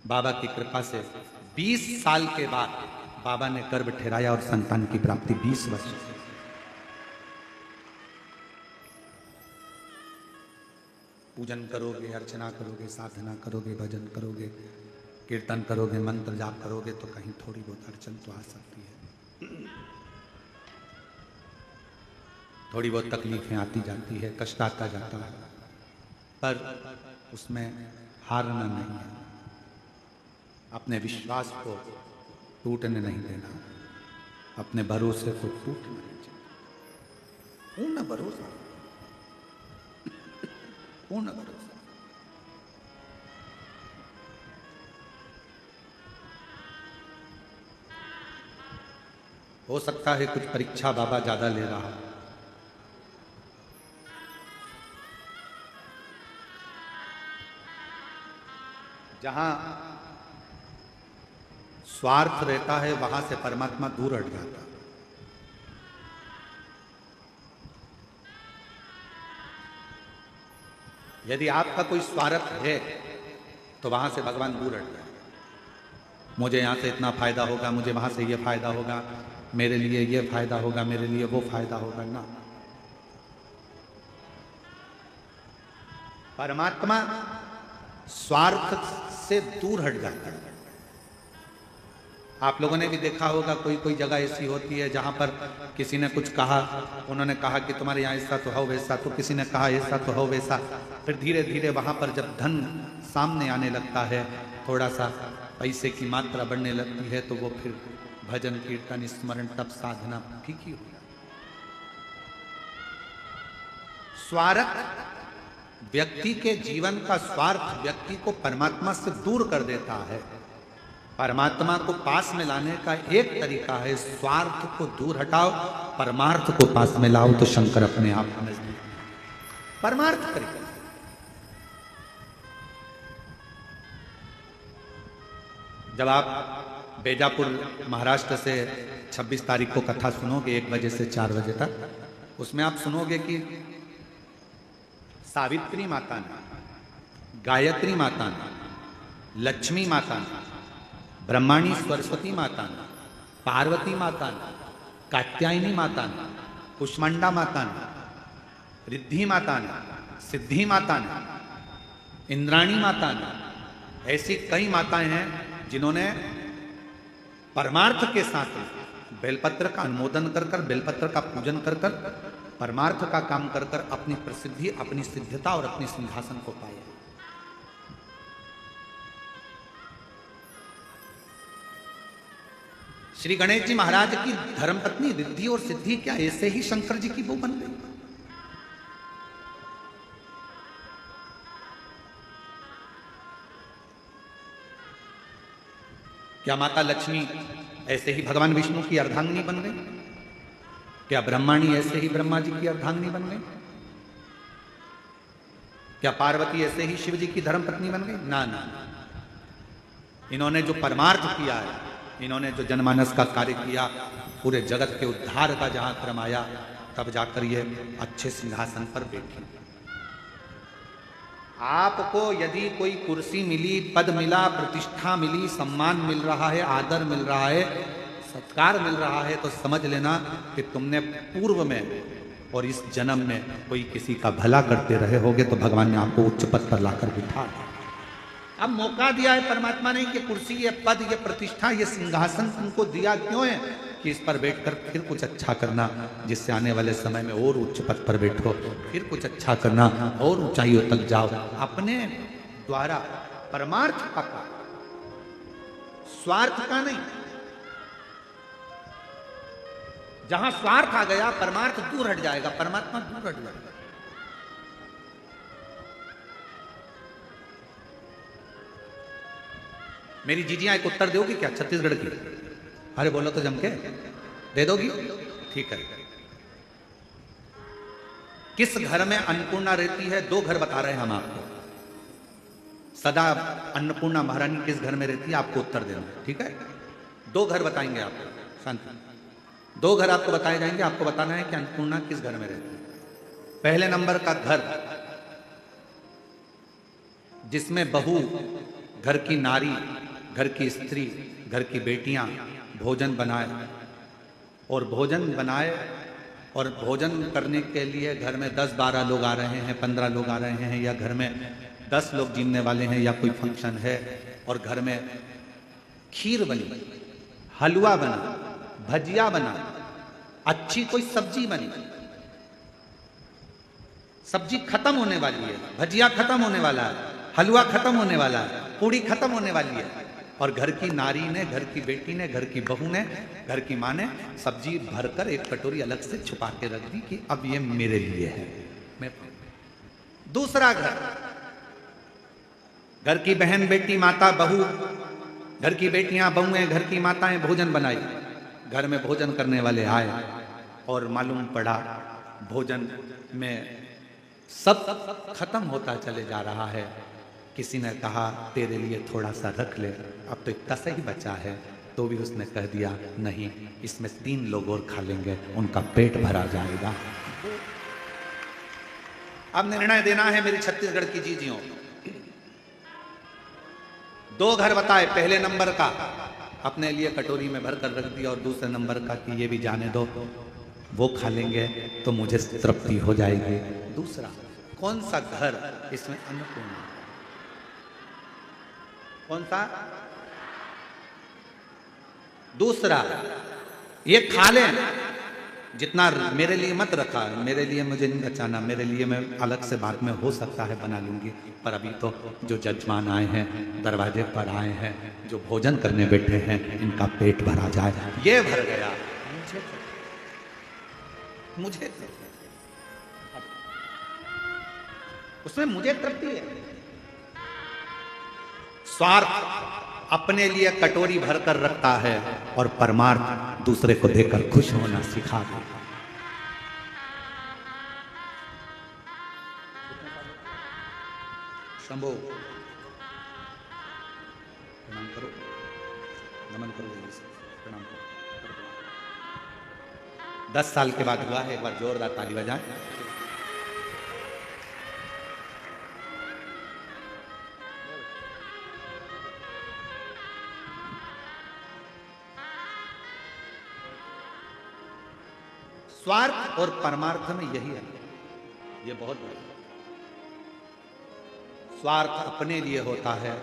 बाबा की कृपा से 20 साल के बाद बाबा ने गर्भ ठहराया और संतान की प्राप्ति 20 वर्ष। पूजन करोगे, अर्चना करोगे, साधना करोगे, भजन करोगे, कीर्तन करोगे, मंत्र जाप करोगे तो कहीं थोड़ी बहुत अड़चन तो आ सकती है, थोड़ी बहुत तकलीफें आती जाती है, कष्ट आता जाता है, पर उसमें हारना नहीं है। अपने विश्वास को टूटने नहीं देना, अपने भरोसे को टूटने नहीं चाहिए। पूर्ण भरोसा, पूर्ण भरोसा। हो सकता है कुछ परीक्षा बाबा ज्यादा ले रहा है, जहां स्वार्थ रहता है वहां से परमात्मा दूर हट जाता है। यदि आपका कोई स्वार्थ है तो वहां से भगवान दूर हट जाए। मुझे यहां से इतना फायदा होगा, मुझे वहां से ये फायदा होगा, मेरे लिए ये फायदा होगा, मेरे लिए वो फायदा होगा ना। परमात्मा स्वार्थ से दूर हट जाता है। आप लोगों ने भी देखा होगा, कोई कोई जगह ऐसी होती है जहां पर किसी ने कुछ कहा, उन्होंने कहा कि तुम्हारे यहाँ ऐसा तो हो वैसा, तो किसी ने कहा ऐसा तो हो वैसा। फिर धीरे धीरे वहां पर जब धन सामने आने लगता है, थोड़ा सा पैसे की मात्रा बढ़ने लगती है, तो वो फिर भजन कीर्तन स्मरण तप साधना ठीक ही होगा। स्वार्थ व्यक्ति के जीवन का स्वार्थ व्यक्ति को परमात्मा से दूर कर देता है। परमात्मा को पास में लाने का एक तरीका है, स्वार्थ को दूर हटाओ, परमार्थ को पास में लाओ, तो शंकर अपने आप नजदीक। परमार्थ तरीका जब आप बेजापुर महाराष्ट्र से 26 तारीख को कथा सुनोगे 1 बजे से 4 बजे तक, उसमें आप सुनोगे कि सावित्री माता ने, गायत्री माता ने, लक्ष्मी माता ने, ब्रह्माणी सरस्वती माता ने, पार्वती माता ने, कात्यायनी माता ने, कुष्मांडा माता ने, रिद्धि माता ने, सिद्धि माता ने, इंद्राणी माता ने, ऐसी कई माताएं हैं जिन्होंने परमार्थ के साथ बेलपत्र का अनुमोदन कर कर, बेलपत्र का पूजन कर कर, परमार्थ का काम कर कर अपनी प्रसिद्धि, अपनी सिद्धता और अपनी सिंहासन को पाया। श्री गणेश जी महाराज की धर्मपत्नी रिद्धि और सिद्धि क्या ऐसे ही शंकर जी की वो बन गई? क्या माता लक्ष्मी ऐसे ही भगवान विष्णु की अर्धांगिनी बन गई? क्या ब्रह्माणी ऐसे ही ब्रह्मा जी की अर्धांगिनी बन गई? क्या पार्वती ऐसे ही शिव जी की धर्मपत्नी बन गई? ना ना, इन्होंने जो परमार्थ किया है, इन्होंने जो जनमानस का कार्य किया, पूरे जगत के उद्धार का जहां क्रम आया, तब जाकर ये अच्छे सिंहासन पर बैठी। आपको यदि कोई कुर्सी मिली, पद मिला, प्रतिष्ठा मिली, सम्मान मिल रहा है, आदर मिल रहा है, सत्कार मिल रहा है, तो समझ लेना कि तुमने पूर्व में और इस जन्म में कोई किसी का भला करते रहे होगे, तो भगवान ने आपको उच्च पद पर लाकर बिठा दिया। अब मौका दिया है परमात्मा ने कि कुर्सी, ये पद, ये प्रतिष्ठा, ये सिंहासन तुमको दिया क्यों है? कि इस पर बैठकर फिर कुछ अच्छा करना, जिससे आने वाले समय में और उच्च पद पर बैठो, फिर कुछ अच्छा करना और ऊंचाइयों तक जाओ। अपने द्वारा परमार्थ का, स्वार्थ का नहीं। जहां स्वार्थ आ गया, परमार्थ दूर हट जाएगा, परमात्मा दूर हट जाएगा। मेरी जीजियां एक उत्तर दोगी क्या छत्तीसगढ़ की? अरे बोलो तो जम के, दे दोगी? ठीक है। किस घर में अन्नपूर्णा रहती है? 2 घर बता रहे हैं हम आपको। सदा अन्नपूर्णा महारानी किस घर में रहती है? आपको उत्तर देना, ठीक है? 2 घर बताएंगे आपको, शांति। 2 घर आपको बताए जाएंगे, आपको बताना है कि अन्नपूर्णा किस घर में रहती है। पहले नंबर का घर जिसमें बहू, घर की नारी, घर की स्त्री, घर की बेटियां भोजन बनाए, और भोजन बनाए और भोजन करने के लिए घर में 10-12 लोग आ रहे हैं, 15 लोग आ रहे हैं, या घर में 10 लोग जीने वाले हैं, या कोई फंक्शन है, और घर में खीर बनी, हलवा बना, भजिया बना, अच्छी कोई सब्जी बनी। सब्जी खत्म होने वाली है, भजिया खत्म होने वाला है, हलवा खत्म होने वाला है, पूड़ी खत्म होने वाली है, और घर की नारी ने, घर की बेटी ने, घर की बहू ने, घर की माँ ने सब्जी भरकर एक कटोरी अलग से छुपा के रख दी कि अब ये मेरे लिए है, मैं। दूसरा घर, घर की बहन, बेटी, माता, बहू, घर की बेटियां, बहुएं, घर की माताएं भोजन बनाई, घर में भोजन करने वाले आए, और मालूम पड़ा भोजन में सब खत्म होता चले जा रहा है। किसी ने कहा तेरे लिए थोड़ा सा रख ले, अब तो इतना सा ही बचा है, तो भी उसने कह दिया नहीं, इसमें 3 लोग और खा लेंगे, उनका पेट भरा जाएगा। अब निर्णय देना है मेरी छत्तीसगढ़ की जीजियों। 2 घर बताए, पहले नंबर का अपने लिए कटोरी में भर कर रख दिया, और दूसरे नंबर का कि ये भी जाने दो, वो खा लेंगे तो मुझे तृप्ति हो जाएगी। दूसरा, कौन सा घर इसमें अन्नपूर्णा? कौन सा? दूसरा, ये खा लें, जितना मेरे लिए मत रखा, मेरे लिए मुझे नहीं बचाना, मेरे लिए मैं अलग से बाद में हो सकता है बना लूंगी, पर अभी तो जो जजमान आए हैं, दरवाजे पर आए हैं, जो भोजन करने बैठे हैं, इनका पेट भरा जाए। ये भर गया, मुझे उसमें मुझे तृप्ति है। स्वार्थ अपने लिए कटोरी भरकर रखता है और परमार्थ दूसरे को देकर खुश होना सिखा दे। शंभो प्रणाम करो, नमन करो, प्रणाम करो। 10 साल के बाद हुआ है, एक बार जोरदार ताली बजाएं। स्वार्थ और परमार्थ में यही है, ये बहुत बड़ा। स्वार्थ अपने लिए होता है,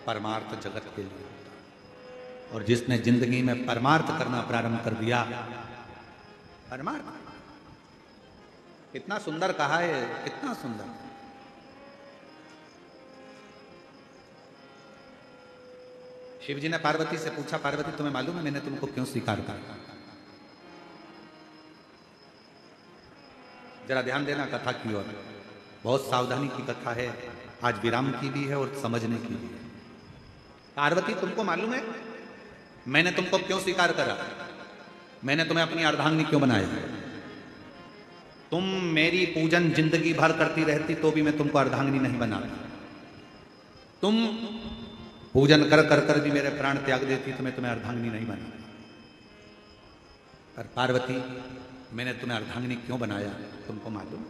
परमार्थ जगत के लिए होता है। और जिसने जिंदगी में परमार्थ करना प्रारंभ कर दिया, परमार्थ कितना सुंदर कहा है, कितना सुंदर। शिव जी ने पार्वती से पूछा, पार्वती तुम्हें मालूम है मैंने तुमको क्यों स्वीकार करा? जरा ध्यान देना कथा की ओर, बहुत सावधानी की कथा है, आज विराम की भी है और समझने की भी है। पार्वती तुमको मालूम है मैंने तुमको क्यों स्वीकार करा? मैंने तुम्हें अपनी अर्धांगिनी क्यों बनाया? तुम मेरी पूजन जिंदगी भर करती रहती तो भी मैं तुमको अर्धांगिनी नहीं बनाता। तुम पूजन कर कर कर भी मेरे प्राण त्याग देती तो मैं तुम्हें अर्धांगिनी नहीं बनाता। पर पार्वती मैंने तुम्हें अर्धांगिनी क्यों बनाया तुमको मालूम?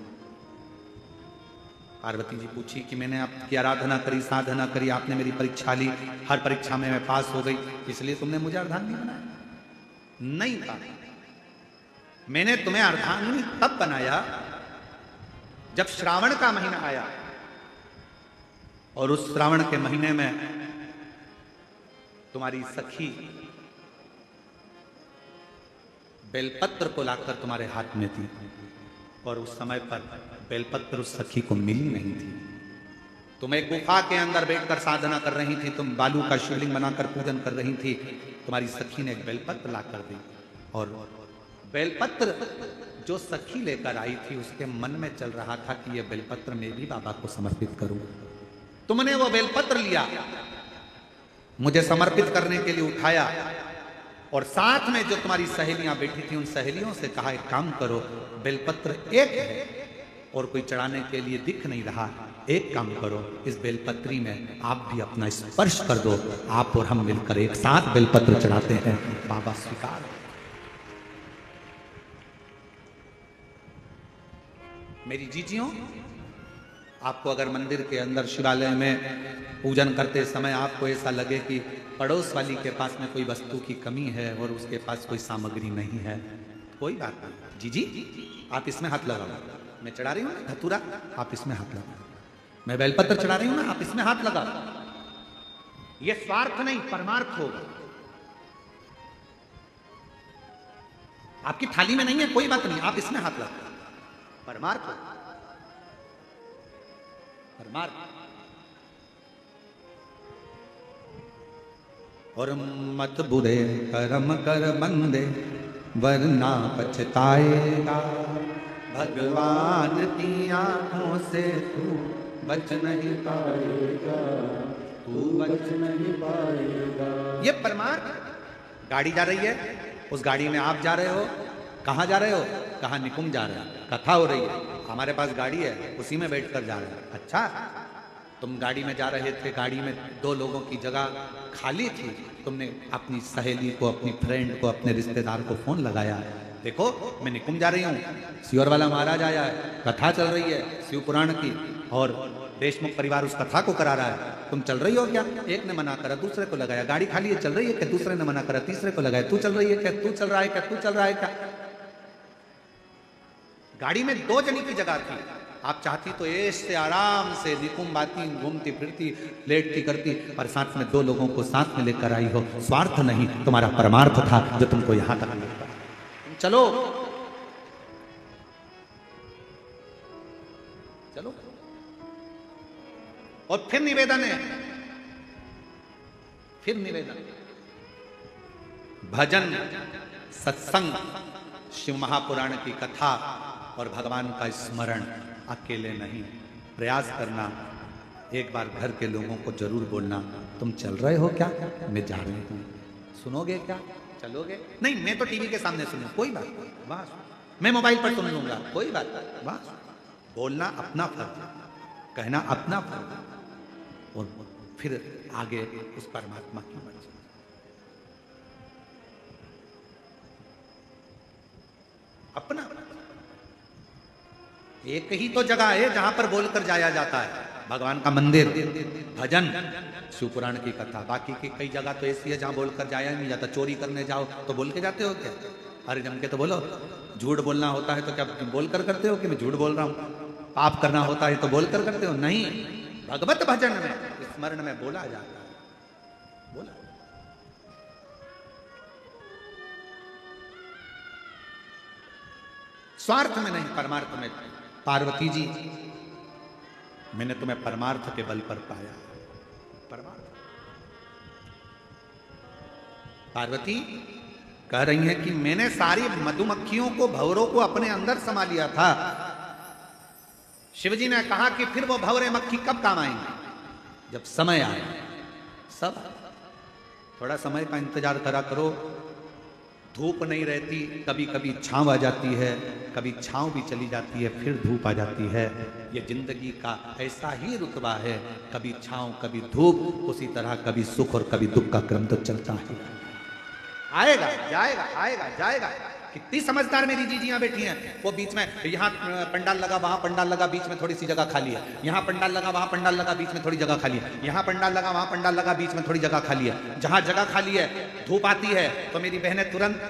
पार्वती जी पूछी कि मैंने आपकी आराधना करी, साधना करी, आपने मेरी परीक्षा ली, हर परीक्षा में मैं पास हो गई, इसलिए तुमने मुझे अर्धांगिनी बनाया? नहीं था, मैंने तुम्हें अर्धांगिनी तब बनाया जब श्रावण का महीना आया और उस श्रावण के महीने में तुम्हारी सखी बेलपत्र को लाकर तुम्हारे हाथ में थी और उस समय पर बेलपत्र उस सखी को मिली नहीं थी। तुम एक गुफा के अंदर बैठकर साधना कर रही थी, तुम बालू का शिवलिंग बनाकर पूजन कर रही थी, तुम्हारी सखी ने एक बेलपत्र लाकर दी और बेलपत्र जो सखी लेकर आई थी उसके मन में चल रहा था कि यह बेलपत्र मैं भी बाबा को समर्पित करूं। तुमने वो बेलपत्र लिया, मुझे समर्पित करने के लिए उठाया और साथ में जो तुम्हारी सहेलियां बैठी थी उन सहेलियों से कहा एक काम करो, बेलपत्र एक है और कोई चढ़ाने के लिए दिख नहीं रहा, एक काम करो इस बेलपत्री में आप भी अपना स्पर्श कर दो, आप और हम मिलकर एक साथ बेलपत्र चढ़ाते हैं। बाबा स्वीकार। मेरी जीजियों, आपको अगर मंदिर के अंदर शिवालय में पूजन करते समय आपको ऐसा लगे कि पड़ोस वाली के पास में कोई वस्तु की कमी है और उसके पास कोई सामग्री नहीं है, कोई बात नहीं, जीजी आप इसमें हाथ लगाओ, मैं चढ़ा रही हूँ ना धतूरा, आप इसमें हाथ लगाओ, मैं बेलपत्र चढ़ा रही हूँ ना, आप इसमें हाथ लगाओ। ये स्वार्थ नहीं परमार्थ होगा। आपकी थाली में नहीं है कोई बात नहीं, आप इसमें हाथ लगाओ, परमार्थ होगा, परमार्थ। और मत बुरे कर्म कर बंदे वरना पछताएगा, भगवान की आंखों से तू बच नहीं पाएगा, तू बच नहीं पाएगा। ये परमार्थ। गाड़ी जा रही है, उस गाड़ी में आप जा रहे हो, कहाँ जा रहे हो? कहाँ निकुंज जा रहे हो, कथा हो रही है, हमारे पास गाड़ी है उसी में बैठकर जा रहे हैं। अच्छा, तुम गाड़ी में जा रहे थे, गाड़ी में 2 लोगों की जगह खाली थी, तुमने अपनी सहेली को, अपनी फ्रेंड को, अपने रिश्तेदार को फोन लगाया, देखो मैं निकुंज जा रही हूँ, सियोर वाला महाराज आया है, कथा चल रही है शिव पुराण की और देशमुख परिवार उस कथा को करा रहा है, तुम चल रही हो क्या? एक ने मना करा, दूसरे को लगाया, गाड़ी खाली है चल रही है क्या? दूसरे ने मना करा, तीसरे को लगाया, तू चल रही है क्या? तू चल रहा है क्या? तू चल रहा है क्या? गाड़ी में 2 जनी की जगह थी, आप चाहती तो ऐश से आराम से निकुंभ आती, घूमती फिरती, लेटती करती, पर साथ में 2 लोगों को साथ में लेकर आई हो। स्वार्थ नहीं, तुम्हारा परमार्थ था जो तुमको यहां तक लेकर। चलो और फिर निवेदन है, फिर निवेदन, भजन, सत्संग, शिव महापुराण की कथा और भगवान का स्मरण अकेले नहीं, प्रयास करना। एक बार घर के लोगों को जरूर बोलना, तुम चल रहे हो क्या, मैं जा रही हूं, सुनोगे क्या, चलोगे? नहीं, मैं तो टीवी के सामने सुनूं, कोई बात नहीं, बस। मैं मोबाइल पर सुन लूंगा, कोई बात नहीं, बस। बोलना अपना फर्ज, कहना अपना फर्ज, और फिर आगे उस परमात्मा की मर्जी। अपना एक ही तो जगह है जहां पर बोलकर जाया जाता है, भगवान का मंदिर, भजन, शिव पुराण की कथा। बाकी की कई जगह तो ऐसी है जहां बोलकर जाया नहीं जाता। चोरी करने जाओ तो बोल के जाते हो क्या? अरे जम के तो बोलो। झूठ बोलना होता है तो क्या बोलकर करते हो कि मैं झूठ बोल रहा हूं? पाप करना होता है तो बोलकर करते हो? नहीं, भगवत भजन में, स्मरण में बोला जाता है, बोला। स्वार्थ में नहीं, परमार्थ में। पार्वती जी, मैंने तुम्हें परमार्थ के बल पर पाया। परमार्थ। पार्वती कह रही है कि मैंने सारी मधुमक्खियों को, भंवरों को अपने अंदर समा लिया था। शिवजी ने कहा कि फिर वो भंवरे मक्खी कब काम आएंगे? जब समय आए। सब थोड़ा समय का इंतजार करा करो। धूप नहीं रहती, कभी कभी छांव आ जाती है, कभी छांव भी चली जाती है, फिर धूप आ जाती है। ये जिंदगी का ऐसा ही रुतबा है, कभी छांव कभी धूप। उसी तरह कभी सुख और कभी दुख का क्रम तो चलता है। आएगा जाएगा, आएगा जाएगा। कितनी समझदार मेरी जीजियां बैठी हैं। वो बीच में, यहाँ पंडाल लगा, वहां पंडाल लगा, बीच में थोड़ी सी जगह खाली है। यहाँ पंडाल लगा, वहां पंडाल लगा, बीच में थोड़ी जगह खाली है। यहाँ पंडाल लगा, वहां पंडाल लगा, बीच में थोड़ी जगह खाली है। जहां जगह खाली है, धूप आती है तो मेरी बहनें तुरंत,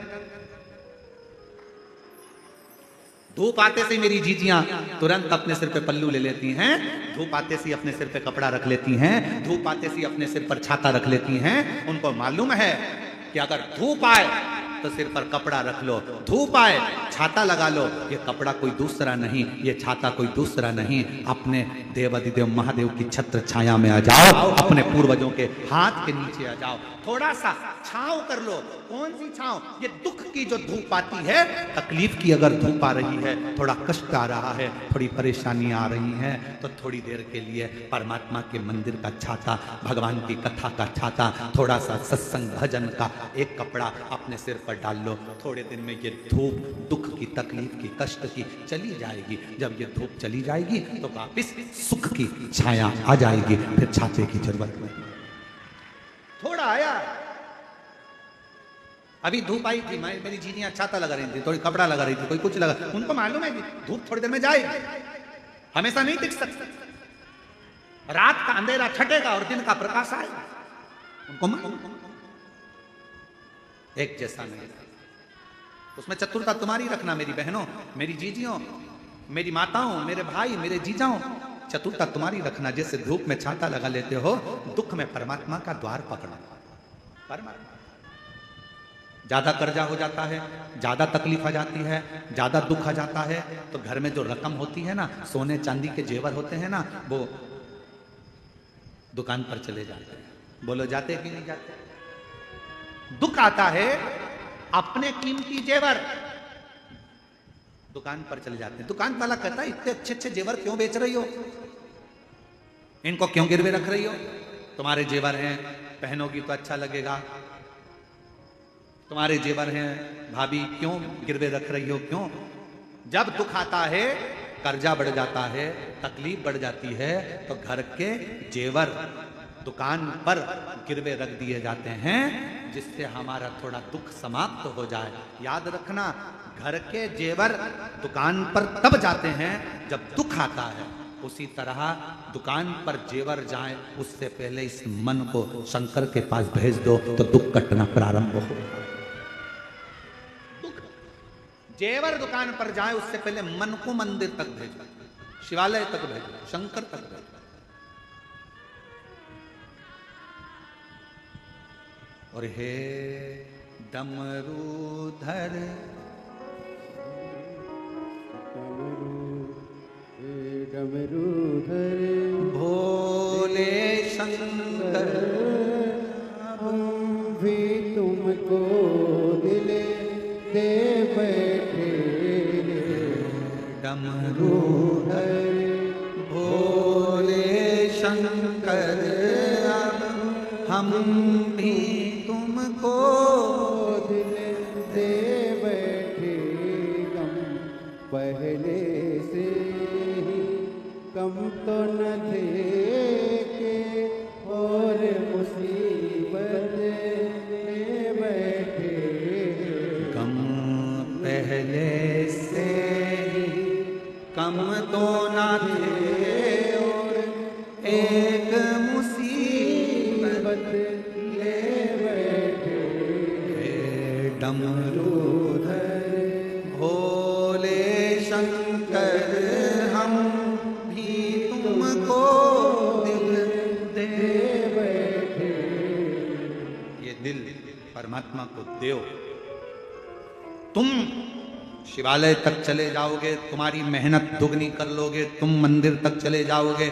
धूप आते से मेरी जीजियां तुरंत अपने सिर पे पल्लू ले लेती हैं। धूप आते से अपने सिर पे कपड़ा रख लेती हैं। धूप आते से अपने सिर पर छाता रख लेती हैं। उनको मालूम है कि अगर धूप आए तो सिर पर कपड़ा रख लो, धूप आए छाता लगा लो। ये कपड़ा कोई दूसरा नहीं, ये छाता कोई दूसरा नहीं। अपने देवाधिदेव महादेव की छत्र छाया में आ जाओ, अपने पूर्वजों के हाथ के नीचे आ जाओ, थोड़ा सा छांव कर लो। कौन सी छांव? ये दुख की जो धूप आती है, तकलीफ की अगर धूप आ रही है, थोड़ा कष्ट आ रहा है, थोड़ी परेशानी आ रही है, तो थोड़ी देर के लिए परमात्मा के मंदिर का छाता, भगवान की कथा का छाता, थोड़ा सा सत्संग भजन का एक कपड़ा अपने सिर पर डाल लो। थोड़े दिन में ये धूप दुख की, तकलीफ की, कष्ट की चली जाएगी। जब ये धूप चली जाएगी तो वापिस सुख की छाया आ जाएगी। फिर छाते की जरूरत नहीं। थोड़ा आया, अभी धूप आई थी, मेरी जीनियां छाता लगा रही थी, थोड़ी कपड़ा लगा रही थी, कोई कुछ लगा। उनको मालूम है कि धूप थोड़ी देर में जाएगी, हमेशा नहीं टिक सकता। रात का अंधेरा छटेगा और दिन का प्रकाश आएगा। उनको मालूम, एक जैसा नहीं। उसमें चतुरता तुम्हारी रखना मेरी बहनों, मेरी जीजियों, मेरी माताओं, मेरे भाई, मेरे जीजाओं, चतुरता तुम्हारी रखना। जैसे धूप में छाता लगा लेते हो, दुख में परमात्मा का द्वार पकड़ो। परमात्मा, ज्यादा कर्जा हो जाता है, ज्यादा तकलीफ आ जाती है, ज्यादा दुख आ जाता है, तो घर में जो रकम होती है ना, सोने चांदी के जेवर होते हैं ना, वो दुकान पर चले जाते हैं। बोलो जाते कि नहीं जाते? दुख आता है, अपने कीमती जेवर दुकान पर चले जाते हैं। दुकान वाला कहता है इतने अच्छे अच्छे जेवर क्यों बेच रही हो, इनको क्यों गिरवे रख रही हो? तुम्हारे जेवर हैं, पहनोगी तो अच्छा लगेगा। तुम्हारे जेवर हैं भाभी, क्यों गिरवे रख रही हो, क्यों? जब दुख आता है, कर्जा बढ़ जाता है, तकलीफ बढ़ जाती है, तो घर के जेवर दुकान पर गिरवे रख दिए जाते हैं, जिससे हमारा थोड़ा दुख समाप्त हो जाए। याद रखना, घर के जेवर दुकान पर तब जाते हैं जब दुख आता है। उसी तरह दुकान पर जेवर जाए, उससे पहले इस मन को शंकर के पास भेज दो तो दुख कटना प्रारंभ हो। दुख, जेवर दुकान पर जाए उससे पहले मन को मंदिर तक भेजो, शिवालय तक भेजो, शंकर तक भेजो। और हे डमरूधर, डमरूधर भोले बैठे डमरूधर भोले शंकर अब हम भी तुमको दिल दे बैठे गम पहले से ही कम तो न थे के और मुसीबत ले बैठे कम पहले से ही कम तो ना थे और एक मुसीबत ले बैठे डमरूधर भोले शंकर हम भी तुमको दिल दे बैठे ये दिल परमात्मा को दो। तुम शिवालय तक चले जाओगे, तुम्हारी मेहनत दुगनी कर लोगे, तुम मंदिर तक चले जाओगे,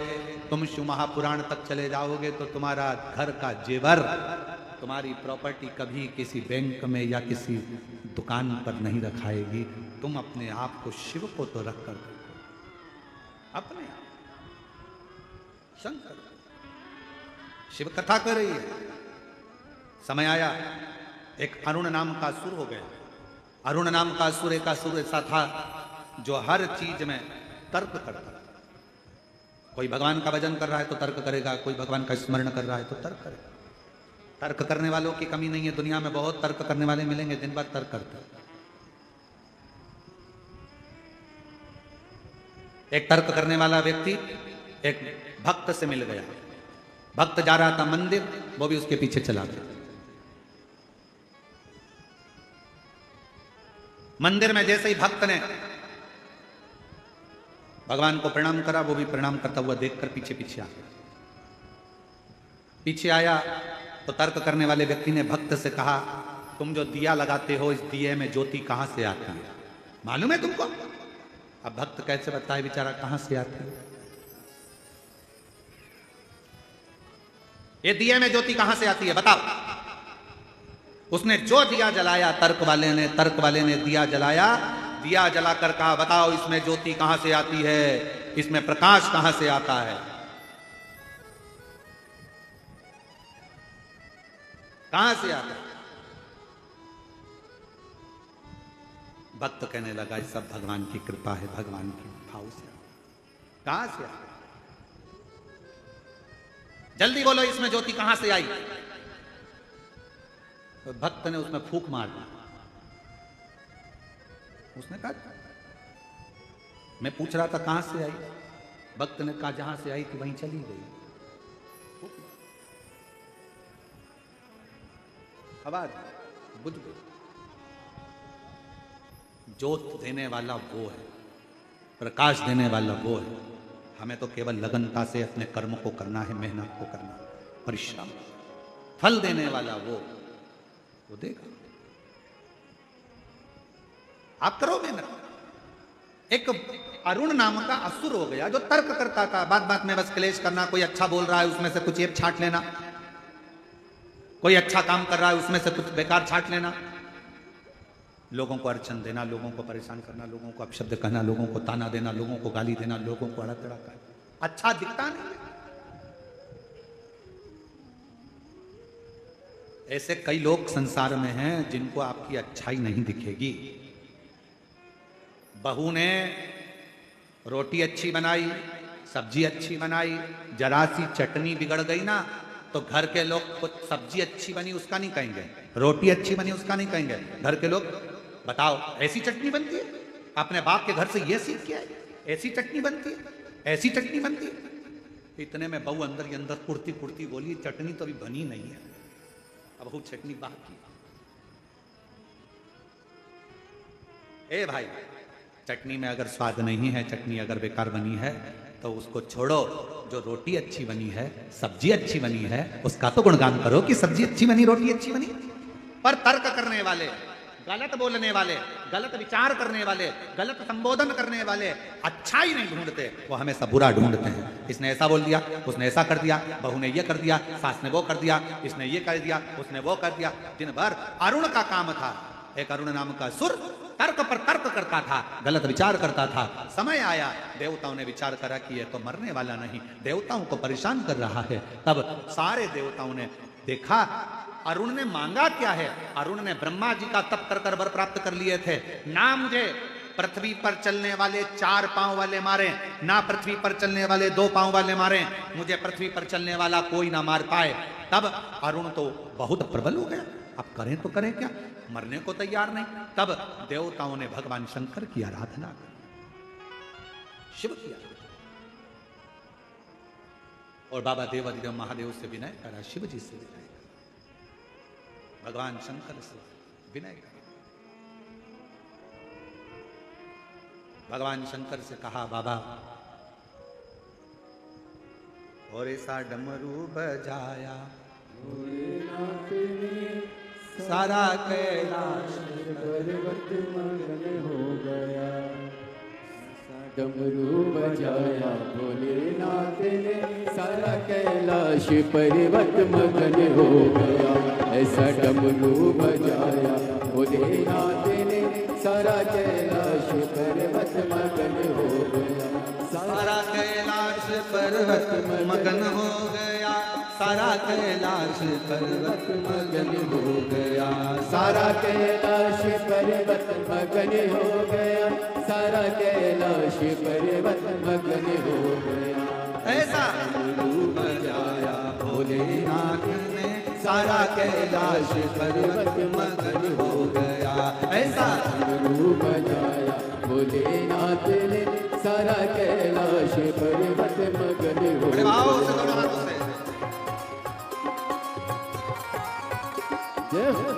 तुम शिव महापुराण तक चले जाओगे तो तुम्हारा घर का जेवर, तुम्हारी प्रॉपर्टी कभी किसी बैंक में या किसी दुकान पर नहीं रखाएगी। तुम अपने आप को शिव को तो रख कर अपने आप शंकर शिव कथा कर रही है। समय आया एक अरुण नाम का असुर हो गया। अरुण नाम का असुर एक असुर ऐसा था जो हर चीज में तर्क करता था। कोई भगवान का भजन कर रहा है तो तर्क करेगा, कोई भगवान का स्मरण कर रहा है तो तर्क करेगा। तर्क करने वालों की कमी नहीं है दुनिया में, बहुत तर्क करने वाले मिलेंगे, दिन भर तर्क करते हैं। एक तर्क करने वाला व्यक्ति एक भक्त से मिल गया। भक्त जा रहा था मंदिर, वो भी उसके पीछे चला गया। मंदिर में जैसे ही भक्त ने भगवान को प्रणाम करा, वो भी प्रणाम करता हुआ देखकर पीछे पीछे आ गया। पीछे आया तो तर्क करने वाले व्यक्ति ने भक्त से कहा, तुम जो दिया लगाते हो इस दिए में ज्योति कहां से आती है, मालूम है तुमको? अब भक्त कैसे बताए बेचारा कहां से आती है? ये दिए में ज्योति कहां से आती है बताओ। उसने जो दिया जलाया, तर्क वाले ने दिया जलाया, दिया जलाकर कहा बताओ इसमें ज्योति कहां से आती है, इसमें प्रकाश कहां से आता है? कहां से आता है? भक्त कहने लगा ये सब भगवान की कृपा है, भगवान की भाव से। कहां से आता है? जल्दी बोलो इसमें ज्योति कहां से आई? तो भक्त ने उसमें फूंक मार दी। उसने कहा मैं पूछ रहा था कहां से आई? भक्त ने कहा जहां से आई थी वहीं चली गई। आवाज बुझ गई। ज्योत देने वाला वो है, प्रकाश देने वाला वो है। हमें तो केवल लगनता से अपने कर्म को करना है, मेहनत को करना, परिश्रम। फल देने वाला वो देगा। आप करो मेहनत। एक अरुण नाम का असुर हो गया जो तर्क करता था, बात बात में बस क्लेश करना। कोई अच्छा बोल रहा है उसमें से कुछ एक छांट लेना, कोई अच्छा काम कर रहा है उसमें से कुछ बेकार छांट लेना, लोगों को अड़चन देना, लोगों को परेशान करना, लोगों को अपशब्द कहना, लोगों को ताना देना, लोगों को गाली देना, लोगों को अड़ा तड़ा करना। अच्छा दिखता नहीं। ऐसे कई लोग संसार में हैं जिनको आपकी अच्छाई नहीं दिखेगी। बहू ने रोटी अच्छी बनाई, सब्जी अच्छी बनाई, जरा सी चटनी बिगड़ गई ना तो घर के लोग कुछ सब्जी अच्छी बनी उसका नहीं कहेंगे, रोटी अच्छी बनी उसका नहीं कहेंगे। घर के लोग बताओ ऐसी चटनी बनती है? अपने बाप के घर से ये सीख के आए, ऐसी चटनी बनती है, ऐसी चटनी बनती है। इतने में बहू अंदर ही अंदर कुर्ती कुर्ती बोली चटनी तो अभी बनी नहीं है, अब वो चटनी बाकी। ए भाई, चटनी में अगर स्वाद नहीं है, चटनी अगर बेकार बनी है तो उसको छोड़ो। जो रोटी अच्छी बनी है, सब्जी अच्छी बनी है, उसका तो गुणगान करो कि सब्जी अच्छी बनी, रोटी अच्छी बनी। पर तर्क करने वाले, गलत बोलने वाले, गलत विचार करने वाले, गलत संबोधन करने वाले अच्छा ही नहीं ढूंढते, वो हमेशा बुरा ढूंढते हैं। इसने ऐसा बोल दिया, उसने ऐसा कर दिया, बहू ने ये कर दिया, सास ने वो कर दिया, इसने ये कर दिया, उसने वो कर दिया। दिन भर अरुण का काम था। एक अरुण नाम का सुर तर्क पर तर्क करता था, गलत विचार करता था। समय आया, देवताओं ने विचार करा कि यह तो मरने वाला नहीं, देवताओं को परेशान कर रहा है। तब सारे देवताओं ने देखा अरुण ने मांगा क्या है। अरुण ने ब्रह्मा जी का तप कर कर वर प्राप्त कर लिए थे। ना मुझे पृथ्वी पर चलने वाले 4 पांव वाले मारे, ना पृथ्वी पर चलने वाले 2 पांव वाले मारे, मुझे पृथ्वी पर चलने वाला कोई ना मार पाए। तब अरुण तो बहुत प्रबल हो गया, अब करें तो करें क्या, मरने को तैयार नहीं। तब देवताओं ने भगवान शंकर की आराधना की, शिव की आराधना, और बाबा देवादिदेव महादेव से विनय करा, शिव जी से विनय करा, भगवान शंकर से विनय करा। भगवान शंकर से कहा, बाबा और ऐसा डमरू बजाया, सारा कैलाश पर्वत मगन हो गया। डमरू बजाया भोलेनाथ ने, सारा कैलाश पर्वत मगन हो गया। ऐसा डमरू बजाया भोलेनाथ ने, सारा कैलाश पर्वत मगन हो गया। सारा कैलाश पर्वत मगन हो गया, सारा कैलाश पर्वत मगन हो गया, सारा कैलाश पर्वत मगन हो गया। सारा कैलाश पर्वत मगन हो गया। ऐसा डमरू बजाया भोलेनाथ ने, सारा कैलाश पर्वत मगन हो गया। ऐसा डमरू बजाया भोलेनाथ ने, सारा कैलाश पर्वत मगन हो गया। जय हो।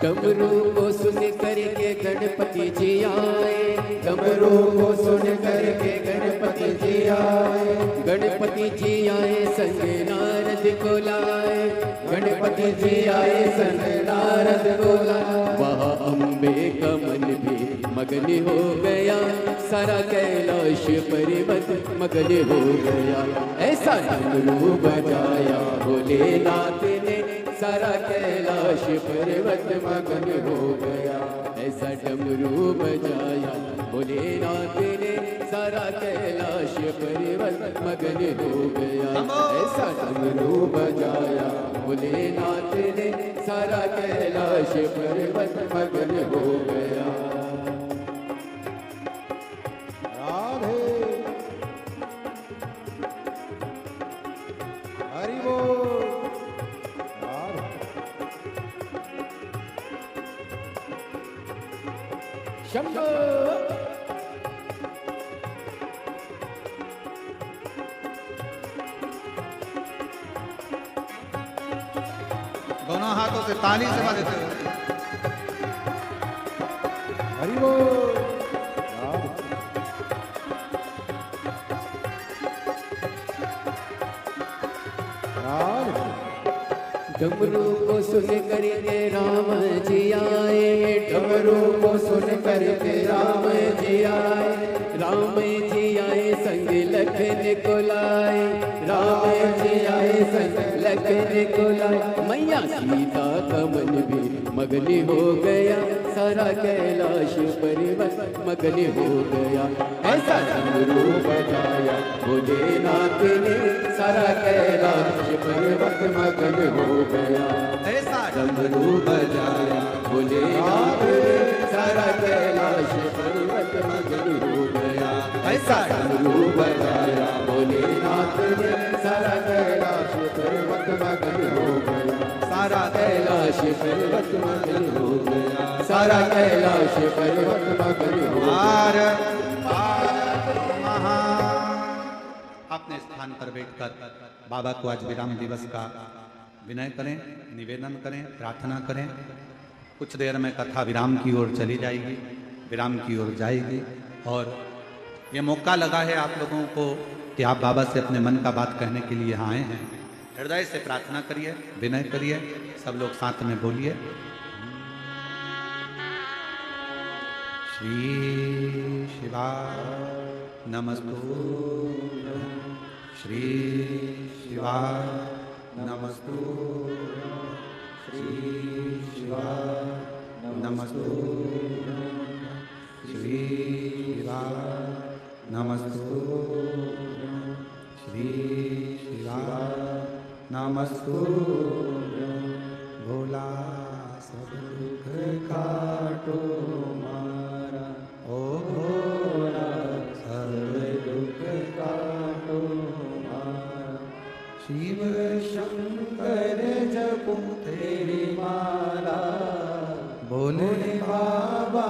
डमरू को सुन करके गणपति जी आए। डमरू को सुन करके गणपति जी आए। गणपति जी आए संग नारद को लाए। गणपति जी आए संग नारद को लाए। वहाँ अम्बे का मन भी मगन हो गया। सारा कैलाश पर्वत मगन हो गया। ऐसा डमरू बजाया भोलेनाथ ने, सारा कैलाश पर्वत मगन हो गया। ऐसा डमरू बजाया भोलेनाथ ने, सारा कैलाश पर्वत मगन हो गया। ऐसा डमरू बजाया भोलेनाथ ने, सारा कैलाश पर्वत मगन हो गया। राधे हरि बोल। शंभो दोनों हाथों से ताली से बजाते हुए हरि बोल। राधे डमरू को सुन करके राम जी आए। डमरू को सुन करके राम जी आए। राम जी आए संग लखन को लाए। राम जी आए संग लखन को लाए। मैया सीता का मन भी मगन हो गया। सारा कैलाश पर्वत मगन हो गया। ऐसा डमरू बजाया भोलेनाथ ने, सारा कैलाश पर्वत मगन हो गया। ऐसा डमरू बजाया भोलेनाथ ने, सारा कैलाश पर्वत मगन हो गया। ऐसा डमरू बजाया भोलेनाथ ने, सारा कैलाश पर्वत मगन हो गया। सारा कैलाश पर्वत मगन हो गया। सारा कैलाश पर्वत मगन हो गया। अपने स्थान पर बैठकर बाबा को आज विराम दिवस का विनय करें, निवेदन करें, प्रार्थना करें। कुछ देर में कथा विराम की ओर चली जाएगी, विराम की ओर जाएगी और ये मौका लगा है आप लोगों को कि आप बाबा से अपने मन का बात कहने के लिए यहाँ आए हैं। हृदय से प्रार्थना करिए, विनय करिए, सब लोग साथ में बोलिए। श्री शिवा नमस्तुभ्यं, श्री शिवा नमस्तुभ्यं, श्री शिवा नमस्तुभ्यं, श्री शिवा नमस्तुभ्यं, श्री शिवा नमस्तुभ्यं। भोला सब दुख काटो मारा, ओ भोला सब दुख काटो मारा। शिव शंकर जपो तेरी माला, भोले बाबा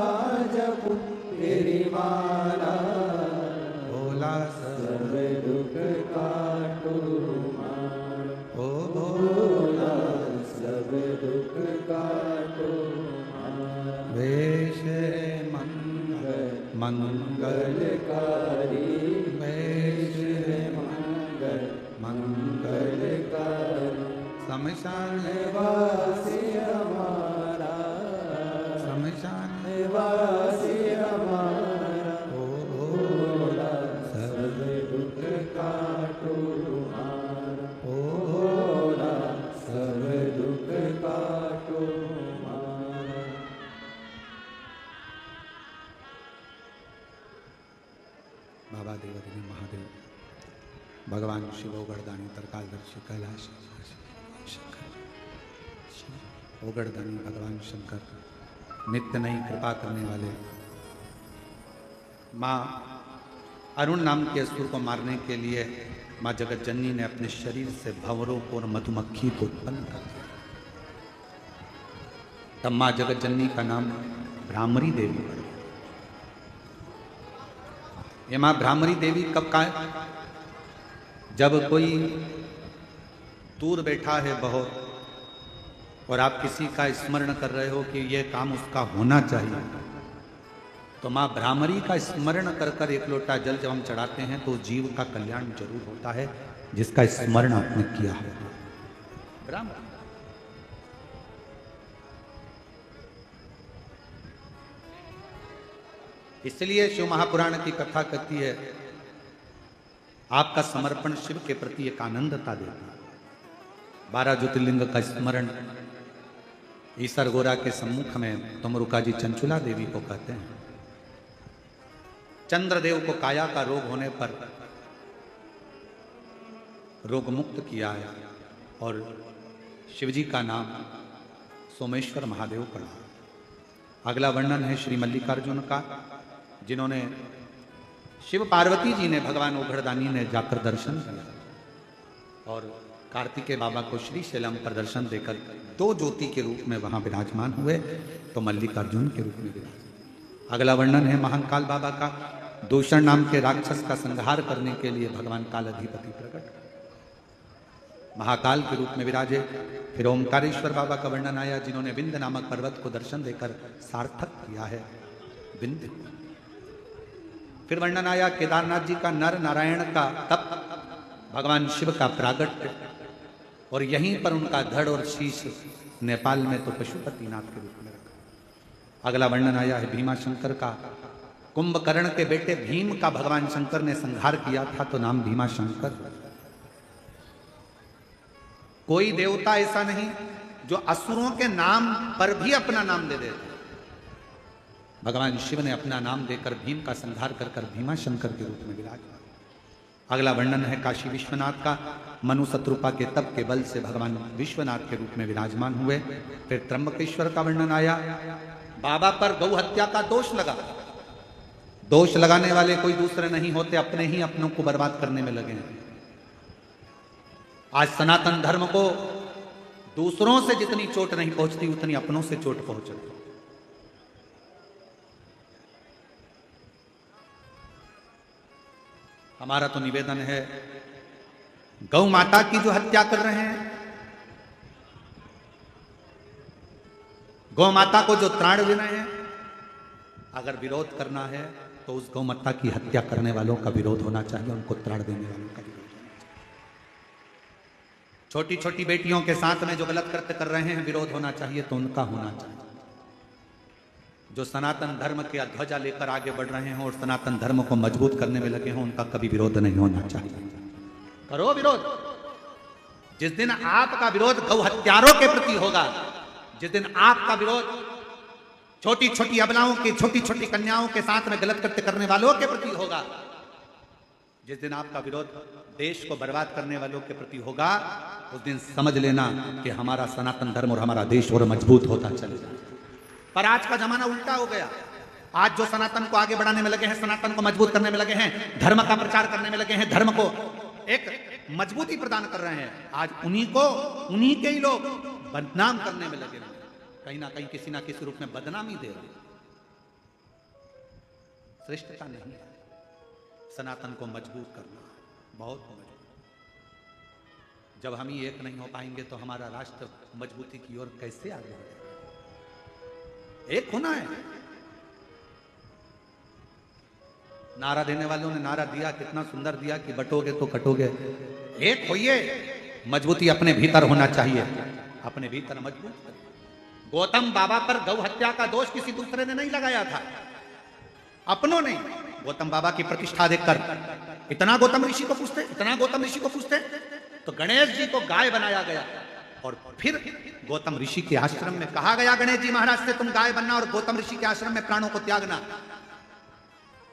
जपो तेरी माला। भोला सब दुख काटो मारा, ओ भोला सब दुख काटो मारा। वेश मंगल मंगलकारी, वेश मंगल मंगलकारी। शमशान वासी हमारा, शमशान वासी हमारा। ओ भोला सब दुख काटो मारा, ओ भोला सब दुख काटो मारा। बाबा देवदेव महादेव, भगवान शिव ओगड़दानी तरकालदर्शी कैलाश शंकर, ओगड़दानी भगवान शंकर, नित्य नई कृपा करने वाले। माँ अरुण नाम के असुर को मारने के लिए माँ जगत जननी ने अपने शरीर से भंवरों को और मधुमक्खी को उत्पन्न कर दिया। तब माँ जगत जननी का नाम भ्रामरी देवी पड़ा। ये माँ भ्रामरी देवी कब का है? जब कोई दूर बैठा है बहुत और आप किसी का स्मरण कर रहे हो कि ये काम उसका होना चाहिए, तो माँ भ्रामरी का स्मरण कर कर एक लोटा जल जब हम चढ़ाते हैं तो जीव का कल्याण जरूर होता है, जिसका स्मरण आपने किया है। भ्रामरी इसलिए शिव महापुराण की कथा कहती है आपका समर्पण शिव के प्रति एक आनंदता देता है। 12 ज्योतिर्लिंग का स्मरण ईसर गोरा के सम्मुख में तमरुका जी चंचुला देवी को कहते हैं। चंद्रदेव को काया का रोग होने पर रोग मुक्त किया है और शिवजी का नाम सोमेश्वर महादेव पड़ा। अगला वर्णन है श्री मल्लिकार्जुन का, जिन्होंने शिव पार्वती जी ने भगवान ओघड़दानी ने जाकर दर्शन किया और कार्तिकेय बाबा को श्री शैलम पर दर्शन देकर 2 ज्योति के रूप में वहां विराजमान हुए, तो मल्लिकार्जुन के रूप में विराजमान। अगला वर्णन है महाकाल बाबा का, दूषण नाम के राक्षस का संहार करने के लिए भगवान काल अधिपति प्रकट महाकाल के रूप में विराजे। फिर ओंकारेश्वर बाबा का वर्णन आया, जिन्होंने विंध्य नामक पर्वत को दर्शन देकर सार्थक किया है विंध्य। फिर वर्णन आया केदारनाथ जी का नर नारायण का तप, भगवान शिव का प्रागट्य, और यहीं पर उनका धड़ और शीश नेपाल में तो पशुपतिनाथ के रूप में रखा। अगला वर्णन आया है भीमा शंकर का, कुंभकर्ण के बेटे भीम का भगवान शंकर ने संहार किया था तो नाम भीमा शंकर। कोई देवता ऐसा नहीं जो असुरों के नाम पर भी अपना नाम दे देता। भगवान शिव ने अपना नाम देकर भीम का संहार कर कर भीमा शंकर के रूप में विराजमान। अगला वर्णन है काशी विश्वनाथ का, मनु शत्रुपा के तप के बल से भगवान विश्वनाथ के रूप में विराजमान हुए। फिर त्र्यंबकेश्वर का वर्णन आया, बाबा पर गौ हत्या का दोष लगा। दोष लगाने वाले कोई दूसरे नहीं होते, अपने ही अपनों को बर्बाद करने में लगे हैं। आज सनातन धर्म को दूसरों से जितनी चोट नहीं पहुंचती उतनी अपनों से चोट पहुंच रही। हमारा तो निवेदन है, गौ माता की जो हत्या कर रहे हैं, गौ माता को जो त्राण दे रहे हैं, अगर विरोध करना है तो उस गौ माता की हत्या करने वालों का विरोध होना चाहिए, उनको त्राण देने वालों का विरोध होना चाहिए। छोटी छोटी बेटियों के साथ में जो गलत कृत्य कर रहे हैं विरोध होना चाहिए तो उनका होना चाहिए। जो सनातन धर्म के ध्वजा लेकर आगे बढ़ रहे हैं और सनातन धर्म को मजबूत करने में लगे हों उनका कभी विरोध नहीं होना चाहिए। करो विरोध। जिस दिन आपका विरोध गौ हत्यारों के प्रति होगा, जिस दिन आपका विरोध छोटी छोटी अबलाओं की, छोटी छोटी कन्याओं के साथ में गलत कृत्य करने वालों के प्रति होगा, जिस दिन आपका विरोध देश को बर्बाद करने वालों के प्रति होगा, उस दिन समझ लेना कि हमारा सनातन धर्म और हमारा देश और मजबूत होता चलेगा। पर आज का जमाना उल्टा हो गया। आज जो सनातन को आगे बढ़ाने में लगे हैं, सनातन को मजबूत करने में लगे हैं, धर्म का प्रचार करने में लगे हैं, धर्म को एक मजबूती प्रदान कर रहे हैं, आज उन्हीं के ही लोग बदनाम करने में लगे हैं। कहीं ना कहीं किसी ना किसी रूप में बदनामी दे रहे। श्रेष्ठता नहीं है, सनातन को मजबूत करना बहुत मजबूत। जब हम ही एक नहीं हो पाएंगे तो हमारा राष्ट्र मजबूती की ओर कैसे आगे बढ़ेगा? एक होना है। नारा देने वालों ने नारा दिया, कितना सुंदर दिया कि बटोगे तो कटोगे। एक होइए, मजबूती अपने भीतर होना चाहिए, अपने भीतर मजबूत। गौतम बाबा पर गौ हत्या का दोष किसी दूसरे ने नहीं लगाया था, अपनों ने। गौतम बाबा की प्रतिष्ठा देखकर इतना गौतम ऋषि को पूछते, इतना गौतम ऋषि को पूछते, तो गणेश जी को गाय बनाया गया और फिर गौतम ऋषि के आश्रम में कहा गया, गणेश जी महाराज से तुम गाय बनना और गौतम ऋषि के आश्रम में प्राणों को त्यागना।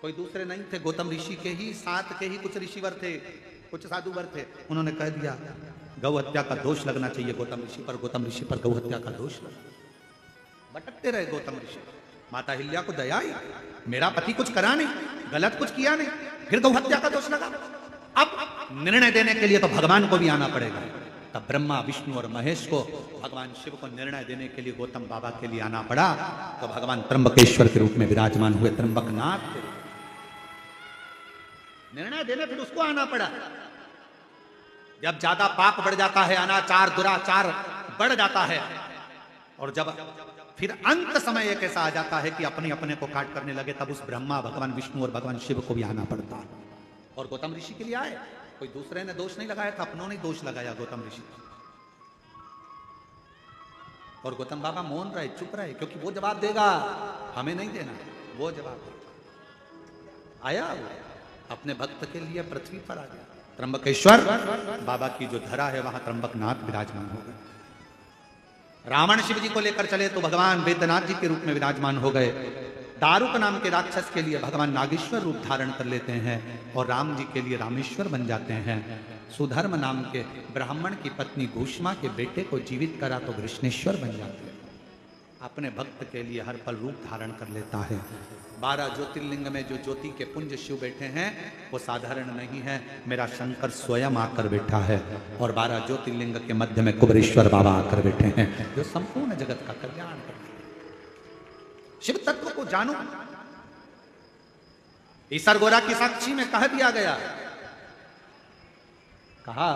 कोई दूसरे नहीं थे, गौतम ऋषि के ही साथ के ही कुछ ऋषिवर थे, कुछ साधुवर थे। उन्होंने कह दिया गौ हत्या का दोष लगना चाहिए गौतम ऋषि पर, गौतम ऋषि पर गौ हत्या का दोष लगा। भटकते रहे गौतम ऋषि। माता हिल्या को दया आई, मेरा पति कुछ करा नहीं, गलत कुछ किया नहीं, फिर गौ हत्या का दोष लगा। अब निर्णय देने के लिए तो भगवान को भी आना पड़ेगा। तब ब्रह्मा, विष्णु और महेश को, भगवान शिव को निर्णय देने के लिए गौतम बाबा के लिए आना पड़ा। तो भगवान त्र्यंबकेश्वर के रूप में विराजमान हुए, त्र्यंबकनाथ के निर्णय देने फिर उसको आना पड़ा। जब ज्यादा पाप बढ़ जाता है, अनाचार दुराचार बढ़ जाता है, और जब फिर अंत समय एक ऐसा आ जाता है कि अपने अपने को काट करने लगे, तब उस ब्रह्मा, भगवान विष्णु और भगवान शिव को भी आना पड़ता। और गौतम ऋषि के लिए आए। कोई दूसरे ने दोष नहीं लगाया था, अपनों ने दोष लगाया गौतम ऋषि। और गौतम बाबा मौन रहे, चुप रहे, क्योंकि वो जवाब देगा, हमें नहीं देना, वो जवाब देगा। आया वो अपने भक्त के लिए पृथ्वी पर आ गया। त्र्यंबकेश्वर बाबा की जो धरा है वहां त्र्यंबकनाथ विराजमान हो गए। रावण शिव जी को लेकर चले तो भगवान वेदनाथ जी के रूप में विराजमान हो गए। दारुक नाम के राक्षस के लिए भगवान नागेश्वर रूप धारण कर लेते हैं और राम जी के लिए रामेश्वर बन जाते हैं। सुधर्म नाम के ब्राह्मण की पत्नी घूष्मा के बेटे को जीवित करा तो कृष्णेश्वर बन जाते हैं। अपने भक्त के लिए हर पल रूप धारण कर लेता है। 12 ज्योतिर्लिंग में जो ज्योति के पुंज शिव बैठे हैं वो साधारण नहीं है, मेरा शंकर स्वयं आकर बैठा है। और 12 ज्योतिर्लिंग के मध्य में कुबेरेश्वर बाबा आकर बैठे हैं, जो संपूर्ण जगत का कल्याण करते हैं। शिव तत्व को जानो। ईसर गोरा की साक्षी में कह दिया गया, कहा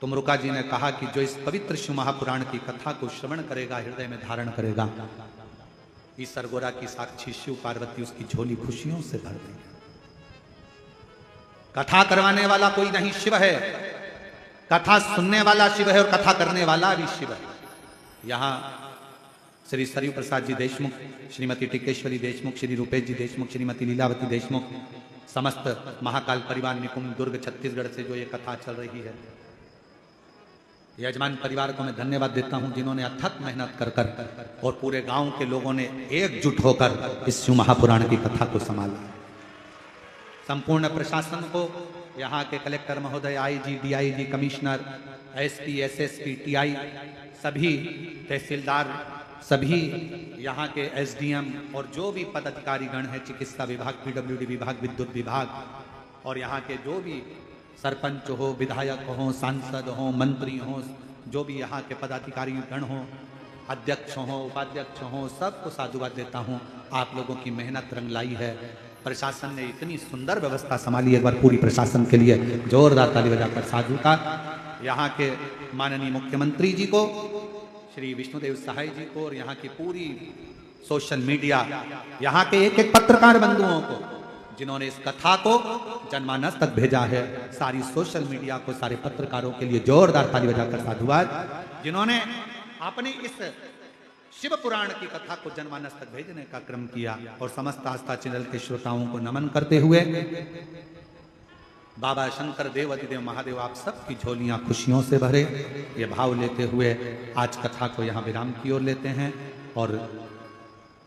तुमरुका जी ने कहा कि जो इस पवित्र शिव महापुराण की कथा को श्रवण करेगा, हृदय में धारण करेगा, ईसर गोरा की साक्षी शिव पार्वती उसकी झोली खुशियों से भर देंगे। कथा करवाने वाला कोई नहीं, शिव है। कथा सुनने वाला शिव है और कथा करने वाला भी शिव है। यहां श्री सरयू प्रसाद जी देशमुख, श्रीमती टिकेश्वरी देशमुख, श्री रूपेश जी देशमुख, श्रीमती लीलावती देशमुख, समस्त महाकाल परिवार निकुंज दुर्ग छत्तीसगढ़ से जो ये कथा चल रही है, यजमान परिवार को मैं धन्यवाद देता हूं जिन्होंने अथक मेहनत कर कर और पूरे गांव के लोगों ने एकजुट होकर इस शिव महापुराण की कथा को संभाला। संपूर्ण प्रशासन को, यहाँ के कलेक्टर महोदय, IG, DIG, commissioner, SP, SSP, TI, सभी तहसीलदार, सभी यहाँ के एसडीएम और जो भी पदाधिकारी गण है, चिकित्सा विभाग, पीडब्ल्यूडी विभाग, विद्युत विभाग, और यहाँ के जो भी सरपंच हो, विधायक हो, सांसद हो, मंत्री हो, जो भी यहाँ के पदाधिकारी गण हो, अध्यक्ष हो, उपाध्यक्ष हो, सबको साधुवाद देता हूँ। आप लोगों की मेहनत रंग लाई है। प्रशासन ने इतनी सुंदर व्यवस्था संभाली, एक बार पूरी प्रशासन के लिए जोरदार ताली बजाकर साधु का। यहाँ के माननीय मुख्यमंत्री जी को, श्री विष्णुदेव सहाय जी को और यहाँ की पूरी सोशल मीडिया, यहाँ के एक एक पत्रकार बंधुओं को जिन्होंने इस कथा को जनमानस तक भेजा है, सारी सोशल मीडिया को, सारे पत्रकारों के लिए जोरदार ताली बजाकर साधुवाद, जिन्होंने अपनी इस शिव पुराण की कथा को जनमानस तक भेजने का क्रम किया। और समस्त आस्था चैनल के श्रोताओं को नमन करते हुए बाबा शंकर देव अतिदेव महादेव आप सबकी झोलियां खुशियों से भरे, ये भाव लेते हुए आज कथा को यहाँ विराम की ओर लेते हैं। और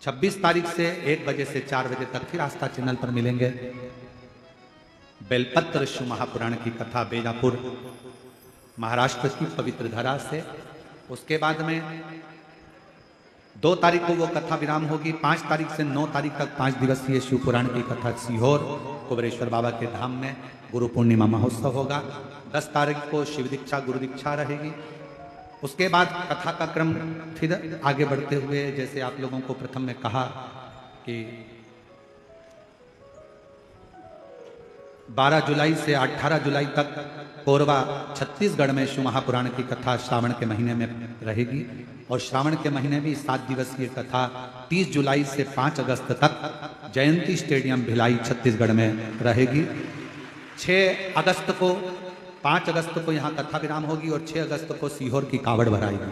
26 तारीख से 1 बजे से 4 बजे तक फिर आस्था चैनल पर मिलेंगे। बेलपत्र शिव महापुराण की कथा बेजापुर महाराष्ट्र की पवित्र धरा से। उसके बाद में 2 तारीख को वो कथा विराम होगी। 5 तारीख से 9 तारीख तक 5 दिवसीय शिव पुराण की कथा सीहोर कुबरेश्वर बाबा के धाम में गुरु पूर्णिमा महोत्सव होगा। 10 तारीख को शिव दीक्षा गुरु दीक्षा रहेगी। उसके बाद कथा का क्रम फिर आगे बढ़ते हुए, जैसे आप लोगों को प्रथम में कहा कि 12 जुलाई से 18 जुलाई तक कोरबा छत्तीसगढ़ में शिव महापुराण की कथा श्रावण के महीने में रहेगी। और श्रावण के महीने भी 7 दिवसीय कथा 30 जुलाई से 5 अगस्त तक जयंती स्टेडियम भिलाई छत्तीसगढ़ में रहेगी। 6 अगस्त को 5 अगस्त को यहाँ कथा विराम होगी और 6 अगस्त को सीहोर की कावड़ भराएगी।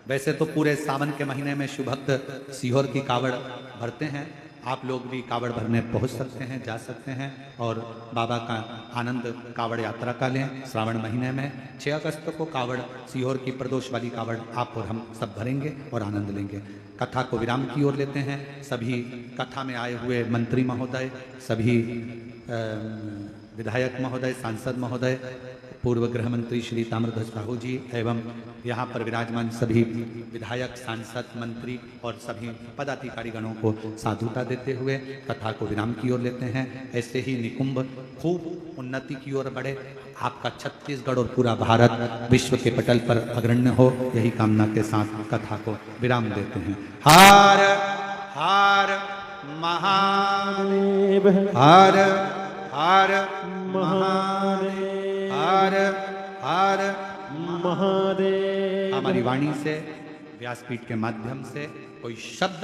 वैसे तो पूरे सावन के महीने में शिव भक्त सीहोर की कावड़ भरते हैं। आप लोग भी कावड़ भरने पहुंच सकते हैं, जा सकते हैं और बाबा का आनंद कावड़ यात्रा का लें। श्रावण महीने में 6 अगस्त को कावड़ सीहोर की प्रदोष वाली कावड़ आप और हम सब भरेंगे और आनंद लेंगे। कथा को विराम की ओर लेते हैं। सभी कथा में आए हुए मंत्री महोदय, सभी विधायक महोदय, सांसद महोदय, पूर्व गृह मंत्री श्री ताम्रध्वज साहू जी एवं यहाँ पर विराजमान सभी विधायक, सांसद, मंत्री और सभी पदाधिकारी गणों को साधुता देते हुए कथा को विराम की ओर लेते हैं। ऐसे ही निकुंभ खूब उन्नति की ओर बढ़े, आपका छत्तीसगढ़ और पूरा भारत विश्व के पटल पर अग्रण्य हो, यही कामना के साथ कथा को विराम देते हैं। हर हर महादेव, हर हर महादेव, हर हर महादेव। हमारी वाणी से, व्यासपीठ के माध्यम से कोई शब्द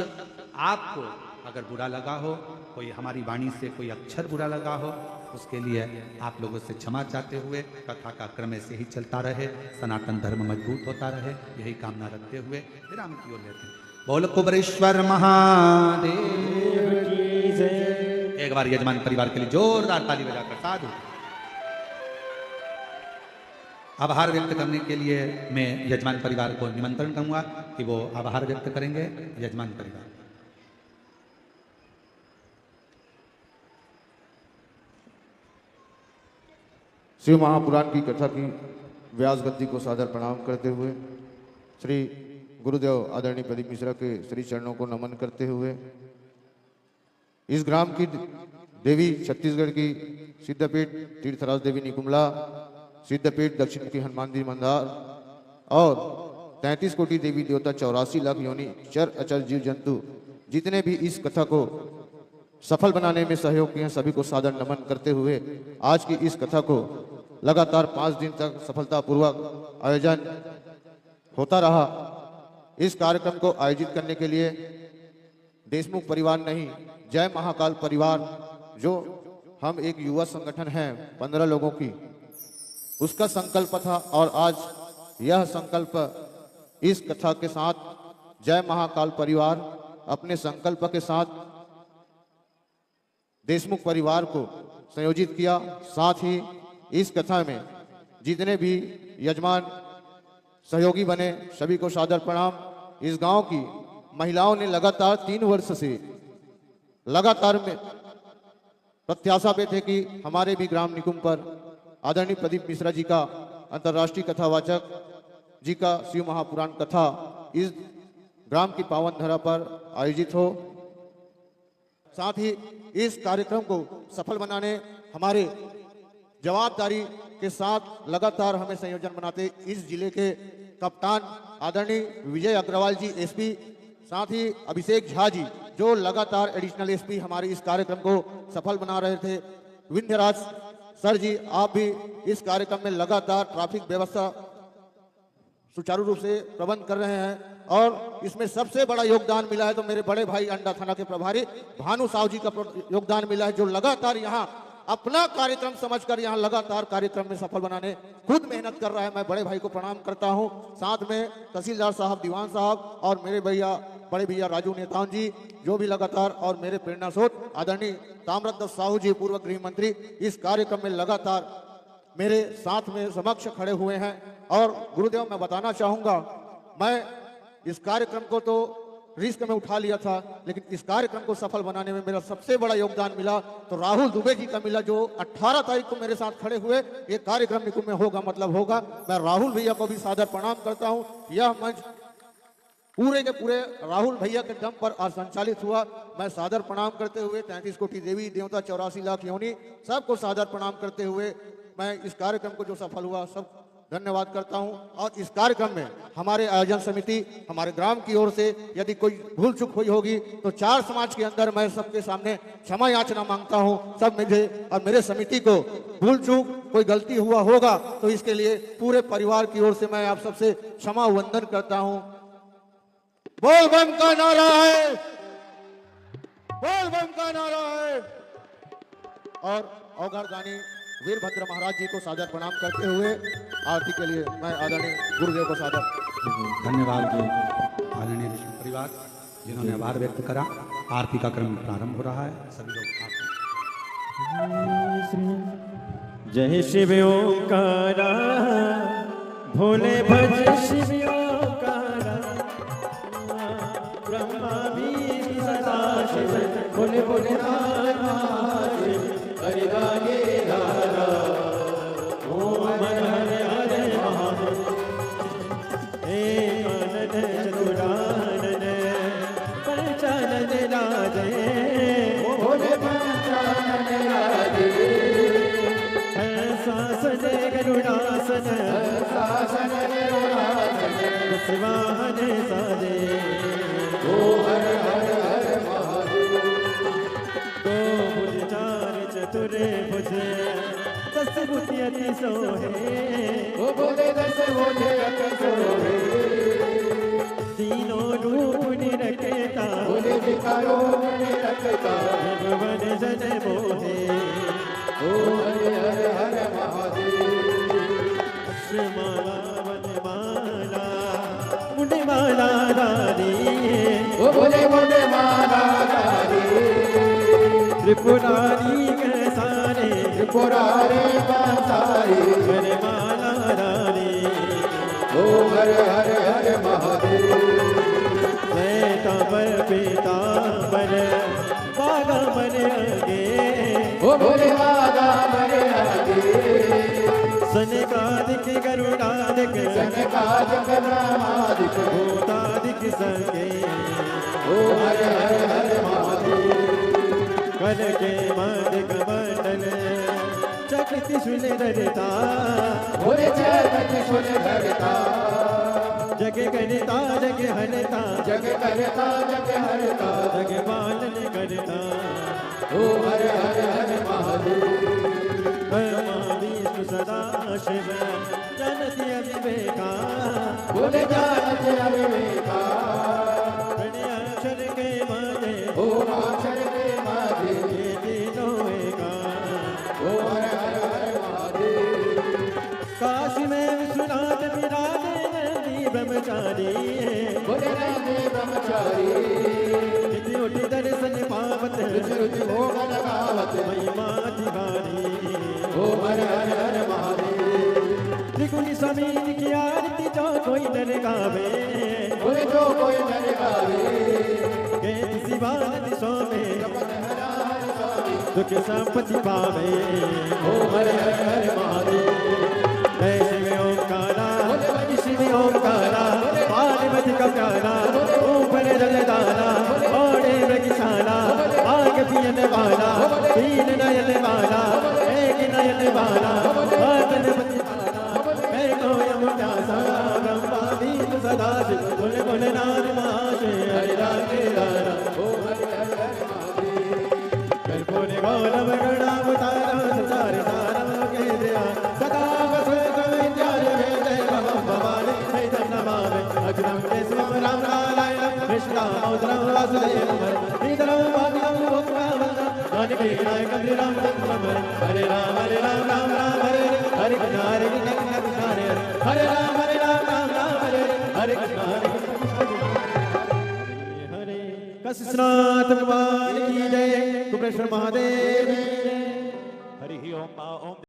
आपको अगर बुरा लगा हो, कोई हमारी वाणी से कोई अक्षर बुरा लगा हो, उसके लिए आप लोगों से क्षमा चाहते हुए कथा का क्रम ऐसे ही चलता रहे, सनातन धर्म मजबूत होता रहे, यही कामना रखते हुए विराम की ओर लेते हैं। बोल कुबरेश्वर महादेव की जय। एक बार यजमान परिवार के लिए जोरदार ताली बजाकर साधु। आभार व्यक्त करने के लिए मैं यजमान परिवार को निमंत्रण करूंगा कि वो आभार व्यक्त करेंगे। यजमान परिवार। शिव महापुराण की कथा की व्यास गद्दी को सादर प्रणाम करते हुए, श्री गुरुदेव आदरणीय प्रदीप मिश्रा के श्री चरणों को नमन करते हुए, इस ग्राम की देवी छत्तीसगढ़ की सिद्धपीठ तीर्थराज देवी निकुंभला, सिद्धपीठ दक्षिण की हनुमान जी मंदार और 33 कोटि देवी देवता 84 लाख योनि चर अचर जीव जंतु जितने भी इस कथा को सफल बनाने में सहयोग किए हैं, सभी को सादर नमन करते हुए आज की इस कथा को लगातार 5 दिन तक सफलतापूर्वक आयोजन होता रहा। इस कार्यक्रम को आयोजित करने के लिए देशमुख परिवार नहीं, जय महाकाल परिवार, जो हम एक युवा संगठन है 15 लोगों की, उसका संकल्प था। और आज यह संकल्प इस कथा के साथ जय महाकाल परिवार अपने संकल्प के साथ देशमुख परिवार को संयोजित किया। साथ ही इस कथा में जितने भी यजमान सहयोगी बने, सभी को सादर प्रणाम। इस गांव की महिलाओं ने लगातार 3 वर्ष से लगातार में प्रत्याशा पे थे कि हमारे भी ग्राम निकुंभ पर आदरणीय प्रदीप मिश्रा जी का अंतर्राष्ट्रीय कथावाचक जी का शिव महापुराण कथा इस ग्राम की पावन धरा पर आयोजित हो। साथ ही इस कार्यक्रम को सफल बनाने हमारे जवाबदारी के साथ लगातार हमें संयोजन बनाते इस जिले के कप्तान आदरणीय विजय अग्रवाल जी एसपी, साथ ही अभिषेक झा जी जो लगातार एडिशनल एसपी हमारे इस कार्यक्रम को सफल बना रहे थे। विंध्यराज सर जी, आप भी इस कार्यक्रम में लगातार ट्रैफिक व्यवस्था सुचारू रूप से प्रबंध कर रहे हैं। और इसमें सबसे बड़ा योगदान मिला है तो मेरे बड़े भाई अंडा थाना के प्रभारी भानु साहू जी का योगदान मिला है, जो लगातार यहाँ अपना कार्यक्रम समझकर यहाँ लगातार कार्यक्रम में सफल बनाने खुद मेहनत कर रहा है। मैं बड़े भाई को प्रणाम करता हूँ। साथ में तहसीलदार साहब, दीवान साहब और मेरे भैया बड़े भैया राजू नेतान जी जो भी लगातार, और मेरे प्रेरणा स्रोत आदरणीय ताम्रध्वज साहू जी पूर्व गृह मंत्री इस कार्यक्रम में लगातार मेरे साथ में समक्ष खड़े हुए हैं। और गुरुदेव मैं बताना चाहूंगा, मैं इस कार्यक्रम को तो रिस्क में उठा लिया था, लेकिन इस कार्यक्रम को सफल बनाने में मेरा सबसे बड़ा योगदान मिला तो राहुल दुबे जी का मिला, जो 18 तारीख को मेरे साथ खड़े हुए। ये कार्यक्रम निकुंभ में होगा मतलब होगा। मैं राहुल भैया को भी सादर प्रणाम करता हूँ। यह मंच पूरे के पूरे राहुल भैया के दम पर आज संचालित हुआ। मैं सादर प्रणाम करते हुए 33 कोटि देवी देवता 84 लाख योनि सबको सादर प्रणाम करते हुए मैं इस कार्यक्रम को जो सफल हुआ सब धन्यवाद करता हूं। और इस कार्यक्रम में हमारे आयोजन समिति, हमारे ग्राम की ओर से यदि कोई भूल चूक हुई होगी तो 4 समाज के अंदर मैं सबके सामने क्षमा याचना मांगता हूं। सब मुझे और मेरे समिति को भूल चूक कोई गलती हुआ होगा तो इसके लिए पूरे परिवार की ओर से मैं आप सबसे क्षमा वंदन करता हूं। बोल बम का नारा है, बोल बम का नारा है। और अवघड़ दानी वीरभद्र महाराज जी को सादर प्रणाम करते हुए आरती के लिए मैं आदरणीय गुरुदेव को सादर धन्यवाद जी। आदरणीय परिवार जिन्होंने आभार व्यक्त करा। आरती का क्रम प्रारंभ हो रहा है। सभी लोग जय शिव ओंकारा, भोले भज शिव ओंकारा, ब्रह्मा विष्णु सदा शिव, भोले भोले हरि गागे धारा, ओम हर हर हर महादेव, एकानन चतुरानन पंचानन राजे, भोले पंचानन राजे, शासन गरुड़ासन, शासन गरुड़ासन, शिवाहन साजे, ओ हर हर हर महादेव, दो भुज चार चतुर भुज, 10 भुज अति सोहे, ओ बोले 10 भुज अति सोहे, तीनों रूप निरखता, बोले विकारों निरखता, भगवन जन मोहे, ओ हर हर हर महादेव, अक्षमाला वनमाला मुंडमाला धारी, ओ बोले मुंडमाला धारी, त्रिपुरारी के सारे, त्रिपुरारी सारे, वनमाला धारी, ओ हर हर हर महादेव, श्वेतांबर पीतांबर बागांबर आगे, ओ भोले बागांबर आगे, सनकादिक गरुड़ादिक, सनकादिक ब्रह्मादिक, भूतादिक संगे, ओ हर हर हर महादेव, कर के मद कमंडल चक्र सुन धरता, भोले चक्र सुन धरता, जग करता जग हरता, जग करता जग हरता, जग पालन करता, ओ हर हर हर महादेव, ब्रह्मा विष्णु सदा शिव, जानती अविवेका, बोले जानती अविवेका, अक्षर के माजे, ओ अक्षर के माजे, ये तीनों एका, ओ हर हर हर महादेव, काशी में विश्वनाथ विराजे नंदी ब्रह्मचारी, बोले नंदी ब्रह्मचारी, निधि उठि दर्शन पावत, रुचि भोग लगावत, महिमा तिवारी, ओ हर हर हर महादेव, त्रिकुटी समीन की आरती जो कोई नर गावे, बोले जो कोई नर गावे, के शिवान दिशों में दुख संपत्ति पावे, ओ हर हर हर महादेव, जय शिव ओंकारा, शिव ओंकारा, पार्वती का प्यारा, ऊपर जलदारा, ओढ़े मृगशाला, आग पियन वाला, 3 नयन वाला, 1 नयन वाला, बदन पति वाला, मैं कोयम प्यासा, ब्रह्मा विष्णु सदा शिव, बोले बोले नाम महाशय, हरि राधे राधा, ओ हरि हर हर महादेव, कर्पूर गौरव गणावतारा, संसार सारम के दया, सदा वसत विद्यालय जय भवानी, जय वासुदेव श्रीधरम भाग्यम भोक्तावंत जानकी नायक श्री रामचंद्र हरे राम राम राम हरे हरे कृष्ण कृष्ण हरे राम राम हरे हरे कृष्ण हरे कृष्ण भगवान की जय। कुबेश्वर महादेव हरि ओम।